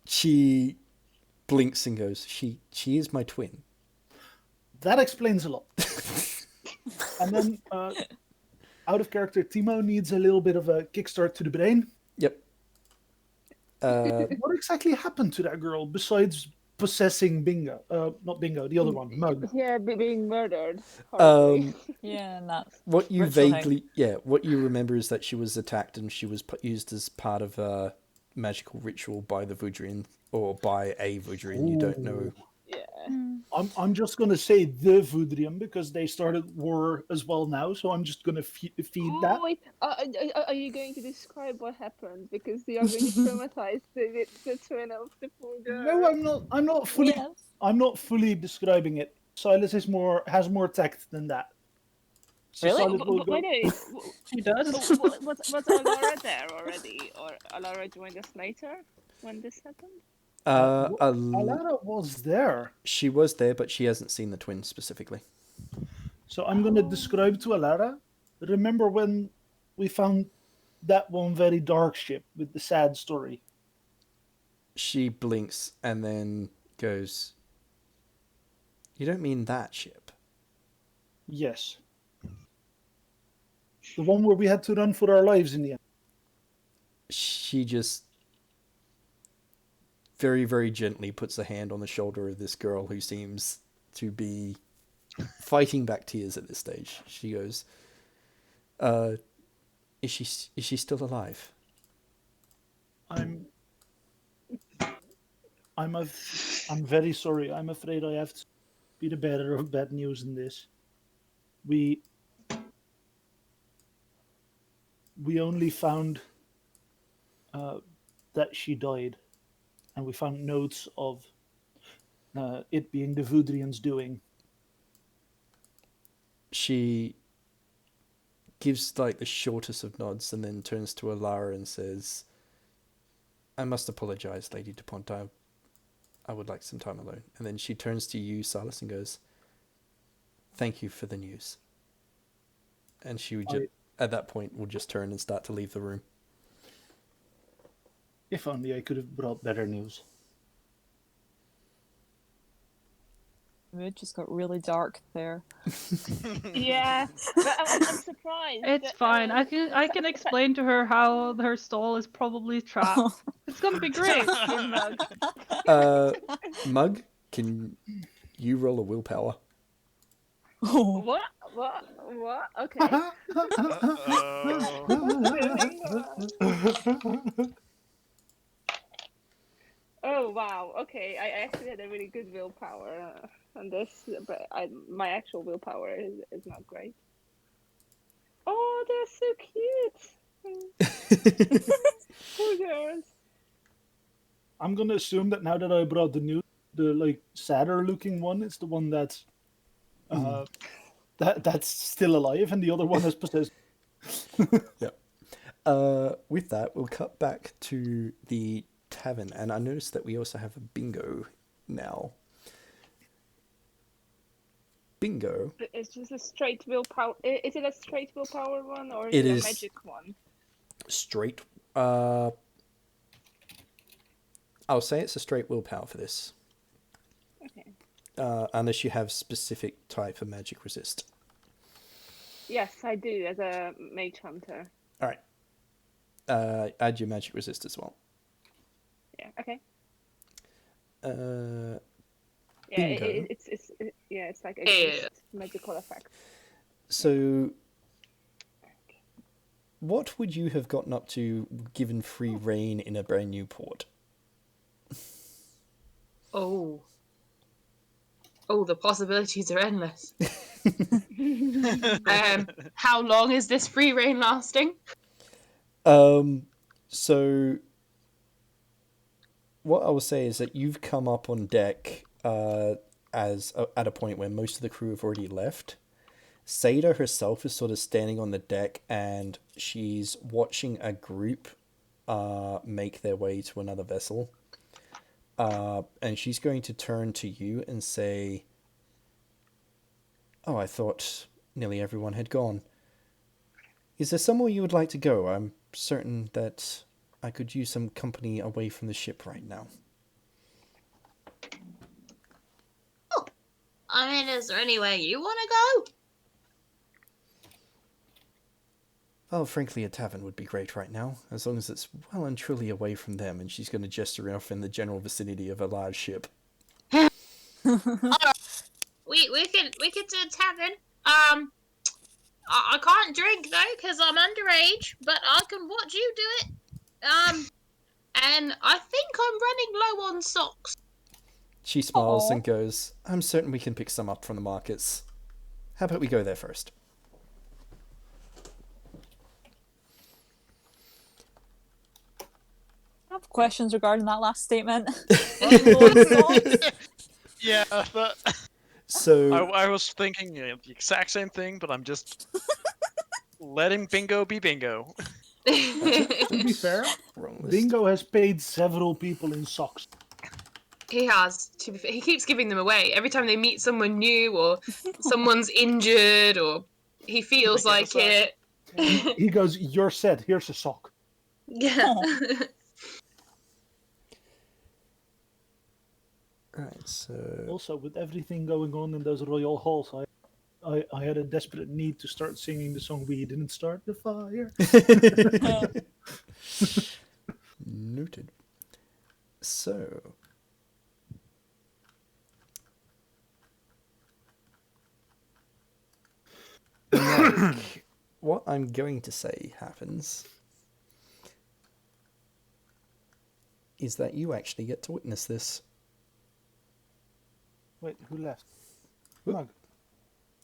she blinks and goes, she is my twin. That explains a lot." And then, out of character, Timo needs a little bit of a kickstart to the brain. Yep. What exactly happened to that girl besides possessing Bingo? Not Bingo, the other one, Mug. Yeah, being murdered. horribly. Yeah, and that's What you Ritual vaguely, what you remember is that she was attacked and she was used as part of a magical ritual by the Vudrian, or by a Vudrian. You don't know. yeah. I'm just gonna say the Vudrian because they started war as well now, so I'm just gonna feed that. Oh, wait. Are you going to describe what happened? Because you are going to traumatize the twin of the poor girl. No, I'm not. I'm not fully. Yes. I'm not fully describing it. Silas has more tact than that. So Really? Silas will go- Wait, wait. She does. Was Alara there already, or Alara joined us later when this happened? Alara was there. She was there, but she hasn't seen the twin specifically. So I'm going to describe to Alara. Remember when we found that one very dark ship with the sad story? She blinks and then goes, "You don't mean that ship?" Yes. The one where we had to run for our lives in the end. She just very, very gently puts a hand on the shoulder of this girl who seems to be fighting back tears at this stage. She goes, is she still alive?" I'm very sorry. I'm afraid I have to be the bearer of bad news in this. We only found that she died, and we found notes of it being the Vudrian's doing. She gives like the shortest of nods and then turns to Alara and says, "I must apologize, Lady DuPont. I would like some time alone." And then she turns to you, Silas, and goes, "Thank you for the news." And she would at that point will just turn and start to leave the room. If only I could have brought better news. It just got really dark there. Yeah, but I'm surprised. It's fine. I can explain to her how her stall is probably trapped. It's gonna be great. Mug, can you roll a willpower? Oh, What? Okay. Oh wow. Okay, I actually had a really good willpower on this, but my actual willpower is not great. Oh, they're so cute. Poor girls. I'm gonna assume that now that I brought the news, the like sadder looking one is the one that's that's still alive, and the other one is possessed. Yep. With that, we'll cut back to the tavern, and I noticed that we also have a bingo now. Bingo. It's just a straight willpower. Is it a straight willpower one, or It is it is a magic one? Straight. I'll say it's a straight willpower for this. Okay. Unless you have specific type of magic resist. Yes, I do as a mage hunter. All right. Add your magic resist as well. Yeah. Okay. Yeah, Bingo. it's like against magical effect. So, what would you have gotten up to given free reign in a brand new port? Oh, the possibilities are endless. How long is this free reign lasting? So what I will say is that you've come up on deck at a point where most of the crew have already left. Seda herself is sort of standing on the deck, and she's watching a group make their way to another vessel. And she's going to turn to you and say, "Oh, I thought nearly everyone had gone. Is there somewhere you would like to go? I'm certain that I could use some company away from the ship right now." Oh, I mean, is there anywhere you want to go? Well, frankly, a tavern would be great right now, as long as it's well and truly away from them, and she's going to gesture off in the general vicinity of a large ship. Alright. We could do a tavern. I can't drink though because I'm underage, but I can watch you do it. And I think I'm running low on socks. She smiles Aw. and goes, "I'm certain we can pick some up from the markets. How about we go there first?" I have questions regarding that last statement. Yeah, but So, I was thinking the exact same thing, but I'm just letting bingo be bingo. To be fair, wrong list. Bingo has paid several people in socks. He has. To be fair, he keeps giving them away every time they meet someone new or someone's injured or he feels They like get it. He goes, "You're set. Here's a sock." Yeah. Right, so... Also, with everything going on in those royal halls, I had a desperate need to start singing the song "We Didn't Start the Fire." Noted. So... like, what I'm going to say happens is that you actually get to witness this. Wait, who left? Whoop. Mug.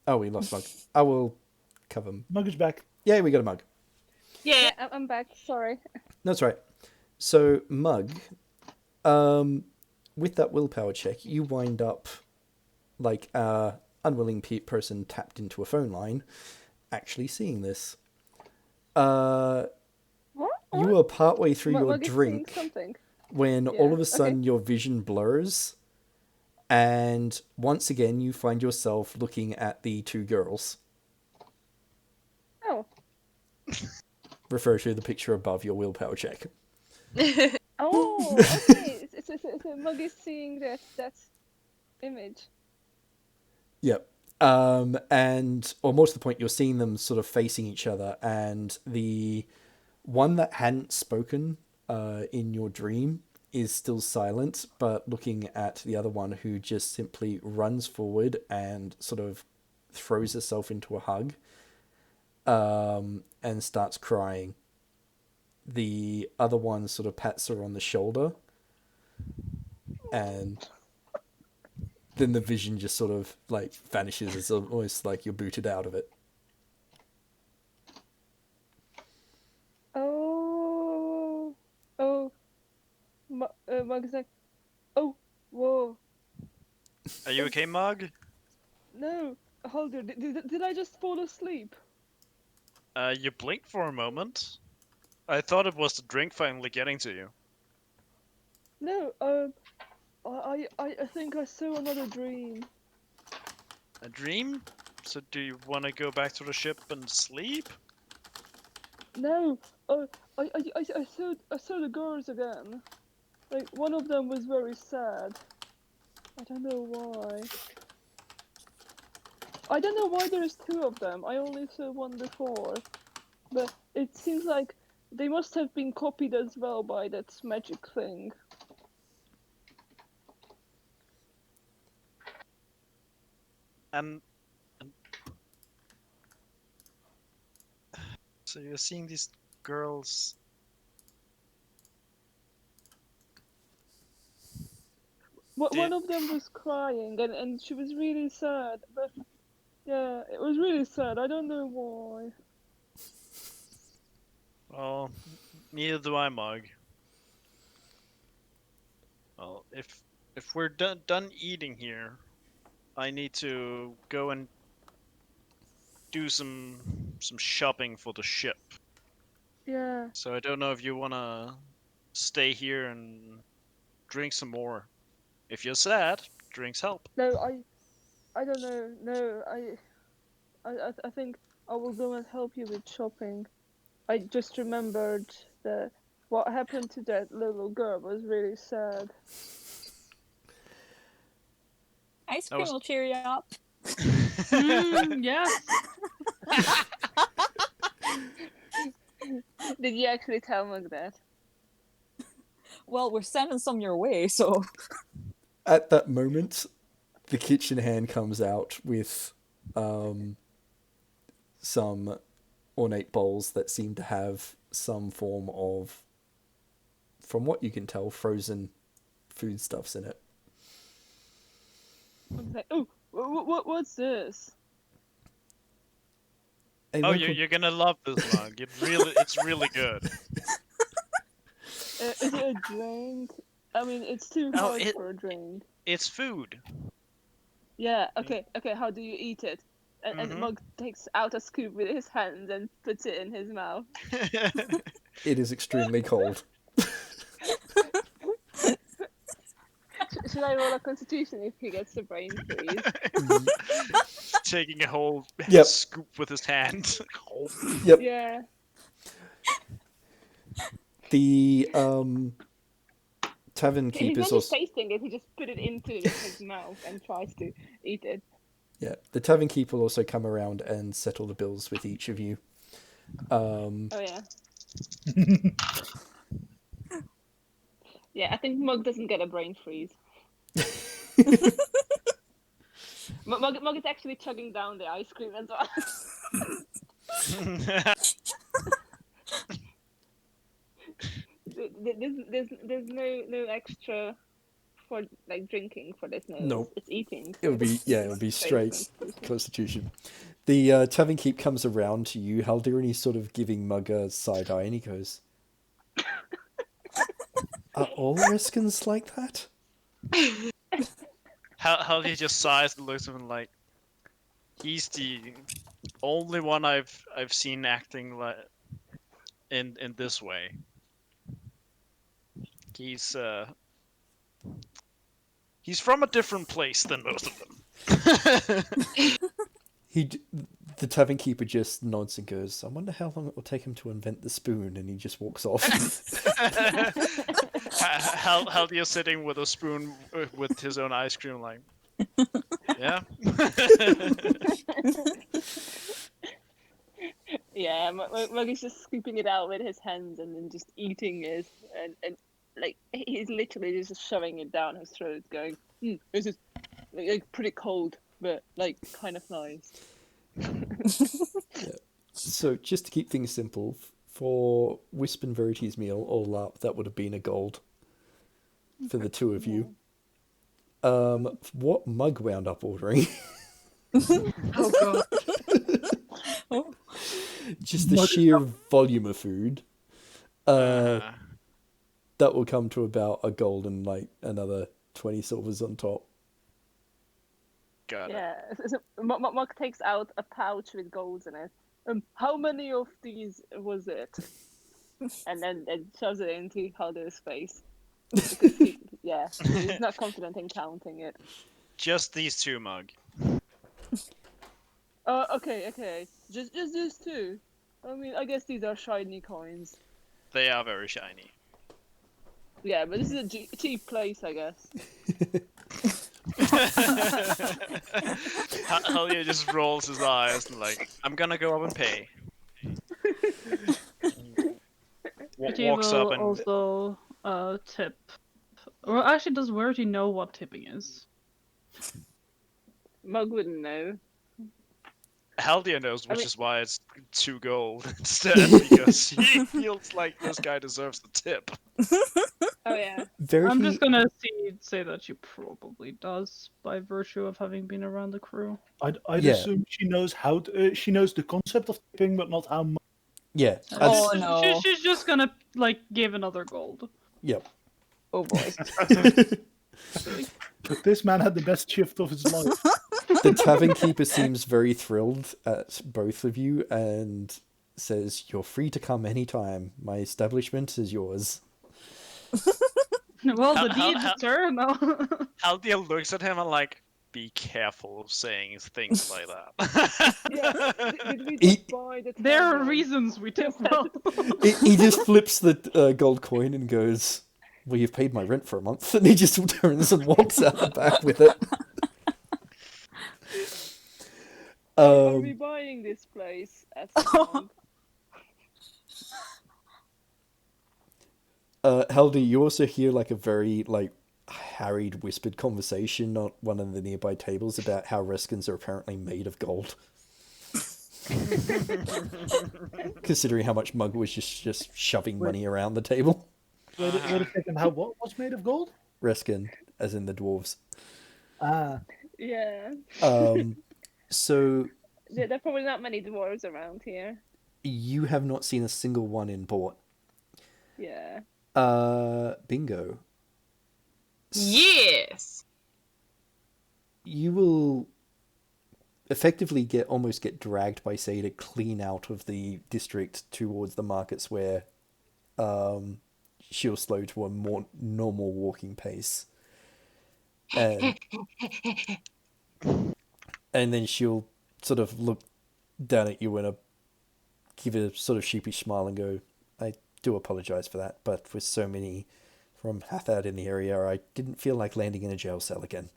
Oh, we lost Mug. I will cover... Mug is back. Yeah, we got a Mug. Yeah. I'm back. Sorry. That's right. So, Mug, with that willpower check, you wind up like a unwilling person tapped into a phone line, actually seeing this. What? You were partway through your Mug is saying drink something. when Yeah, all of a okay. sudden your vision blurs, and once again you find yourself looking at the two girls. Oh. Refer to the picture above your willpower check. Oh. Okay. So Mug is seeing that image. Yep. And almost to the point you're seeing them sort of facing each other, and the one that hadn't spoken in your dream is still silent, but looking at the other one who just simply runs forward and sort of throws herself into a hug and starts crying. The other one sort of pats her on the shoulder, and then the vision just sort of like vanishes. It's almost like you're booted out of it. Oh. Oh. Mug is like, oh, whoa. Are you okay, Mug? No. Haldir, did I just fall asleep? You blinked for a moment. I thought it was the drink finally getting to you. No, I think I saw another dream. A dream? So do you want to go back to the ship and sleep? No, I saw the girls again. Like, one of them was very sad. I don't know why. I don't know why there's two of them. I only saw one before. But it seems like they must have been copied as well by that magic thing. And so you're seeing these girls. One of them was crying and she was really sad. But yeah, it was really sad. I don't know why. Well, neither do I, Mug. Well, if we're done eating here, I need to go and do some shopping for the ship. Yeah. So I don't know if you wanna stay here and drink some more. If you're sad, drinks help. No, I don't know. No, I think I will go and help you with shopping. I just remembered that what happened to that little girl was really sad. Ice That cream was- will cheer you up. Yes. Did you actually tell Mug that? Well, we're sending some your way, so At that moment, the kitchen hand comes out with some ornate bowls that seem to have some form of, from what you can tell, frozen foodstuffs in it. Mug's like, oh, what's this? A Oh, local- you're gonna love this mug. It's really good. Is it a drink? I mean, it's too Oh, hard for a drink. It's food. Yeah. Okay. How do you eat it? And Mhm. Mug takes out a scoop with his hands and puts it in his mouth. It is extremely cold. Should I roll a Constitution if he gets a brain freeze? Taking a whole Yep. scoop with his hand. Yep. Yeah. The tavern He's keepers not also. tasting it. He just put it into his mouth and tries to eat it. Yeah, the tavern keeper will also come around and settle the bills with each of you. Oh yeah. Yeah, I think Mug doesn't get a brain freeze. Mug is actually chugging down the ice cream as well. There's no extra for like drinking for this. No, Nope. it's eating. It would be straight Constitution. The tavern keep comes around to you, Haldir, and he's sort of giving Mug a side eye, and he goes, "Are all Riskins like that?" How he just sighs and looks at him like he's the only one I've seen acting like in this way. He's from a different place than most of them. The tavern keeper just nods and goes, "I wonder how long it will take him to invent the spoon," and he just walks off. Haldir sitting with a spoon with his own ice cream, like, yeah. Yeah, Mug is just scooping it out with his hands and then just eating it, and like he's literally just shoving it down his throat, going, "This is like pretty cold, but like kind of nice." Yeah. So just to keep things simple, for Wisp and Verity's meal all up, that would have been a gold for the two of you. What Mug wound up ordering? Oh god. Just the sheer volume of food. That will come to about a gold and like another 20 silvers on top. Got it. Yeah, so Mug takes out a pouch with golds in it. How many of these was it? And then shoves it into Haldir's face. Because he's not confident in counting it. Just these two, Mug. Okay. Just these two. I mean, I guess these are shiny coins. They are very shiny. Yeah, but this is a cheap place, I guess. Haldir just rolls his eyes and like, I'm gonna go up and pay. Verity Walks will up and also tip. Well, actually, does Verity know what tipping is? Mug wouldn't know. Haldir knows, which mean- is why it's 2 gold instead, because he feels like this guy deserves the tip. Oh yeah. Verity, I'm just gonna say that she probably does by virtue of having been around the crew. I'd Yeah. assume she knows how to, she knows the concept of tipping, but not how much. yeah, Oh, She's- no. She's just gonna like give another gold. yep. Oh boy. But this man had the best shift of his life. The tavern keeper seems very thrilled at both of you and says, "You're free to come anytime. My establishment is yours." Well, the How- deed's how- turn now. Haldir looks at him and like, be careful of saying things like that. Yeah, did we He- just buy the There are tavern? reasons we took them. He just flips the gold coin and goes, "Well, you've paid my rent for a month," and he just turns and walks out the back with it. Are we buying this place at some point? Haldir, you also hear like a very like harried, whispered conversation on one of the nearby tables about how Reskins are apparently made of gold. Considering how much Mug was just shoving money around the table. Wait a second. What's made of gold? Reskin, as in the dwarves. Ah. Yeah. So There are probably not many dwarves around here. you have not seen a single one in port. Yeah. Bingo. Yes. You will effectively almost get dragged by Say to clean out of the district towards the markets where she'll slow to a more normal walking pace. And then she'll sort of look down at you and give a sort of sheepish smile and go, "I do apologize for that, but with so many from Haathad in the area, I didn't feel like landing in a jail cell again."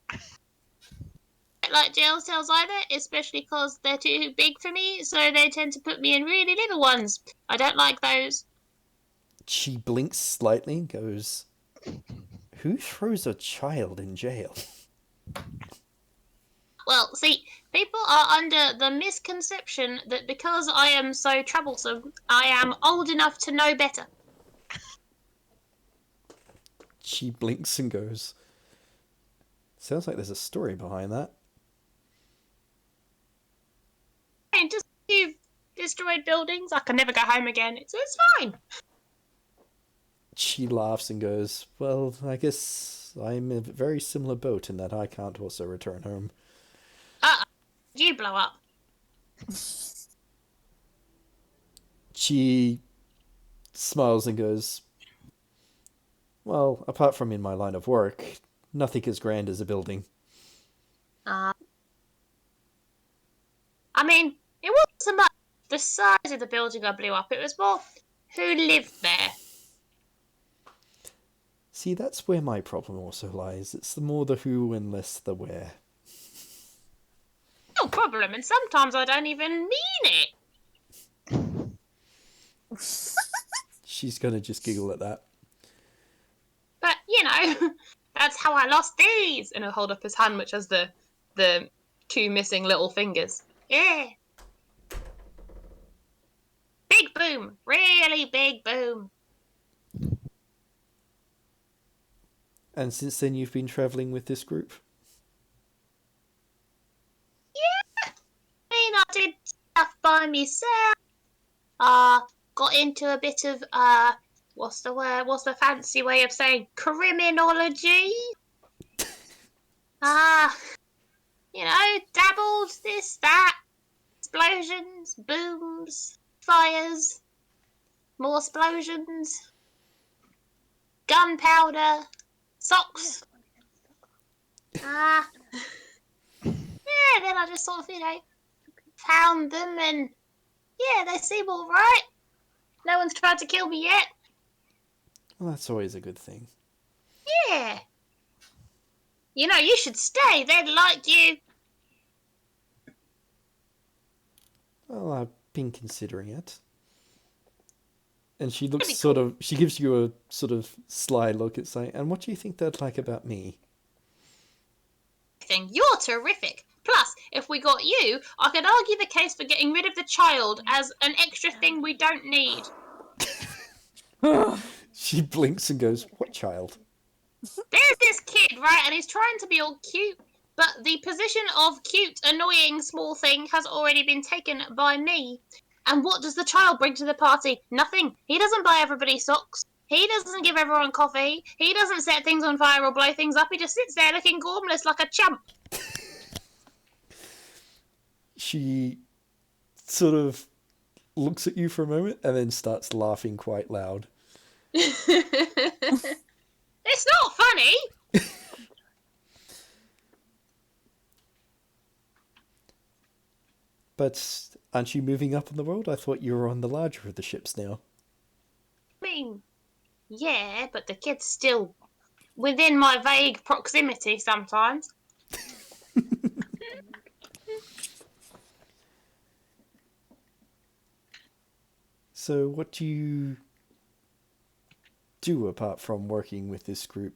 I don't like jail cells either, especially because they're too big for me, so they tend to put me in really little ones. I don't like those. She blinks slightly and goes, "Who throws a child in jail?" Well, see, people are under the misconception that because I am so troublesome, I am old enough to know better. She blinks and goes, "Sounds like there's a story behind that." And just you've destroyed buildings, I can never go home again. It's fine. She laughs and goes, "Well, I guess I'm in a very similar boat in that I can't also return home." You blow up. She smiles and goes, "Well, apart from in my line of work, nothing as grand as a building." I mean, it wasn't so much the size of the building I blew up, it was more who lived there. See, that's where my problem also lies. It's the more the who and less the where. No problem, and sometimes I don't even mean it. She's gonna just giggle at that. But, you know, that's how I lost these. And he'll hold up his hand, which has the two missing little fingers. Yeah. Big boom. Really big boom. And since then you've been travelling with this group? Yeah. I mean, I did stuff by myself. Got into a bit of, what's the word? What's the fancy way of saying criminology? You know, dabbled, this, that. Explosions, booms, fires, more explosions, gunpowder, socks. Yeah, then I just sort of, you know, found them and, yeah, they seem alright. No one's tried to kill me yet. Well, that's always a good thing. Yeah. You know, you should stay. They'd like you. Well, I've been considering it. And she looks sort of, she gives you a sort of sly look at saying, "And what do you think they'd like about me?" You're terrific. Plus, if we got you, I could argue the case for getting rid of the child as an extra thing we don't need. She blinks and goes, "What child?" There's this kid, right, and he's trying to be all cute, but the position of cute, annoying, small thing has already been taken by me. And what does the child bring to the party? Nothing. He doesn't buy everybody socks. He doesn't give everyone coffee. He doesn't set things on fire or blow things up. He just sits there looking gormless like a chump. She sort of looks at you for a moment and then starts laughing quite loud. It's not funny. But aren't you moving up in the world? I thought you were on the larger of the ships now. I mean, yeah, but the kid's still within my vague proximity sometimes. So what do you do apart from working with this group?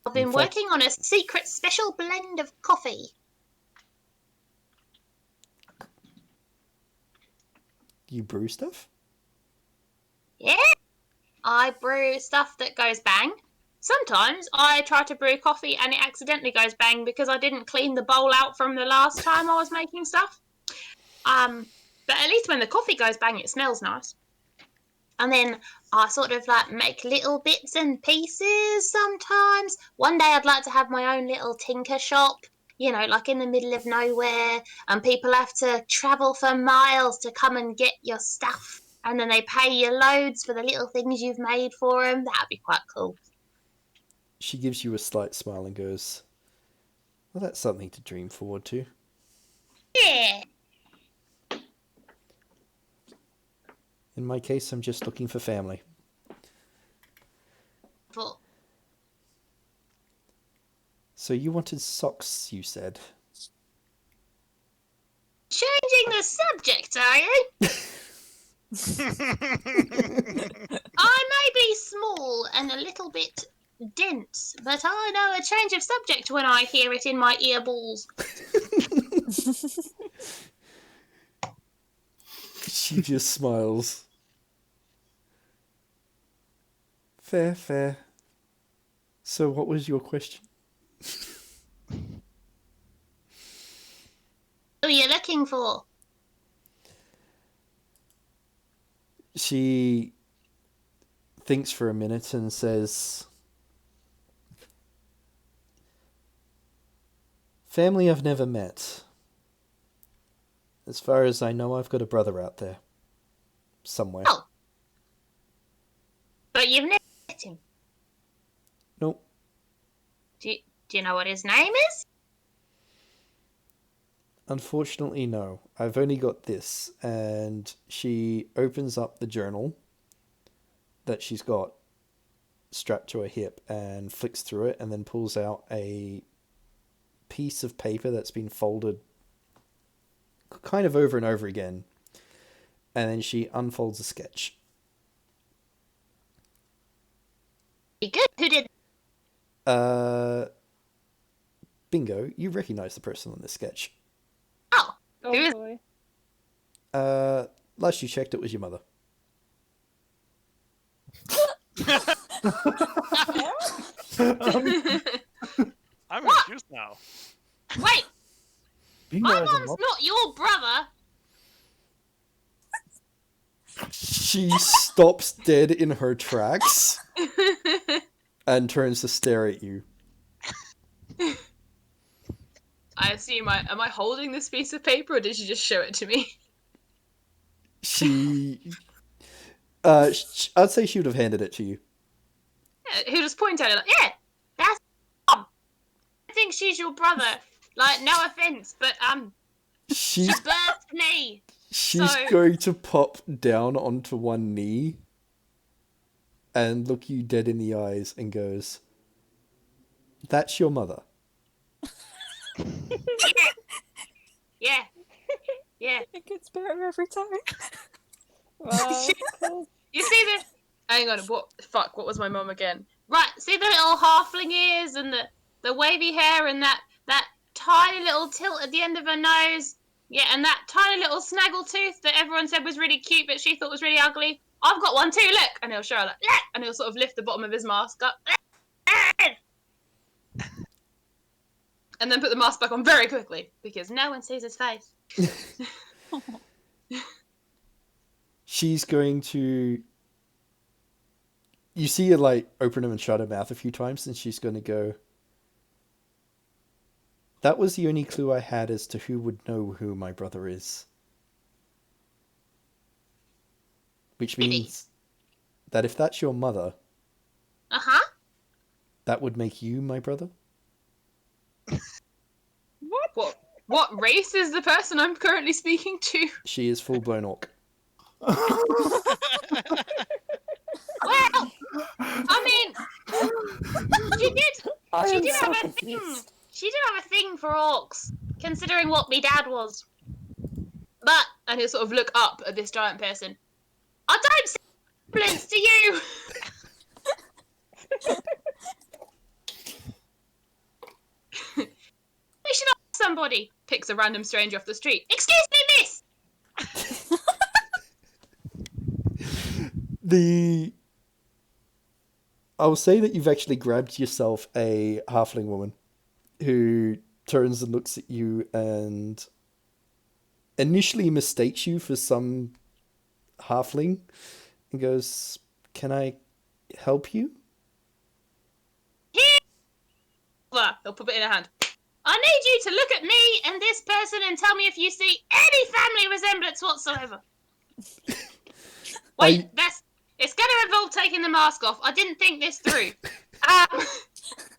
I've been working on a secret special blend of coffee. You brew stuff? Yeah, I brew stuff that goes bang. Sometimes I try to brew coffee and it accidentally goes bang because I didn't clean the bowl out from the last time I was making stuff. But at least when the coffee goes bang, it smells nice. And then I sort of like make little bits and pieces sometimes. One day I'd like to have my own little tinker shop, you know, like in the middle of nowhere, and people have to travel for miles to come and get your stuff. And then they pay you loads for the little things you've made for them. That'd be quite cool. She gives you a slight smile and goes, well, that's something to dream forward to. Yeah. In my case, I'm just looking for family. But So you wanted socks, you said. changing the subject, are you? I may be small and a little bit dense, but I know a change of subject when I hear it in my earballs. She just smiles. Fair, fair. So what was your question? Who are you looking for? She thinks for a minute and says, family I've never met. As far as I know, I've got a brother out there. Somewhere. Oh. But you've never met him. Nope. Do you know what his name is? Unfortunately, no. I've only got this. And she opens up the journal that she's got strapped to her hip and flicks through it and then pulls out a piece of paper that's been folded kind of over and over again. And then she unfolds a sketch. Be good. Who did? Bingo, you recognize the person on this sketch. Oh. Oh Who is- boy. Last you checked, it was your mother. I'm What? confused now. Wait. Bingo My has a mum's lot. not your brother. She stops dead in her tracks and turns to stare at you. I assume am I holding this piece of paper or did she just show it to me? She... I'd say she would have handed it to you. Yeah, he'll just point at it like, yeah, that's Mum. I think she's your brother. Like, no offense, but she She's birthed me. She's So- going to pop down onto one knee and look you dead in the eyes and goes, that's your mother. Yeah. Yeah. It gets better every time. Wow. Cool. You see the... Hang on, what was my mum again? Right, see the little halfling ears and the wavy hair and that tiny little tilt at the end of her nose? Yeah, and that tiny little snaggle tooth that everyone said was really cute but she thought was really ugly? I've got one too, look! And he'll show her like, look! And he'll sort of lift the bottom of his mask up. And then put the mask back on very quickly because no one sees his face. she's going to... You see her, like, open them and shut her mouth a few times, and she's going to go... That was the only clue I had as to who would know who my brother is. Which means that if that's your mother... Uh-huh. That would make you my brother? What race is the person I'm currently speaking to? She is full-blown orc. Well, I mean, she did have a thing. She did have a thing for orcs, considering what me dad was. But, And he'll sort of look up at this giant person. I don't see resemblance to you. We should ask somebody. Picks a random stranger off the street. Excuse me, miss. I'll say that you've actually grabbed yourself a halfling woman who turns and looks at you and initially mistakes you for some halfling and goes, "Can I help you?" Here. He'll put it in her hand. I need you to look at me and this person and tell me if you see any family resemblance whatsoever. Wait, it's going to involve taking the mask off. I didn't think this through.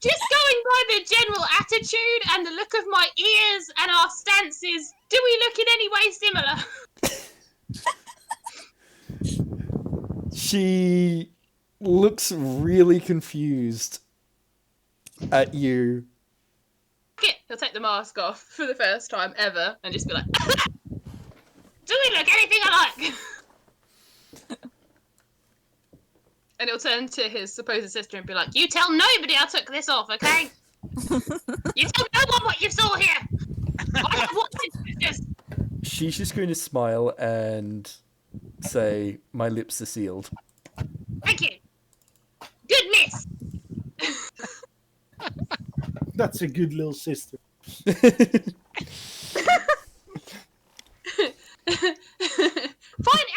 Just going by the general attitude and the look of my ears and our stances, do we look in any way similar? She looks really confused at you. He'll take the mask off for the first time ever and just be like, Do we look anything alike? and he'll turn to his supposed sister and be like, You tell nobody I took this off, okay? You tell no one what you saw here. I have watched this. She's just going to smile and say, "My lips are sealed." Thank you. Good miss. That's a good little sister. Fine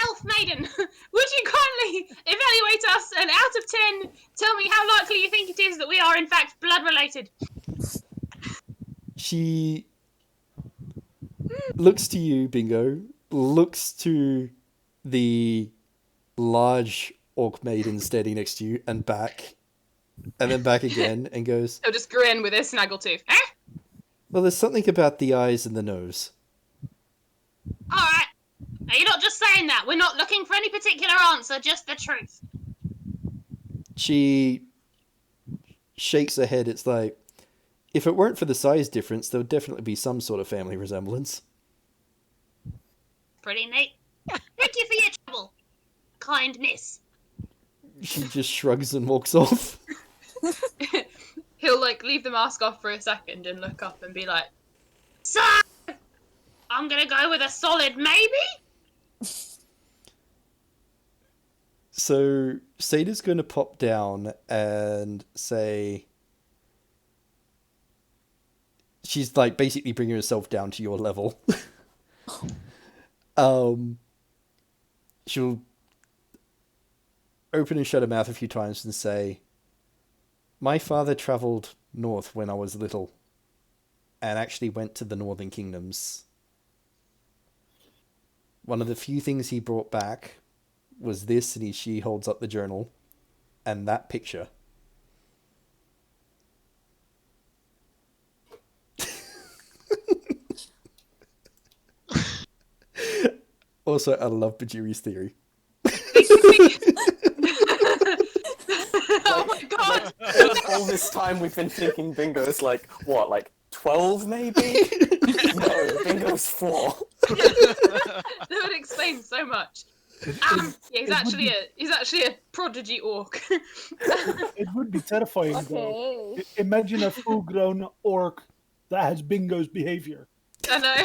elf maiden, would you kindly evaluate us and out of 10 tell me how likely you think it is that we are in fact blood related? She looks to you, Bingo, looks to the large orc maiden standing next to you and back, and then back again, and goes, he'll just grin with his snaggletooth. "Well, there's something about the eyes and the nose." Alright. Now you're not just saying that. We're not looking for any particular answer, just the truth. She shakes her head. It's like, if it weren't for the size difference, there would definitely be some sort of family resemblance. Pretty neat. Thank you for your trouble, kind miss. She just shrugs and walks off. He'll like leave the mask off for a second and look up and be like, So, I'm gonna go with a solid maybe? So Sada's going to pop down and say... She's like basically bringing herself down to your level. She'll open and shut her mouth a few times and say, "My father travelled north when I was little and actually went to the Northern Kingdoms. One of the few things he brought back was this," and she holds up the journal, "and that picture." Also, I love Bhajiri's theory. oh my god! All this time we've been thinking Bingo's like, what, like 12 maybe? No, Bingo's 4. That would explain so much. Yeah, he's actually a prodigy orc. It would be terrifying, though. Imagine a full-grown orc that has Bingo's behavior. I know.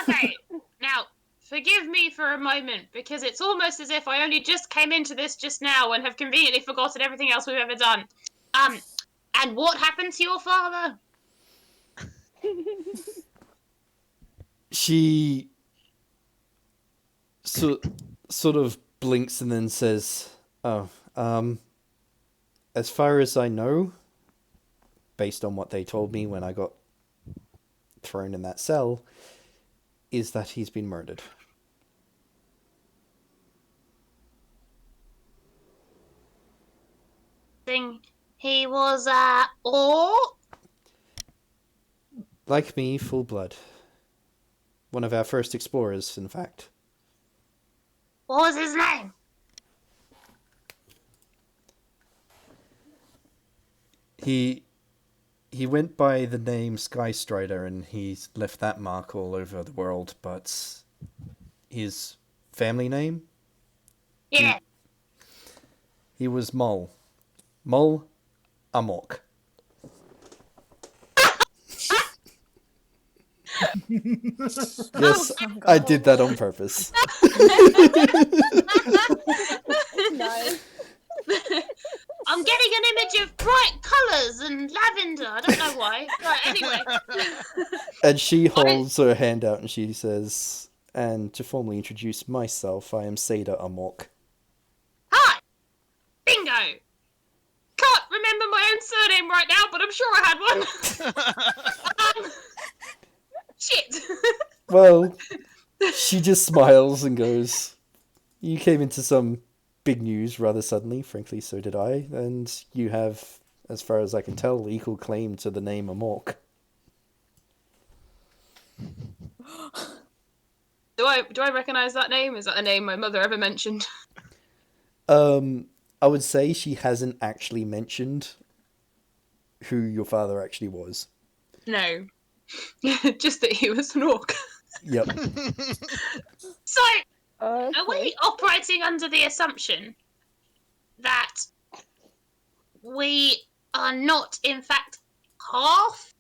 Okay, now, forgive me for a moment, because it's almost as if I only just came into this just now and have conveniently forgotten everything else we've ever done. And what happened to your father? She sort of blinks and then says, "Oh, as far as I know, based on what they told me when I got thrown in that cell, is that he's been murdered." He was or Like me, full blood. One of our first explorers, in fact. what was his name? He went by the name Skystrider, and he's left that mark all over the world, but his family name? Yeah. He was Mol. Mol Amok. Yes, I did that on purpose. Nice. I'm getting an image of bright colours and lavender. I don't know why. Right, anyway. And she holds her hand out and she says, "And to formally introduce myself, I am Seda Amok." Hi! Bingo! Can't remember my own surname right now, but I'm sure I had one. Shit! Well, she just smiles and goes, "You came into some big news rather suddenly, frankly, so did I, and you have, as far as I can tell, equal claim to the name Amok." Do I recognise that name? Is that a name my mother ever mentioned? I would say she hasn't actually mentioned who your father actually was. No. Just that he was an orc. Yep. So, Okay. are we operating under the assumption that we are not, in fact, half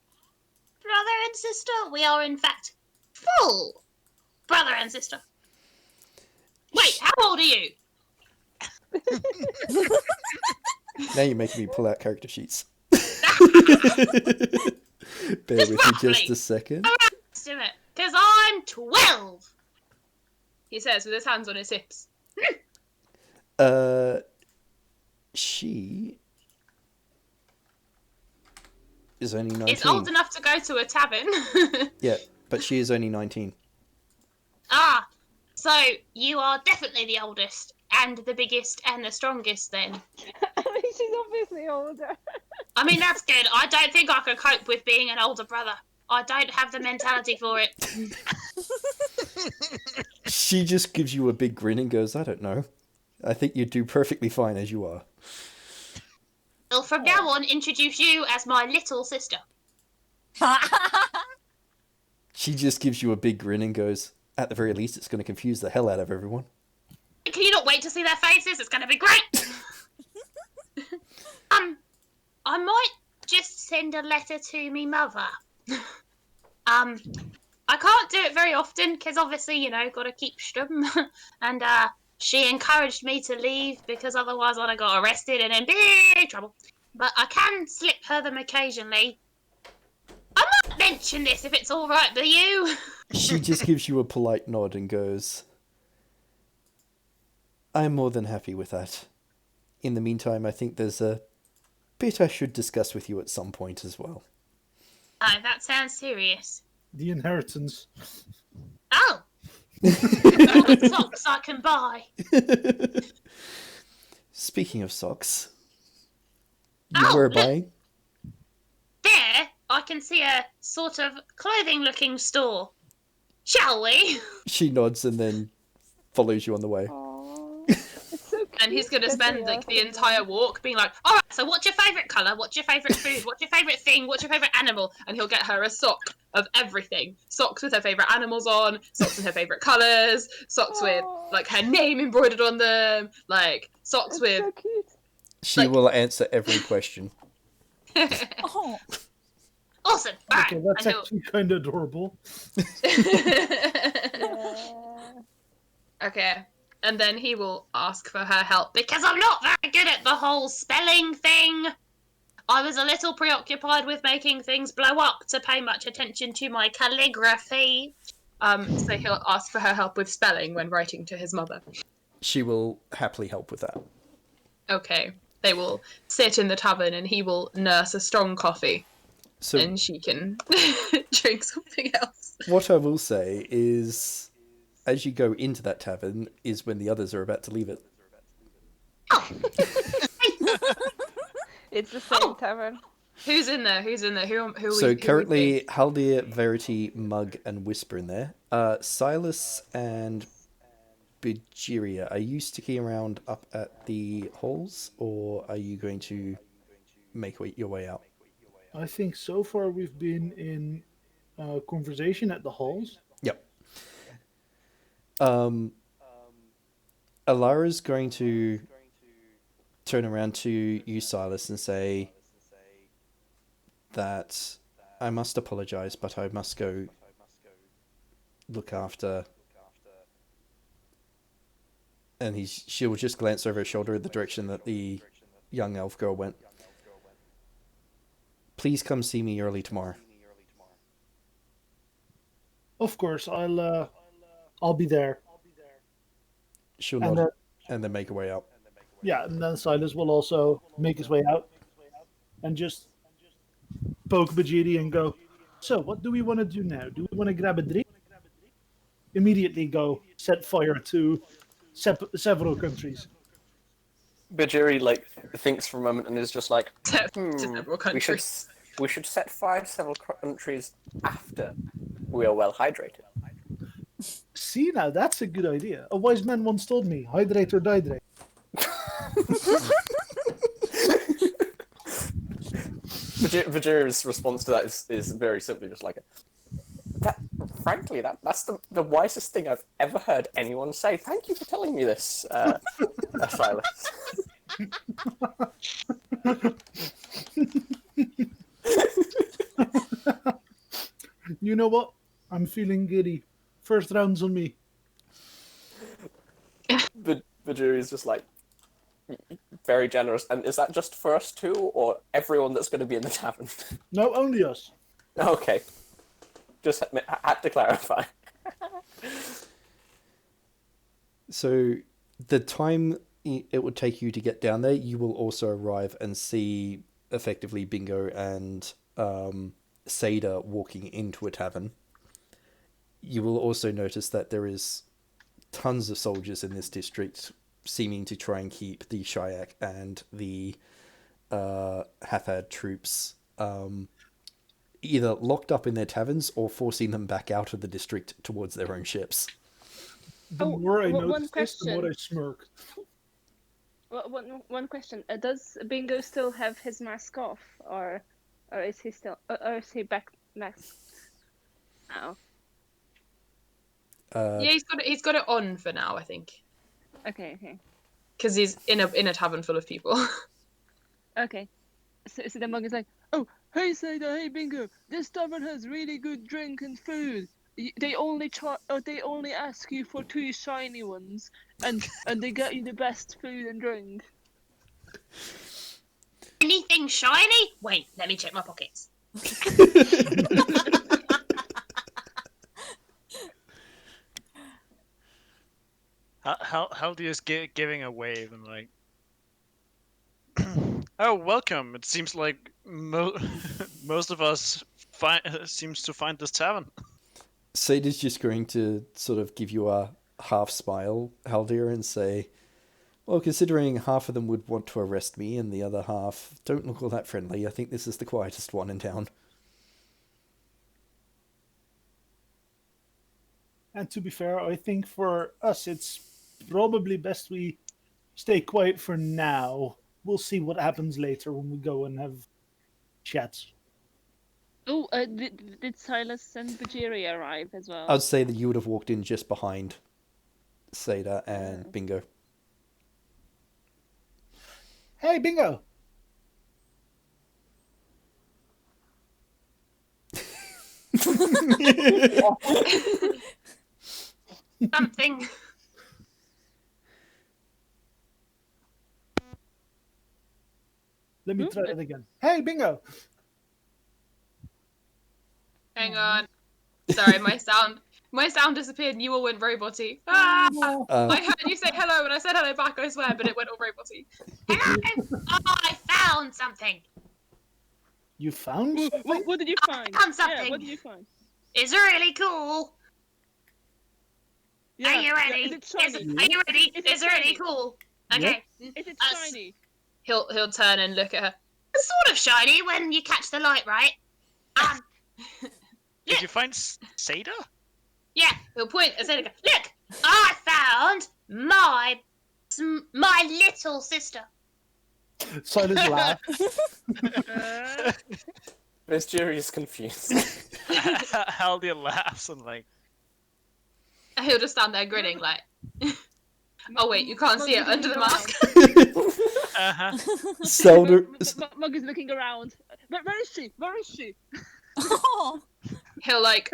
brother and sister? We are, in fact, full brother and sister. Wait, how old are you? Now you're making me pull out character sheets. Bear Just with me just roughly. a second. Let's do it. Because I'm 12. He says with his hands on his hips. She is only 19. It's old enough to go to a tavern. Yeah, but she is only 19. Ah, so you are definitely the oldest and the biggest and the strongest then. I mean, she's obviously older. I mean, that's good. I don't think I could cope with being an older brother. I don't have the mentality for it. She just gives you a big grin and goes, "I don't know. I think you'd do perfectly fine as you are." Well, from now on, introduce you as my little sister. She just gives you a big grin and goes, "At the very least, it's going to confuse the hell out of everyone." Can you not wait to see their faces? It's going to be great. I might just send a letter to me mother. I can't do it very often because obviously, you know, got to keep stum. And she encouraged me to leave because otherwise I'd have got arrested and in big trouble. But I can slip her them occasionally. I might mention this if it's all right with you. She just gives you a polite nod and goes, "I'm more than happy with that. In the meantime, I think there's a bit I should discuss with you at some point as well." Oh, that sounds serious. The inheritance. Oh! The socks I can buy. Speaking of socks, you Oh, were look. buying? There, I can see a sort of clothing-looking store. Shall we? She nods and then follows you on the way. Aww. It's so cute. And he's going to that spend they like are the holding entire on. walk being like, Alright, so what's your favourite colour? What's your favourite food? What's your favourite thing? What's your favourite animal? and he'll get her a sock of everything. Socks with her favourite animals on, socks with her favourite colours, socks with like her name embroidered on them, like socks It's with so cute. She Like- will answer every question. Oh, Awesome. Alright, Okay, that's I know. actually kind of adorable. Yeah. Okay. And then he will ask for her help. Because I'm not very good at the whole spelling thing. I was a little preoccupied with making things blow up to pay much attention to my calligraphy. So he'll ask for her help with spelling when writing to his mother. She will happily help with that. Okay. They will sit in the tavern and he will nurse a strong coffee. So And she can drink something else. what I will say is, as you go into that tavern, is when the others are about to leave it. It's the same tavern. Who's in there? Who So currently, Haldir, Verity, Mug, and Whisp are in there. Silas and Bhajiri, are you sticking around up at the halls, or are you going to make your way out? I think so far we've been in conversation at the halls. Yep. Alara's going to turn around to you, Silas, and say that I must apologize, but I must go look after. And she'll just glance over her shoulder in the direction that the young elf girl went. Please come see me early tomorrow. Of course, I'll be there. She'll And nod and then make her way out. Yeah, and then Silas will also make his way out and just poke Bhajiri and go, so what do we want to do now? Do we want to grab a drink? Immediately go set fire to several countries. Bhajiri like thinks for a moment and is just like, to several countries. we should set fire to several countries after we are well hydrated. See, now that's a good idea. A wise man once told me, hydrate or dihydrate. Bhajiri's response to that is very simply just like, frankly, that's the wisest thing I've ever heard anyone say. Thank you for telling me this, Silas. You know what? I'm feeling giddy. First round's on me. Bhajiri's just like, very generous. And is that just for us two, or everyone that's going to be in the tavern? No, only us. Okay. Just had to clarify. So the time it would take you to get down there, you will also arrive and see effectively Bingo and Seda walking into a tavern. You will also notice that there is tons of soldiers in this district seeming to try and keep the Shiuk and the Haathad troops either locked up in their taverns or forcing them back out of the district towards their own ships. The more I one notice this, the more I question. smirk. One question. Does Bingo still have his mask off, or is he still, or is he back masked now? Yeah, he's got it on for now, I think, Okay. because he's in a tavern full of people. Okay. So the monk is like, oh, hey Seda, hey Bingo, this tavern has really good drink and food. They only ask you for 2 shiny ones, and they get you the best food and drink. Anything shiny? Wait, let me check my pockets. Haldir's giving a wave and like, oh, welcome. It seems like most of us seems to find this tavern. Seda's just going to sort of give you a half smile, Haldir, and say, well, considering half of them would want to arrest me and the other half don't look all that friendly, I think this is the quietest one in town. And to be fair, I think for us, it's probably best we stay quiet for now. We'll see what happens later when we go and have chats. Oh, did Silas and Bhajiri arrive as well? I'd say that you would have walked in just behind Seda and Bingo. Hey, Bingo! Something. Let me try it again. Hey, Bingo! Hang on. Sorry, my sound My sound disappeared and you all went roboty. Ah! Uh, I heard you say hello and I said hello back, I swear, but it went all roboty. Hello. Oh, I found something. You found something? What did you I find? found Yeah, something. what did you find? It's really cool. Yeah, Are you ready? is it shiny? Are you ready? Is it It's really shiny? cool. Okay. Is it Uh, shiny? He'll turn and look at her. It's sort of shiny when you catch the light, right? Did you find Seda? Yeah. He'll point and say, "Look, I found my little sister." Silas laughed. Bhajiri is confused. Haldir laughs and like, He'll just stand there grinning like, oh wait, you can't see it under the mask. Zelda. Mug is looking around. Where is she? Where is she? Oh, He'll like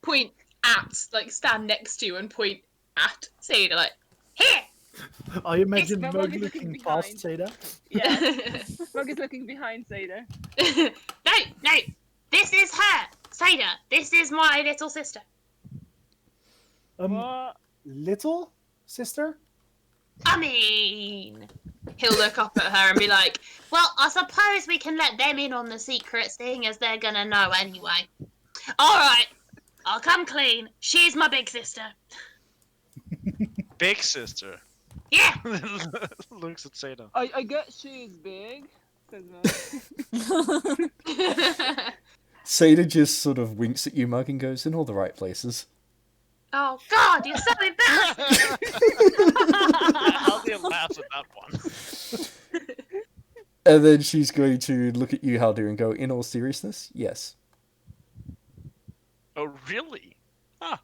point at, like stand next to you and point at Seda like, Here. I imagine Mug Mug is looking looking past Seda. Yeah. Mug is looking behind Seda. No. This is her, Seda. This is my little sister. What? Little sister? I mean, he'll look up at her and be like, well, I suppose we can let them in on the secret, seeing as they're gonna know anyway. All right, I'll come clean. She's my big sister. big sister. Yeah. Looks at Seda. I guess she's big. Says Mug. Seda just sort of winks at you, Mug, and goes, in all the right places. Oh God, you're so embarrassing. Haldir laughs at that one. And then she's going to look at you, Haldir, and go, in all seriousness, yes. Oh, really? Huh.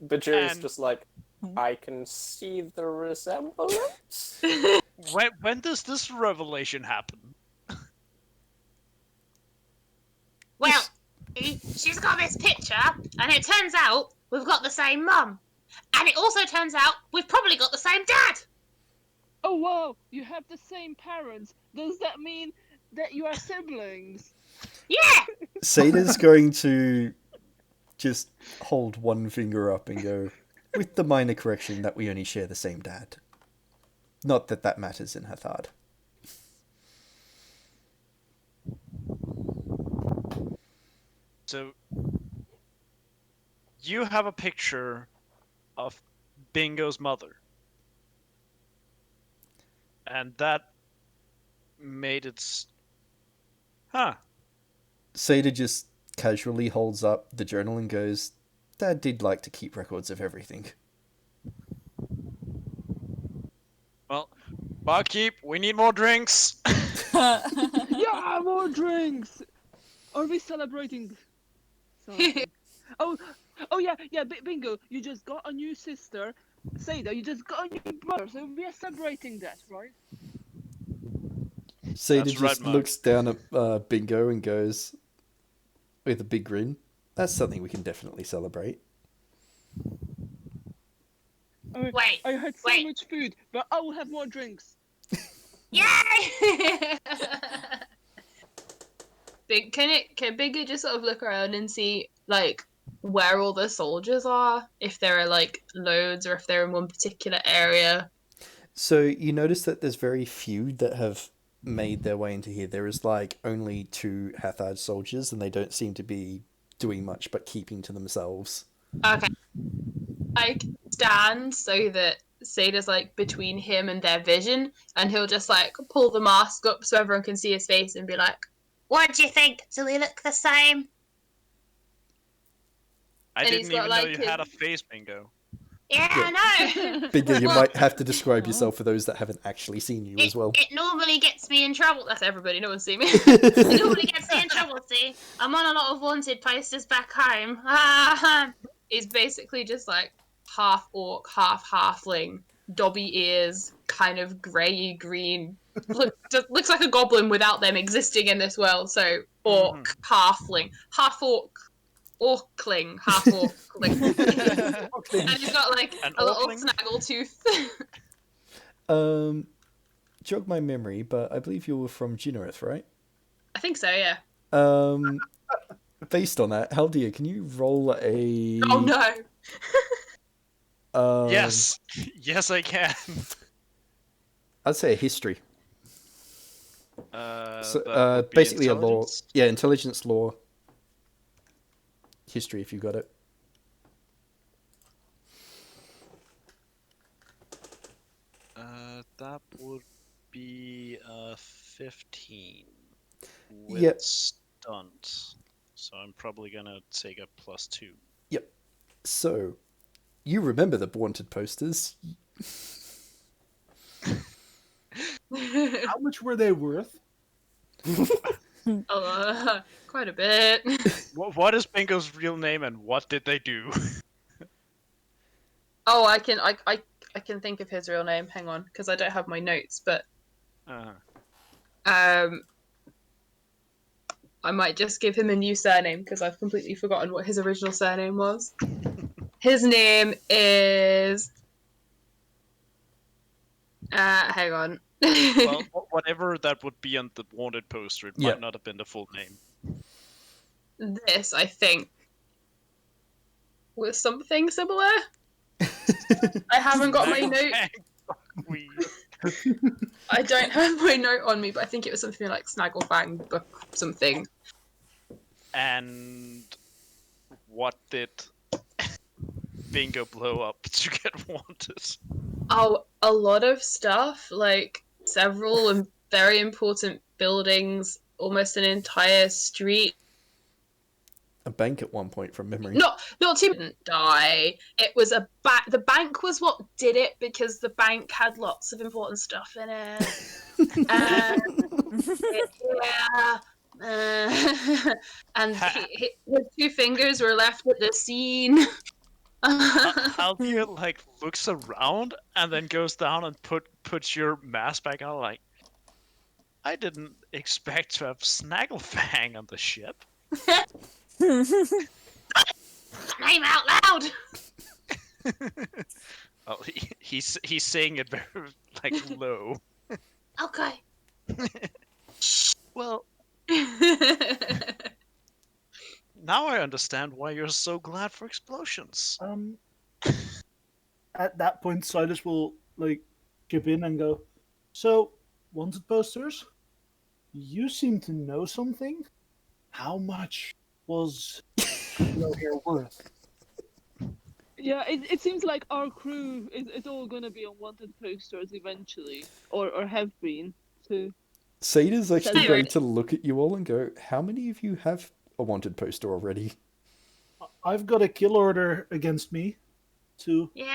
Bhajiri's And- just like, I can see the resemblance. When does this revelation happen? Well, she's got this picture, and it turns out we've got the same mum, and it also turns out we've probably got the same dad. Oh wow, you have the same parents. Does that mean that you are siblings? Yeah. Seda's going to just hold one finger up and go, with the minor correction that we only share the same dad. Not that that matters in Haathad. So, you have a picture of Bingo's mother. And that made it... Huh. Seda just casually holds up the journal and goes, Dad did like to keep records of everything. Well, barkeep, we need more drinks. Yeah, more drinks. Are we celebrating something? oh yeah. Bingo, you just got a new sister. Seda, you just got a new brother, so we are celebrating that, right? Seda That's just right, Mark. looks down at Bingo and goes, with a big grin, that's something we can definitely celebrate. Wait. I had so wait. much food, but I will have more drinks. Yay! Can Bigger just sort of look around and see like where all the soldiers are, if there are like loads or if they're in one particular area? So you notice that there's very few that have made their way into here. There is like only 2 Haathad soldiers, and they don't seem to be doing much but keeping to themselves. Okay. Like stand so that Seda's like between him and their vision, and he'll just like pull the mask up so everyone can see his face and be like, What do you think? Do we look the same? I And didn't he's got, even know like, you his- had a face, Bingo. Yeah, I know. Bingo, you Well- might have to describe yourself for those that haven't actually seen you as well. It normally gets me in trouble. that's everybody, no one's seen me. It normally gets me in trouble, see? I'm on a lot of wanted posters back home. He's basically just like half orc, half halfling, dobby ears, kind of grey green. Looks like a goblin without them existing in this world. So orc, halfling, half orc, orcling, half orcling. And he's got like An a little orcling? snaggle tooth. Jog my memory, but I believe you were from Jinnerith, right? I think so, yeah. based on that, Haldir, can you roll a? Oh no! Yes, yes, I can. I'd say a history. That So, would be basically a law. intelligence? Yeah, intelligence, law, history. If you got it. That would be 15 with Yep. stunt. So I'm probably gonna take a +2. Yep. So, you remember the wanted posters? How much were they worth? Quite a bit. What is Bingo's real name and what did they do? Oh, I can think of his real name. Hang on, because I don't have my notes, but I might just give him a new surname because I've completely forgotten what his original surname was. His name is. Hang on. Well, whatever that would be on the wanted poster, it Yeah. might not have been the full name. This, I think, was something similar. I haven't got my note. I don't have my note on me, but I think it was something like Snagglefang book something. And what did Bingo blow up to get wanted? Oh, a lot of stuff, like several and very important buildings, almost an entire street. A bank at one point, from memory. Not Timo didn't die. It was a the bank was what did it because the bank had lots of important stuff in it. And his 2 fingers were left at the scene. Haldir like looks around and then goes down and puts your mask back on. Like, I didn't expect to have Snagglefang on the ship. Name out loud. Oh, he's saying it very like low. Okay. Well, now I understand why you're so glad for explosions. At that point, Silas will like chip in and go, "So, wanted posters? You seem to know something. How much was here worth?" Yeah, it seems like our crew is all gonna be on wanted posters eventually, or have been too. Sada's actually Sorry. going to look at you all and go, "How many of you have a wanted poster already?" I've got a kill order against me. 2, Yeah.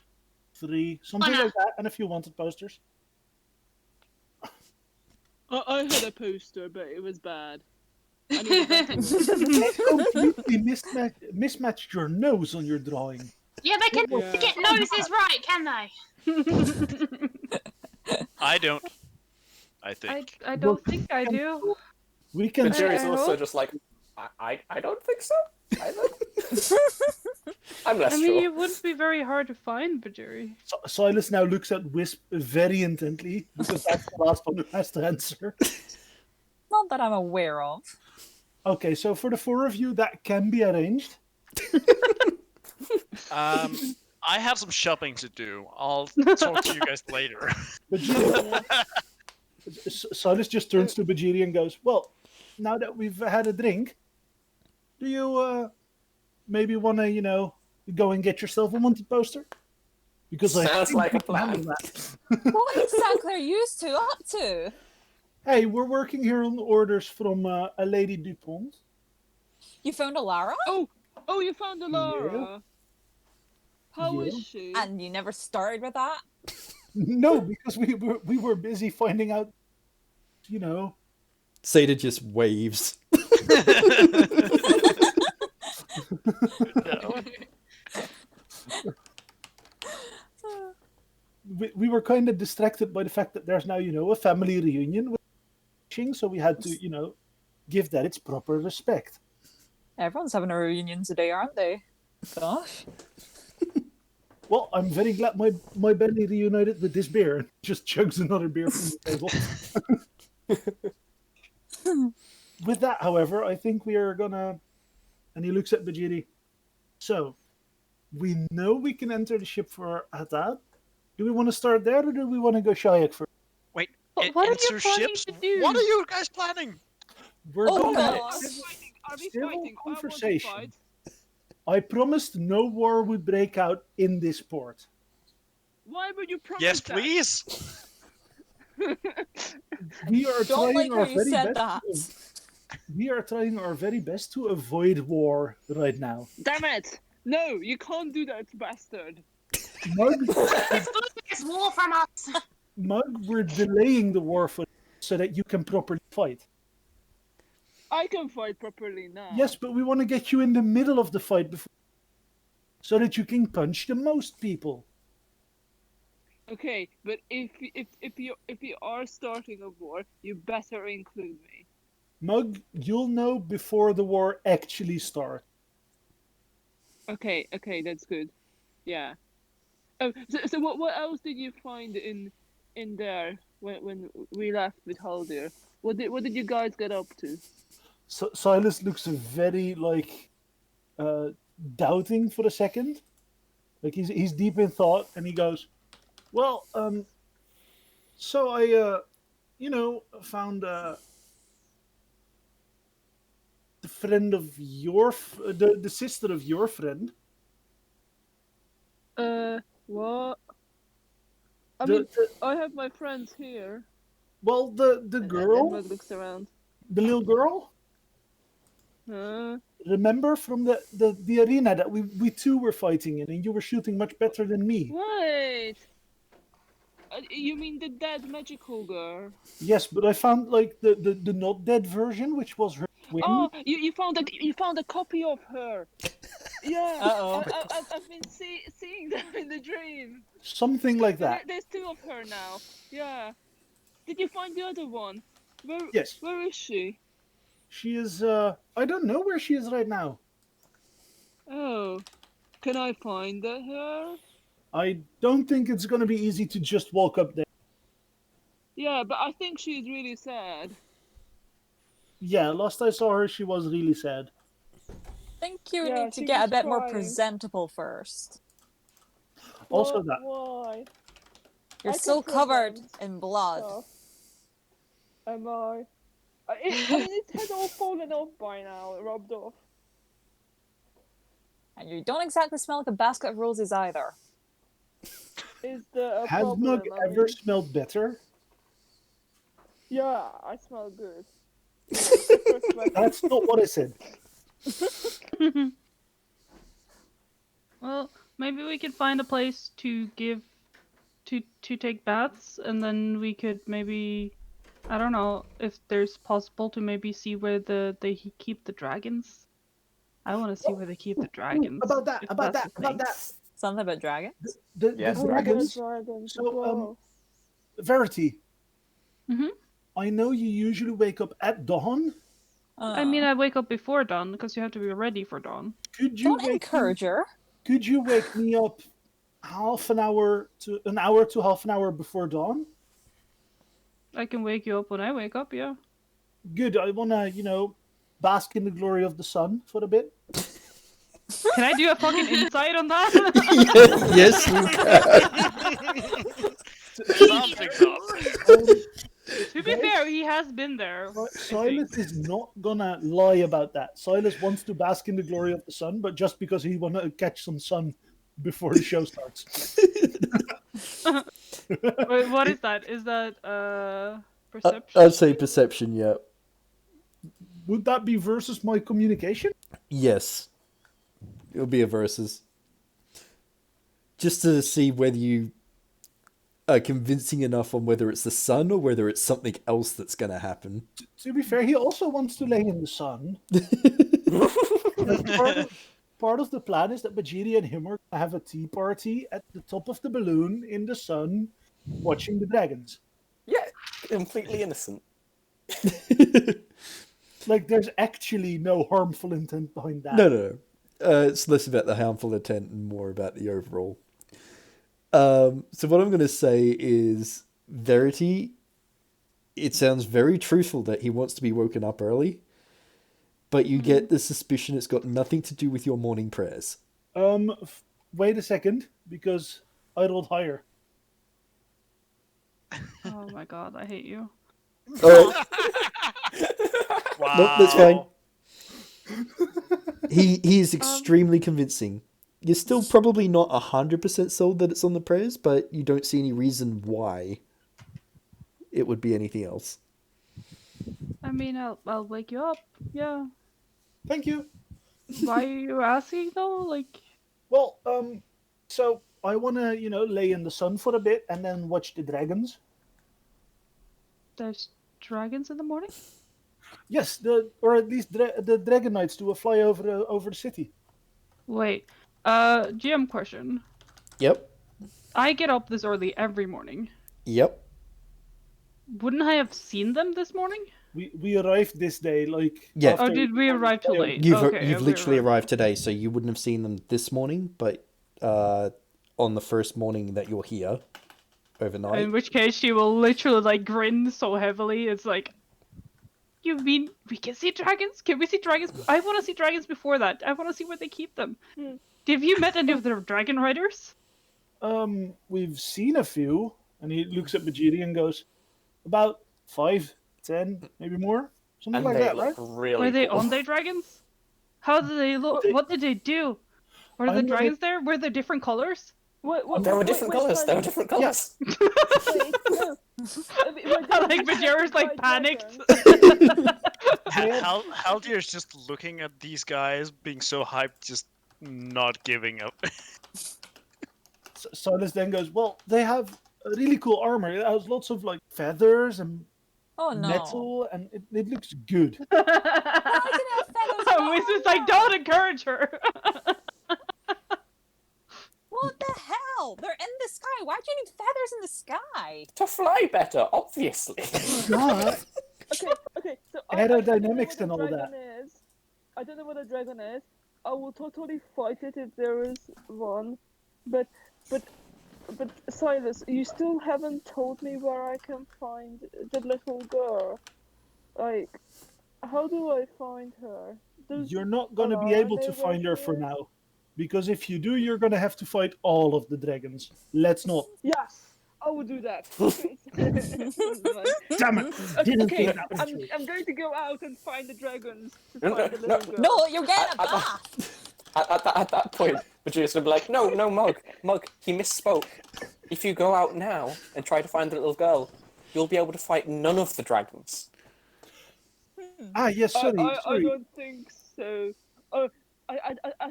3, something like that, and a few wanted posters. I had a poster, but it was bad. I need a It completely mismatched your nose on your drawing. Yeah, they can Yeah. get noses right, can they? I don't. I think. I don't think I do. We can. Bhajiri's I also hope- just like, I don't think so. I'm less I mean, sure. it wouldn't be very hard to find Bhajiri. Silas now looks at Whisp very intently because that's the last one who has to answer. Not that I'm aware of. Okay, so for the 4 of you, that can be arranged. I have some shopping to do. I'll talk to you guys later. Silas just turns to Bhajiri and goes, "Well, now that we've had a drink, do you maybe want to, go and get yourself a wanted poster? Because Sounds think like a we can handle plan. that." What exactly are you two up to? Hey, we're working here on orders from a Lady Dupont. You found a Lara? Oh, you found a Lara. How is Yeah. she? And you never started with that? No, because we were busy finding out, Sada just waves. No. we were kind of distracted by the fact that there's now, a family reunion with fishing, so we had to, give that its proper respect. Everyone's having a reunion today, aren't they? Gosh. Well, I'm very glad my belly reunited with this beer. Just chugs another beer from the table. With that, however, I think we are gonna And he looks at Bhajiri. So, we know we can enter the ship for Haathad. Do we want to start there, or do we want to go Shiuk first? Wait, What are you enter planning ships? to do? What are you guys planning? We're Oh, going to have God. Are a we fighting? Are we civil fighting? I want to conversation. fight. I promised no war would break out in this port. Why would you promise Yes, that? please. We are Don't trying like how our you very said best. that. We are trying our very best to avoid war right now. Damn it! No, you can't do that, bastard. Mug, It's war from us. Mug, we're delaying the war for so that you can properly fight. I can fight properly now. Yes, but we want to get you in the middle of the fight before, so that you can punch the most people. Okay, but if you are starting a war, you better include me. Mug, you'll know before the war actually starts. Okay, that's good. Yeah. So what else did you find in there when we left with Haldir? What did you guys get up to? So Silas looks very doubting for a second. Like he's deep in thought, and he goes, "Well, so I found the friend of your the sister of your friend. What? I The- mean, the- I have my friends here. Well, the And girl, Mug looks around. the little girl. Remember from the arena that we two were fighting in, and you were shooting much better than me. Wait. You mean the dead magical girl? Yes, but I found the not dead version, which was her twin. Oh, you found a copy of her. Yeah. Uh-oh. I've been seeing them in the dream. Something like that. There's two of her now. Yeah. Did you find the other one? Yes. Where is she? She is. I don't know where she is right now. Oh. Can I find her? I don't think it's going to be easy to just walk up there. Yeah, but I think she's really sad. Yeah, last I saw her, she was really sad. I think you Yeah, need to she get a was bit more crying. presentable first. Also that. Why? You're I still can covered present in blood. stuff. Am I? I mean, it has all fallen off by now, rubbed off. And you don't exactly smell like a basket of roses either. Is there a Has problem? Mug I ever mean, smelled better? yeah, I smell good. That's not what I said. Well, maybe we could find a place to take baths, and then we could maybe, I don't know if there's possible to maybe see where they keep the dragons. I want to see where they keep the dragons. About that, if about that's that, a about thing. that. Something about dragons? The Yes. dragons. dragons. So, Verity. Mhm. I know you usually wake up at dawn. I mean, I wake up before dawn because you have to be ready for dawn. Could you Don't encourage her. Could you wake me up half an hour to half an hour before dawn? I can wake you up when I wake up, yeah. Good. I wanna, bask in the glory of the sun for a bit. Can I do a fucking insight on that? Yes, you can. Something's up. To be fair, he has been there. Silas is not gonna lie about that. Silas wants to bask in the glory of the sun, but just because he wanna catch some sun before the show starts. Wait, what is that? Is that perception? I'd say perception, yeah. Would that be versus my communication? Yes. It'll be a versus. Just to see whether you are convincing enough on whether it's the sun or whether it's something else that's going to happen. To be fair, he also wants to lay in the sun. Part of the plan is that Bhajiri and him are gonna have a tea party at the top of the balloon in the sun, watching the dragons. Yeah, completely innocent. Like, there's actually no harmful intent behind that. No. It's less about the harmful intent and more about the overall. So what I'm going to say is, Verity, it sounds very truthful that he wants to be woken up early. but you get the suspicion it's got nothing to do with your morning prayers. Wait a second, because I rolled higher. Oh my god, I hate you. Alright, Wow. nope, that's fine. He is extremely convincing. You're still probably not 100% sold that it's on the prayers, but you don't see any reason why it would be anything else. I mean, I'll wake you up. Yeah. Thank you. Why are you asking though? Like, Well, so I want to, lay in the sun for a bit and then watch the dragons. there's dragons in the morning? Yes, or at least the dragon knights do a fly over the city. Wait. GM question. Yep. I get up this early every morning. Yep. Wouldn't I have seen them this morning? We arrived this day, like. Yeah. Oh, did we arrive too late? You've Okay, you've we literally arrived today, so you wouldn't have seen them this morning, but on the first morning that you're here, overnight. In which case, she will literally like grin so heavily. It's like, you mean we can see dragons? Can we see dragons? I want to see dragons before that. I want to see where they keep them. Have you met any of the dragon riders? We've seen a few, and he looks at Bhajiri and goes, about 5, 10, maybe more, something And like they that, look right? really Were they cool. on their dragons? How did they look? What did they do? Were the I'm gonna- dragons there? Were they different colors? There were different colours. There were different colours. Wait, no. Like Bajira's like panicked. Haldir's just looking at these guys, being so hyped, just not giving up. Silas then goes, well, they have a really cool armor. It has lots of like feathers and Oh no. metal, and it looks good. Why did it have feathers in Whis is the like, armor? don't encourage her. What the hell? They're in the sky. Why do you need feathers in the sky? To fly better, obviously. God. Okay, so Aerodynamics and all that. that. I don't know what a dragon is. I will totally fight it if there is one. But Silas, you still haven't told me where I can find the little girl. Like, how do I find her? You're not going to be able to find her for now. Because if you do, you're going to have to fight all of the dragons. Let's not. Yes, I will do that. Damn it! Didn't Okay, think that was true. I'm going to go out and find the dragons. To No, find the no, little girl. No, you're getting a bath. At that point, Bhajiri's gonna be like, no, Mug, he misspoke. If you go out now and try to find the little girl, you'll be able to fight none of the dragons. Ah, yes, sorry. I don't think so. I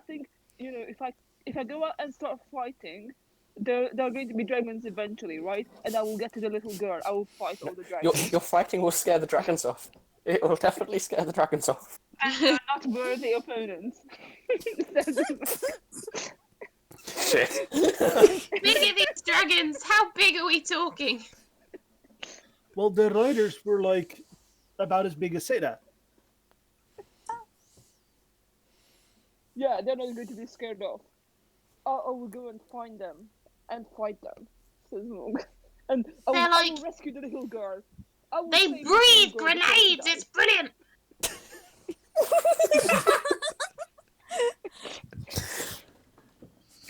think, if I go out and start fighting, there are going to be dragons eventually, right? And I will get to the little girl. I will fight all the dragons. Your fighting will scare the dragons off. It will definitely scare the dragons off. And they're not worthy opponents. Shit. Big are these dragons? How big are we talking? Well, the riders were like about as big as Seda. Yeah, they're not going to be scared off. I will go and find them and fight them, says Moog. And I They're will like- rescue the little girl. I will They save the little breathe girl before she grenades! dies. It's brilliant!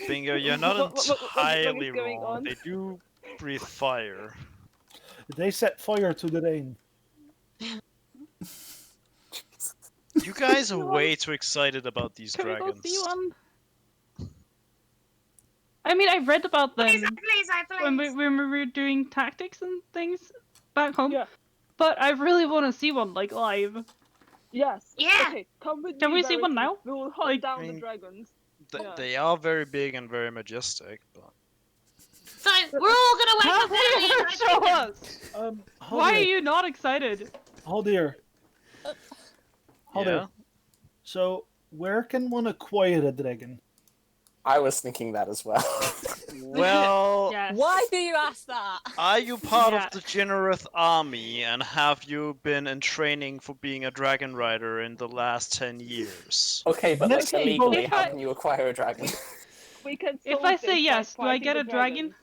Bingo, you're not What is entirely going wrong. on? They do breathe fire. They set fire to the rain. You guys are way too excited about these Can we go dragons. see one? I mean, I read about them Please, when we were doing tactics and things back home. Yeah. But I really want to see one, like, live. Yes. Yeah. Okay, come with Can me, we see one Verity. now? We will hunt Like- down I mean- the dragons. Yeah. They are very big and very majestic, but So, we're all gonna wake How up early and dare show us? Why are Haldir, you not excited? Haldir. Haldir. yeah. So, where can one acquire a dragon? I was thinking that as well. Well, Yes. Why do you ask that? are you part Yeah. of the Genereth army, and have you been in training for being a dragon rider in the last 10 years? Okay, but like Let's see, illegally, if how I- can you acquire a dragon? We can If solve I this say by yes, do I fighting get the a dragon?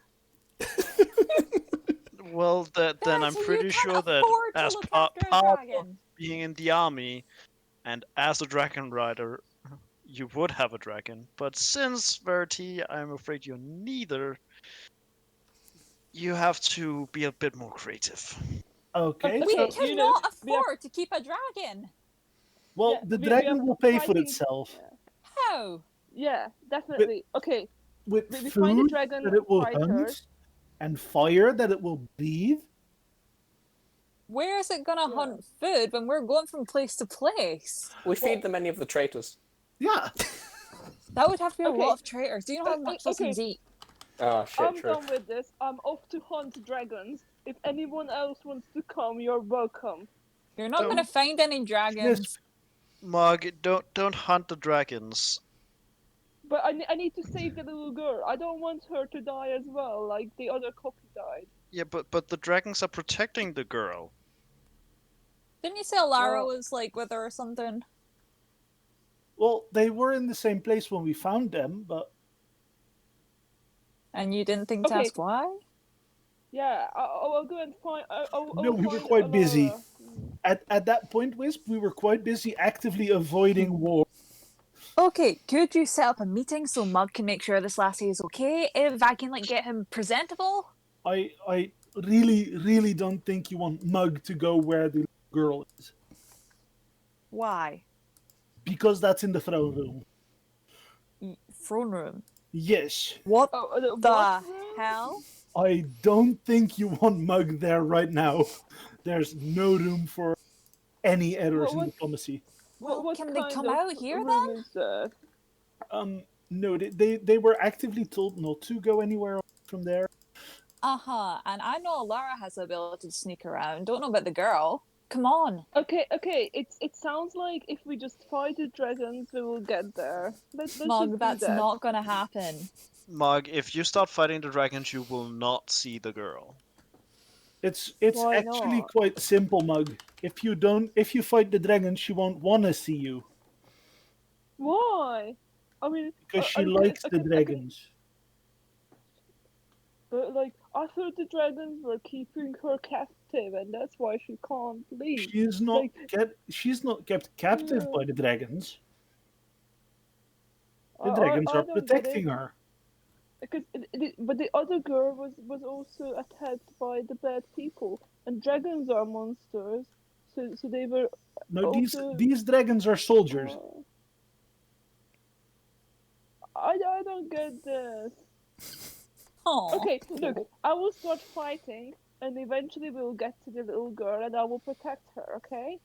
Well, then I'm Guys, pretty you sure can't that afford to as look part after a of dragon. being in the army, And as a dragon rider, you would have a dragon. But since Verity, I'm afraid you're neither. You have to be a bit more creative. Okay, We so cannot we have- afford to keep a dragon. well, Yeah, the we dragon have will pay for fighting- itself How? Yeah, definitely. Okay, with we find a food dragon that it will fighter. hunt and fire that it will breathe. Where is it gonna Yeah. hunt food when we're going from place to place? We feed them any of the traitors. Yeah. That would have to be a Okay. lot of traitors. Do you know how much those okay. things eat? Oh shit, I'm true. done with this. I'm off to hunt dragons. If anyone else wants to come, you're welcome. You're not So- gonna find any dragons. Yes. Mog, don't hunt the dragons. But I need to save the little girl. I don't want her to die as well, like the other copy died. Yeah, but the dragons are protecting the girl. Didn't you say Alara Well- was like with her or something? Well, they were in the same place when we found them, but And you didn't think to Okay. ask why? Yeah, I'll go and find. No, we were quite busy. At that point, Wisp, we were quite busy actively avoiding war. Okay, could you set up a meeting so Mug can make sure this lassie is okay? If I can like get him presentable? I really don't think you want Mug to go where the girl is, Why? because that's in the throne room. Throne room. Yes, What Oh, the what? hell? I don't think you want Mug there right now. There's no room for any errors in What- diplomacy. Well, can they kind come of out here room then? is that? No, they were actively told not to go anywhere from there. Uh-huh, and I know Alara has the ability to sneak around. Don't know about the girl. Come on. Okay. It sounds like if we just fight the dragons, we will get there. Let's just Mug, do that's that. not gonna happen. Mog, if you start fighting the dragons, you will not see the girl. It's Why actually not? quite simple, Mug. If you fight the dragon, she won't want to see you Why? I mean, because she I can- likes I the can- dragons. But like, I thought the dragons were keeping her captive, and that's why she can't leave. She's not Like- she's not kept captive Yeah. by the dragons. The I- dragons I are don't get protecting it. her. Because but the other girl was also attacked by the bad people, and dragons are monsters. So they were. No, Also- these dragons are soldiers. I don't get this. Oh. Okay, look, I will start fighting, and eventually we'll get to the little girl, and I will protect her. Okay?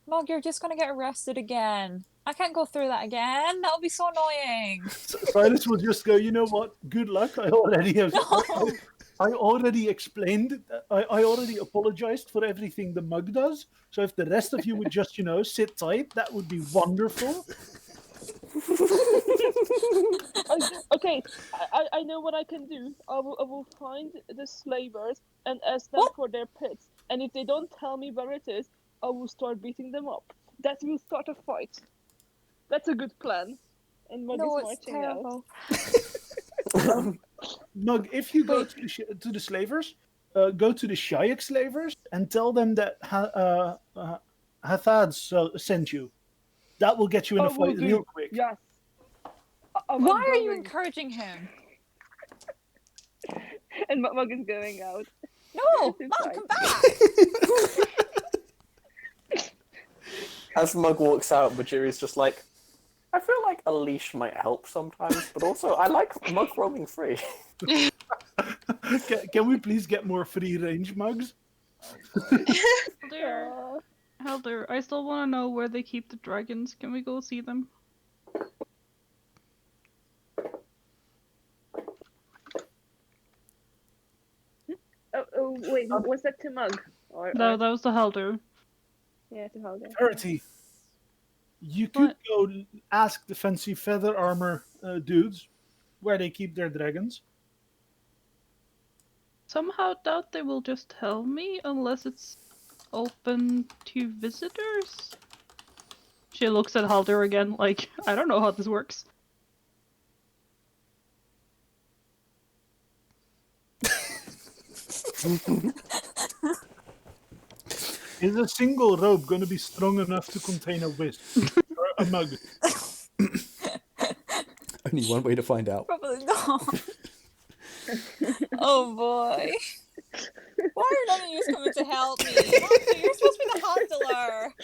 Mug, you're just gonna get arrested again. I can't go through that again. That'll be so annoying. Silas will just go, you know what? Good luck. I already have. I already explained. I already apologized for everything the Mug does. So if the rest of you would just, sit tight, that would be wonderful. Okay, I know what I can do. I will find the slavers and ask them What? for their pits, and if they don't tell me where it is, I will start beating them up. That will start a fight. That's a good plan. And Mug No, is it's marching out. terrible. Mug, if you go Wait. to the slavers, go to the Shiuk slavers and tell them that Haathad sent you. That will get you in a I will fight do. real quick. Yes. I'm Why are you going. encouraging him? And Mug is going out. No, Too Mug, tight. come back. As Mug walks out, Bhajiri's just like, I feel like a leash might help sometimes, but also I like Mug roaming free. Can we please get more free range mugs? Haldir, Haldir, I still want to know where they keep the dragons. Can we go see them? Oh wait, was that to Mug? No, that was the Haldir. Yeah, to Haldir. Verity, you could go ask the fancy feather armor dudes where they keep their dragons. Somehow doubt they will just tell me unless it's open to visitors. She looks at Haldir again like, I don't know how this works. Is a single rope going to be strong enough to contain a wisp or a mug? Only one way to find out. Probably not. Oh boy. Why are none of you coming to help me? Monty, you're supposed to be the handler.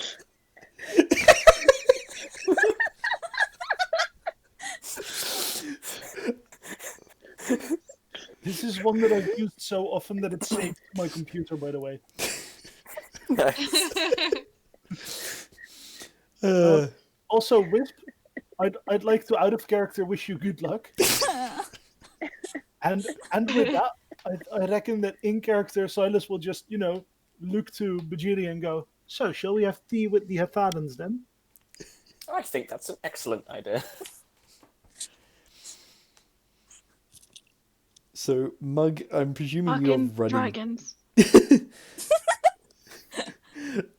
This is one that I've used so often that it's saved to my computer, by the way. Nice. Also, Wisp, I'd like to out of character wish you good luck. And with that, I reckon that in character Silas will just, look to Bhajiri and go, so shall we have tea with the Haathadans then? I think that's an excellent idea. So, Mug, I'm presuming you're Fucking running. dragons.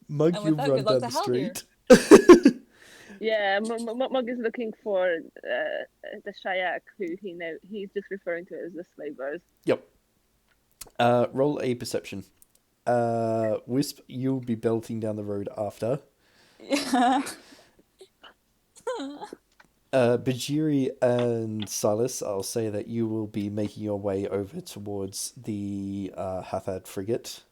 Mug, And you with that, run good luck down to the Haldir. street. Yeah, Mug is looking for the Shiuk, who he's just referring to as the slavers. Yep. Roll a perception. Wisp, you'll be belting down the road after. Yeah. Bhajiri and Silas, I'll say that you will be making your way over towards the Haathad frigate.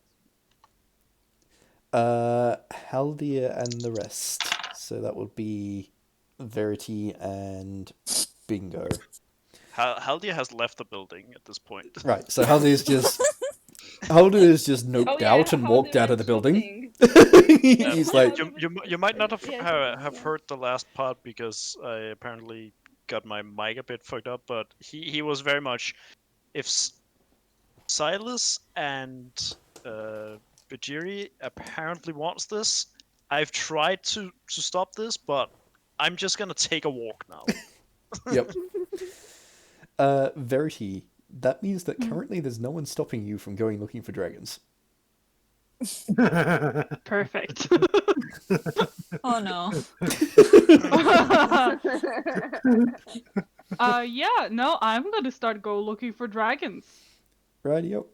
Haldir and the rest. So that would be Verity and Bingo. Haldir has left the building at this point. Right, so Haldir's just noped out and walked out of the building. He's like, You might not have Yeah, have yeah. heard the last part because I apparently got my mic a bit fucked up, but he was very much if Silas and Bhajiri apparently wants this. I've tried to stop this, but I'm just gonna take a walk now. yep. Verity, that means that currently there's no one stopping you from going looking for dragons. Perfect. Oh no. Yeah, no, I'm gonna start go looking for dragons. Radio.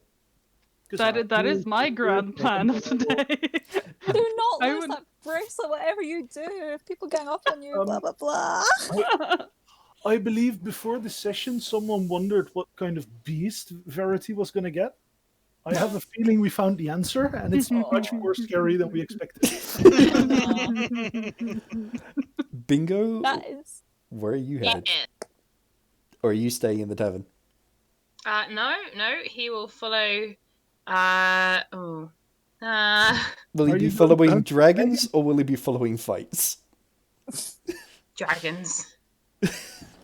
That is my grand plan of today. Do not I lose would- that bracelet, whatever you do. If people gang up on you, blah blah blah. I believe before the session, someone wondered what kind of beast Verity was going to get. I have a feeling we found the answer, and it's much more scary than we expected. Bingo, That is. where are you headed? Yeah. Or are you staying in the tavern? No, he will follow. Will Are he be you following going- dragons, or will he be following fights? Dragons.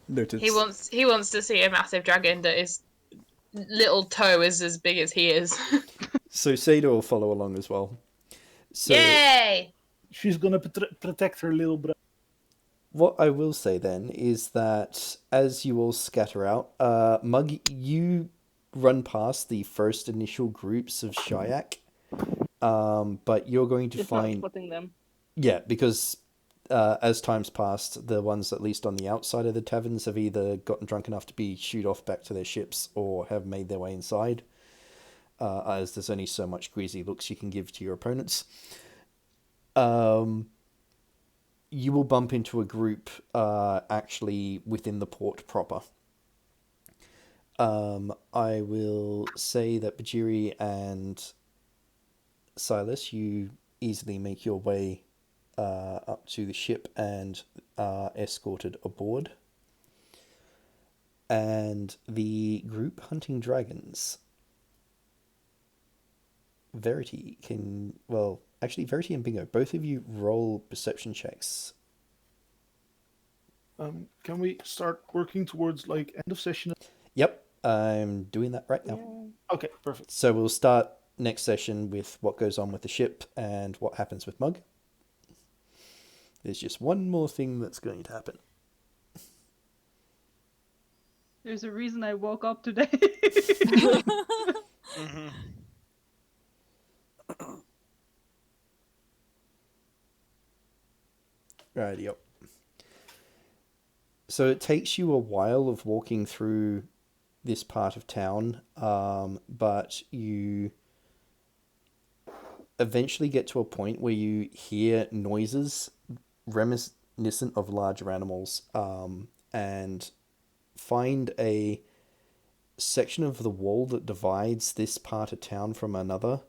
Noted. He wants to see a massive dragon that is little toe is as big as he is. So Seda will follow along as well. So Yay! She's going to protect her little brother. what I will say then is that as you all scatter out, Mug, you run past the first initial groups of Shiuk, but you're going to Just not find... spotting them. Yeah, because as time's passed, the ones at least on the outside of the taverns have either gotten drunk enough to be shooed off back to their ships or have made their way inside, as there's only so much greasy looks you can give to your opponents. You will bump into a group actually within the port proper. I will say that Bhajiri and Silas, you easily make your way up to the ship and are escorted aboard. And the group hunting dragons, Verity can... Well, actually, Verity and Bingo, both of you roll perception checks. Can we start working towards, end of session? Yep, I'm doing that right now. Okay, perfect. So we'll start next session with what goes on with the ship and what happens with Mug. There's just one more thing that's going to happen. There's a reason I woke up today. Mm-hmm. Rightio. So it takes you a while of walking through this part of town, but you eventually get to a point where you hear noises reminiscent of larger animals, and find a section of the wall that divides this part of town from another,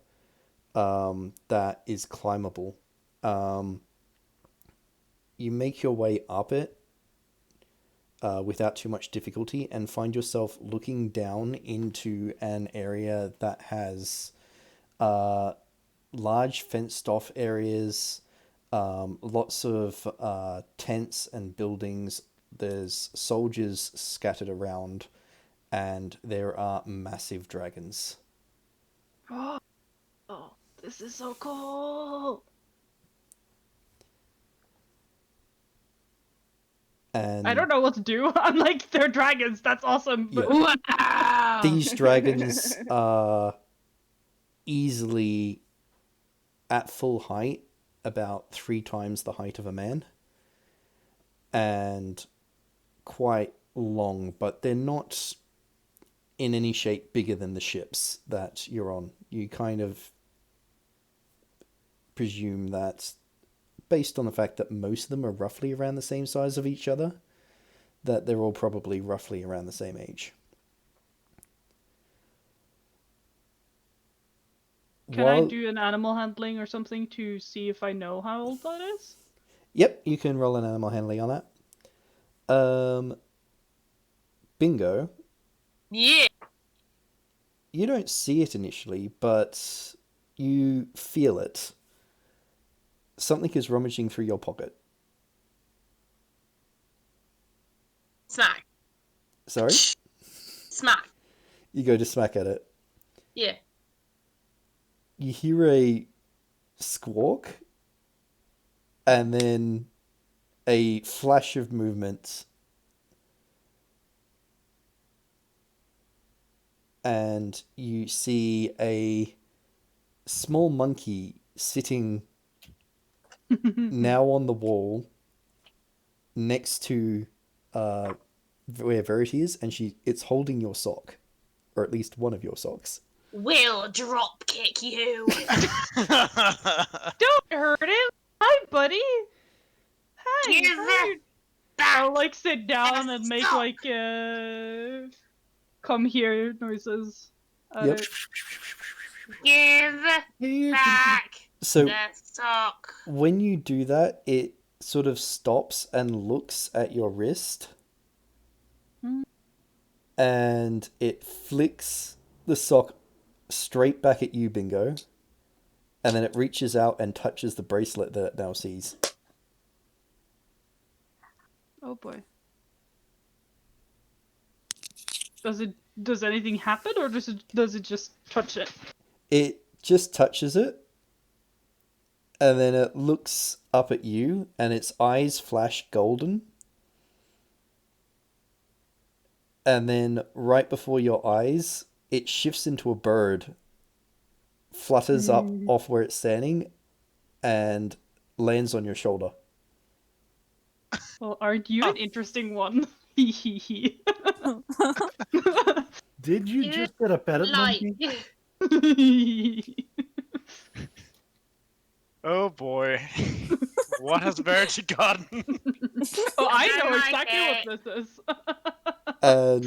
that is climbable. You make your way up it without too much difficulty and find yourself looking down into an area that has large fenced off areas, lots of tents and buildings. There's soldiers scattered around, and there are massive dragons. Oh, this is so cool. And I don't know what to do. I'm like, they're dragons. That's awesome. But... Wow. these dragons are easily at full height, about 3 times the height of a man, and quite long, but they're not in any shape bigger than the ships that you're on. You kind of presume that, based on the fact that most of them are roughly around the same size of each other, that they're all probably roughly around the same age. Can I do an animal handling or something to see if I know how old that is? Yep, you can roll an animal handling on that. Bingo. Yeah. You don't see it initially, but you feel it. Something is rummaging through your pocket. Smack. Sorry? Smack. You go to smack at it. Yeah. You hear a squawk, and then a flash of movement, and you see a small monkey sitting now on the wall next to where Verity is, and it's holding your sock, or at least one of your socks. We'll drop kick you. Don't hurt him. Hi, buddy. Hi. Give How you... back. I'll like sit down and make Stop. like come here noises. Yep. Give back So the sock. when you do that, it sort of stops and looks at your wrist, and it flicks the sock straight back at you, Bingo, and then it reaches out and touches the bracelet that it now sees. Oh boy. Does anything happen, or does it just touch it? It just touches it, and then it looks up at you, and its eyes flash golden. And then right before your eyes, it shifts into a bird, flutters up off where it's standing, and lands on your shoulder. Well, aren't you an interesting one? Did you just get a parrot Like. monkey? Oh boy. What has Verity gotten? Oh, I I know like exactly it. what this is. And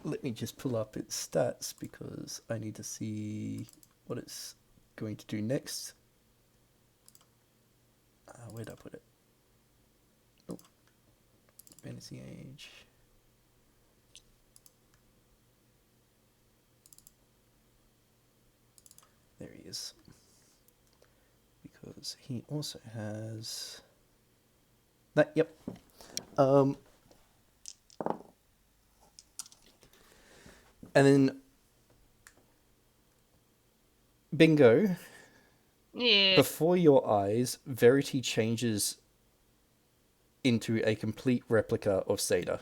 let me just pull up its stats because I need to see what it's going to do next. Where'd I put it? Oh, fantasy age. There he is. Because he also has that. Yep. And then Bingo, Yeah. before your eyes, Verity changes into a complete replica of Seda.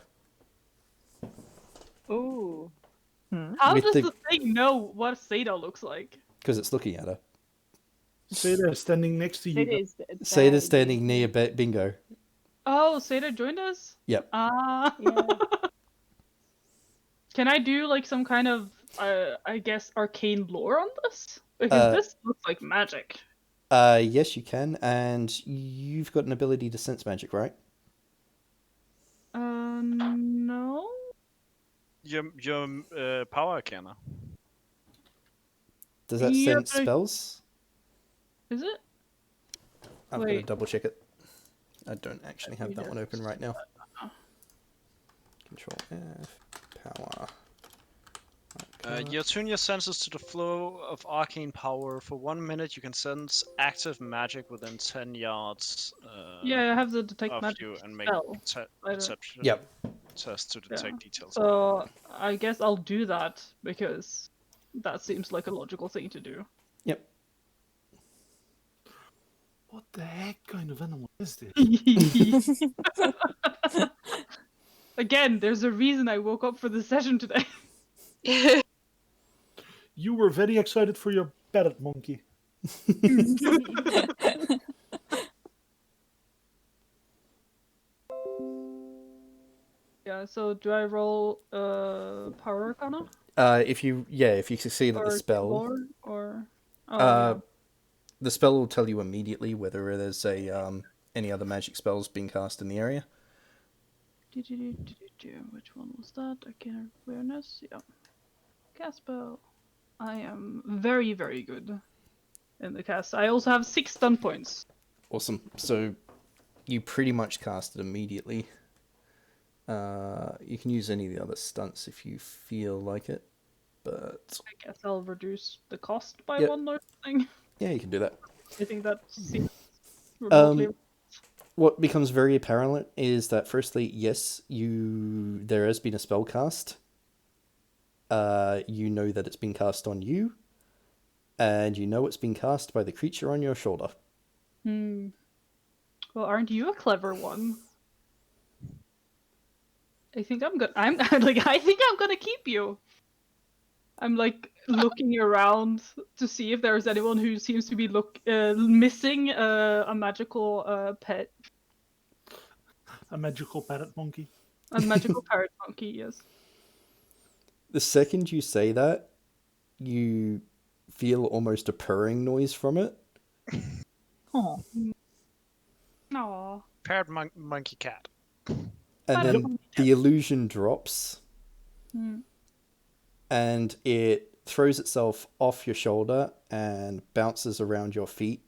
Ooh. How With does the- the thing know what Seda looks like? Because it's looking at her. Seda standing next to you. It is. Seda's standing near Bingo. Oh, Seda joined us? Yep. Ah. Yeah. Can I do like some kind of I guess arcane lore on this? Because this looks like magic. Yes, you can, and you've got an ability to sense magic, right? No. Your power arcana. Does that Yeah, sense but- spells? Is it? I'm going to Wait. double check it. I don't actually have that Yeah. one open right now. Control F, power. You attune your senses to the flow of arcane power. For 1 minute, you can sense active magic within 10 yards Yeah, I have the detect of magic you and make spell. perception Yep. test to detect details. So I guess I'll do that because that seems like a logical thing to do. Yep. What the heck kind of animal is this? Again, there's a reason I woke up for the session today. You were very excited for your parrot monkey. Yeah, so do I roll power arcana? If you succeed at the Or spell, lore? Or the spell will tell you immediately whether there's any other magic spells being cast in the area. Which one was that? Arcane awareness? Yeah. Cast spell. I am very, very good in the cast. I also have 6 stun points. Awesome. So you pretty much cast it immediately. You can use any of the other stunts if you feel like it, but I guess I'll reduce the cost by Yep. 1 or something. yeah, you can do that. I think that seems remotely. What becomes very apparent is that firstly, yes, there has been a spell cast. You know that it's been cast on you, and you know it's been cast by the creature on your shoulder. Well, aren't you a clever one? I think I'm good. I think I'm gonna keep you. I'm like looking around to see if there's anyone who seems to be missing a magical pet. A magical parrot monkey. A magical parrot monkey, yes. The second you say that, you feel almost a purring noise from it. Oh. Aww. Parrot monkey cat. And then the illusion drops, and it throws itself off your shoulder and bounces around your feet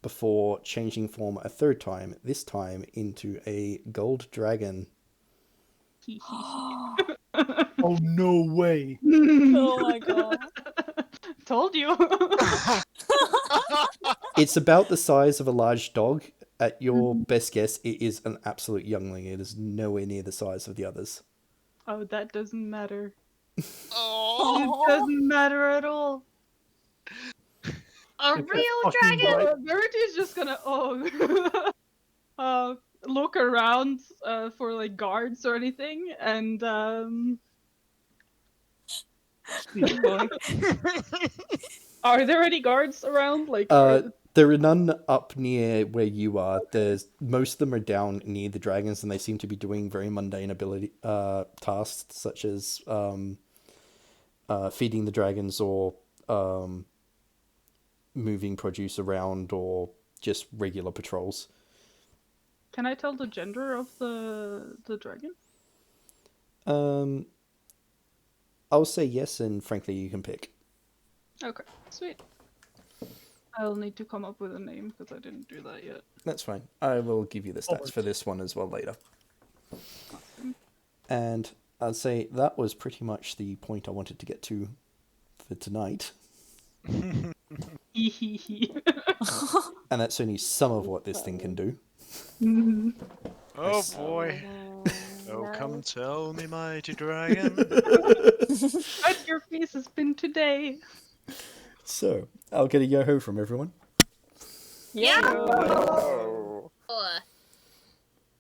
before changing form a third time, this time into a gold dragon. Oh, no way. Oh my god. Told you. It's about the size of a large dog. At your best guess, it is an absolute youngling. It is nowhere near the size of the others. Oh, that doesn't matter. Oh. It doesn't matter at all. A If real that fucking dragon? guy- Verity is just gonna look around for like guards or anything, and are there any guards around? Like, There are none up near where you are. Most of them are down near the dragons, and they seem to be doing very mundane ability tasks, such as feeding the dragons or moving produce around, or just regular patrols. can I tell the gender of the dragon? I'll say yes, and frankly, you can pick. Okay, sweet. I'll need to come up with a name because I didn't do that yet. That's fine. I will give you the stats for this one as well later. And I'd say that was pretty much the point I wanted to get to for tonight. And that's only some of what this thing can do. Oh boy. Oh, come tell me, mighty dragon. What your face has been today. So, I'll get a yo-ho from everyone. Yeah. Oh.